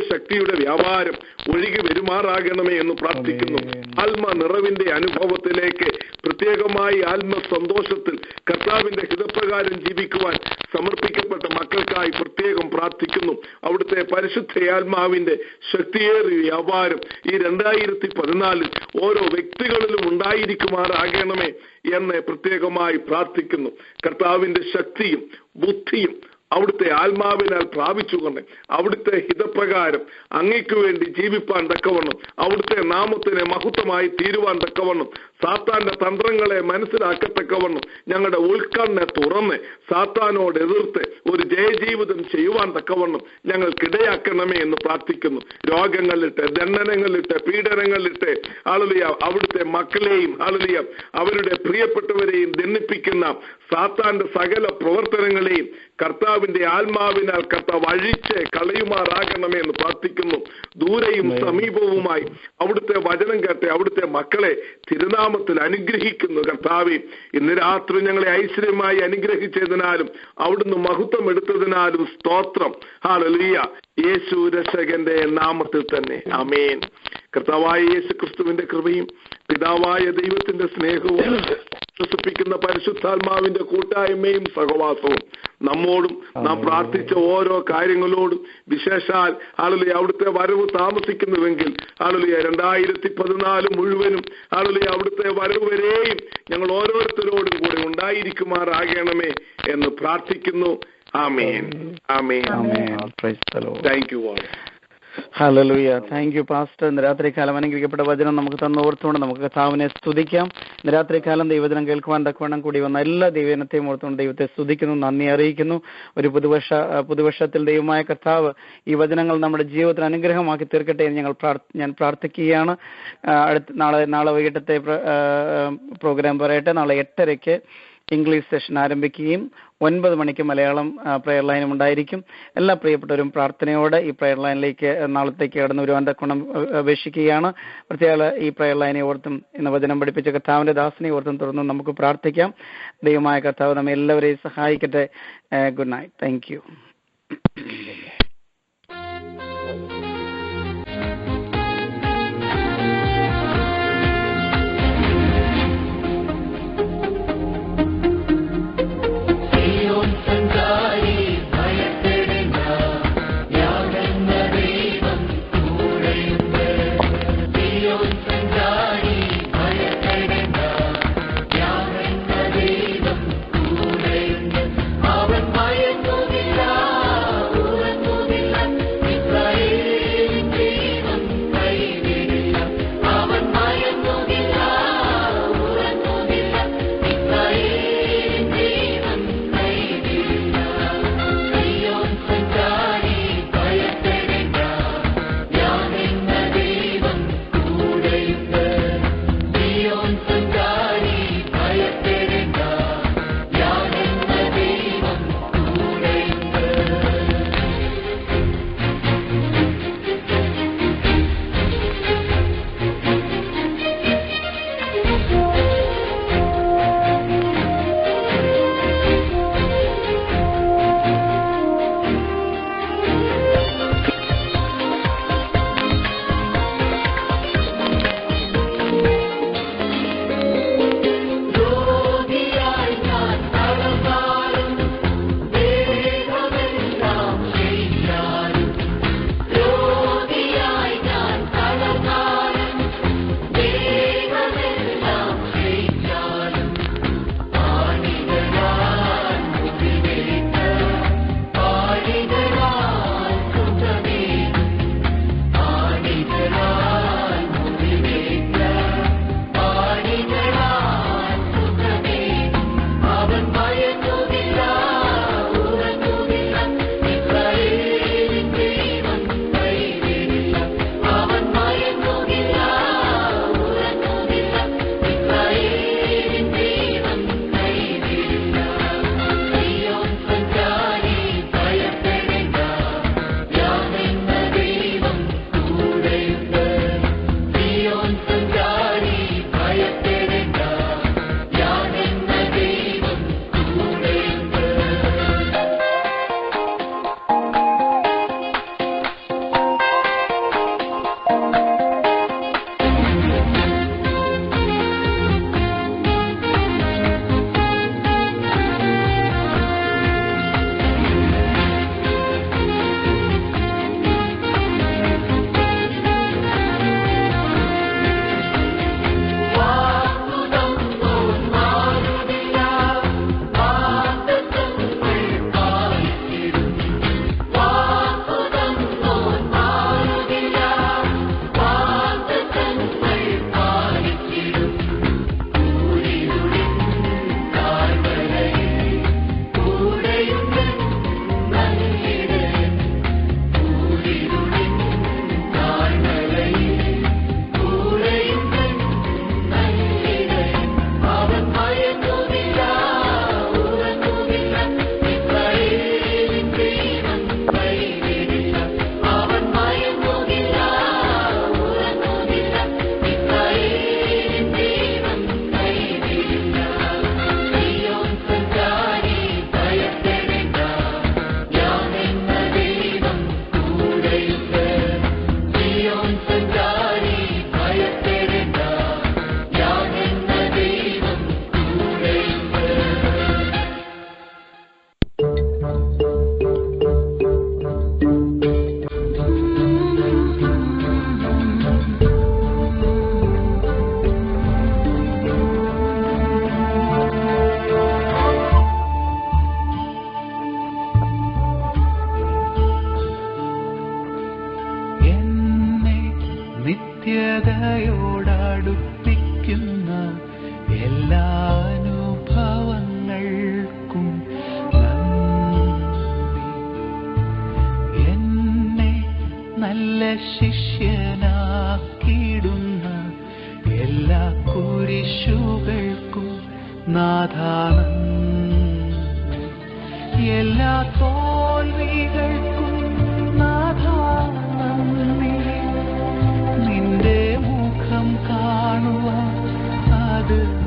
ശക്തിയുടെ വ്യാപാരം ഒഴുകി വരുമാറാകണമേ എന്ന് പ്രാർത്ഥിക്കുന്നു. ആത്മ നിറവിന്റെ അനുഭവത്തിലേക്ക് പ്രത്യേകമായി ആത്മസന്തോഷത്തിൽ കർത്താവിന്റെ ഹിതപ്രകാരം ജീവിക്കുവാൻ സമർപ്പിക്കപ്പെട്ട മക്കൾക്കായി പ്രത്യേകം പ്രാർത്ഥിക്കുന്നു. അവിടുത്തെ പരിശുദ്ധ ആത്മാവിന്റെ ശക്തിയേറിയ വ്യാപാരം ഈ 2014 ഓരോ വ്യക്തികളിലും ഉണ്ടായിരിക്കുമാറാകണമേ എന്ന് പ്രത്യേകമായി പ്രാർത്ഥിക്കുന്നു. കർത്താവിന്റെ ശക്തിയും ബുദ്ധിയും അവിടുത്തെ ആത്മാവിനാൽ പ്രാപിച്ചുകൊണ്ട് അവിടുത്തെ ഹിതപ്രകാരം അങ്ങയ്ക്ക് വേണ്ടി ജീവിപ്പാൻ തക്കവണ്ണം അവിടുത്തെ നാമത്തിന് മഹത്വമായി തീരുവാൻ തക്കവണ്ണം സാത്താന്റെ തന്ത്രങ്ങളെ മനസ്സിലാക്കത്തക്കവണ്ണം ഞങ്ങളുടെ ഉൾക്കണ്ണെ തുറന്ന് സാത്താനോട് എതിർത്ത് ഒരു ജയജീവിതം ചെയ്യുവാൻ തക്കവണ്ണം ഞങ്ങൾക്കിടയാക്കണമേ എന്ന് പ്രാർത്ഥിക്കുന്നു. രോഗങ്ങളിട്ട്, ദണ്ഡനങ്ങളിട്ട്, പീഡനങ്ങളിട്ട് അവിടുത്തെ മക്കളെയും അവരുടെ പ്രിയപ്പെട്ടവരെയും ദണ്ഡിപ്പിക്കുന്ന സാത്താന്റെ സകല പ്രവർത്തനങ്ങളെയും കർത്താവിന്റെ ആത്മാവിനാൽ കർത്താവ് അഴിച്ച് കളയുമാറാകണമേ എന്ന് പ്രാർത്ഥിക്കുന്നു. ദൂരെയും സമീപവുമായി അവിടുത്തെ വചനം കേട്ട് അവിടുത്തെ മക്കളെ തിരുനാമത്തിൽ അനുഗ്രഹിക്കുന്നു. കർത്താവേ, ഇന്ന് രാത്രി ഞങ്ങളെ ഐശ്വര്യമായി അനുഗ്രഹിച്ചതിനാലും അവിടുന്ന് മഹത്വം എടുത്തതിനാലും സ്തോത്രം. ഹല്ലേലൂയ. യേശു രക്ഷകന്റെ നാമത്തിൽ തന്നെ ആമേൻ. കർത്താവായ യേശു ക്രിസ്തുവിന്റെ കൃപയും പിതാവായ ദൈവത്തിന്റെ സ്നേഹവും വിശ്വസിപ്പിക്കുന്ന പരിശുദ്ധാത്മാവിന്റെ കൂട്ടായ്മയും സഹവാസവും നമ്മോടും നാം പ്രാർത്ഥിച്ച ഓരോ കാര്യങ്ങളോടും വിശേഷാൽ അവിടുത്തെ വരവ് താമസിക്കുന്നുവെങ്കിൽ 2014 മുഴുവനും അവിടുത്തെ വരവ് വരെയും ഞങ്ങൾ ഓരോരുത്തരോടും കൂടെ ഉണ്ടായിരിക്കുമാറാകണമേ എന്ന് പ്രാർത്ഥിക്കുന്നു. ആമേൻ. ആമേൻ. Thank you all. ഹല്ലേലൂയ. Thank you pastor. ഇന്ന് രാത്രികാലം അനുഗ്രഹിക്കപ്പെട്ട വചനം നമുക്ക് തന്നോർത്തുകൊണ്ട് നമുക്ക് കർത്താവിനെ സ്തുതിക്കാം. ഇന്ന് രാത്രികാലം ദൈവവചനം കേൾക്കുവാൻ തക്കവണ്ണം കൂടി വന്ന എല്ലാ ദൈവജനത്തെയും ഓർത്തുകൊണ്ട് ദൈവത്തെ സ്തുതിക്കുന്നു, നന്ദി അറിയിക്കുന്നു. ഒരു പുതുവർഷത്തിൽ ദൈവമായ കർത്താവ് ഈ വചനങ്ങൾ നമ്മുടെ ജീവിതത്തിന് അനുഗ്രഹമാക്കി തീർക്കട്ടെ എന്ന് ഞാൻ പ്രാർത്ഥിക്കുകയാണ്. നാളെ വൈകിട്ടത്തെ പ്രോഗ്രാം പറയട്ടെ. നാളെ 8:30 ഇംഗ്ലീഷ് സെഷൻ ആരംഭിക്കുകയും 9 മണിക്ക് മലയാളം പ്രെയർ ലൈനും ഉണ്ടായിരിക്കും. എല്ലാ പ്രിയപ്പെട്ടവരും പ്രാർത്ഥനയോടെ ഈ പ്രെയർ ലൈനിലേക്ക് നാളത്തേക്ക് കടന്നു വരുവാൻ തക്കവണ്ണം അപേക്ഷിക്കുകയാണ്. പ്രത്യേക ഈ പ്രെയർ ലൈനെ ഓർത്തും ഇന്ന് വചനം പഠിപ്പിച്ച കർത്താവിന്റെ ദാസനെ ഓർത്തും തുടർന്ന് നമുക്ക് പ്രാർത്ഥിക്കാം. ദൈവമായ കർത്താവ് നമ്മെ എല്ലാവരെയും സഹായിക്കട്ടെ. Good night. Thank you. അവൻ മയങ്ങുന്നില്ല. നാഥാനന്ദി. എല്ലാ തോൽവികൾക്കും നാഥാനന്ദി. നിന്റെ മുഖം കാണുവാൻ അത്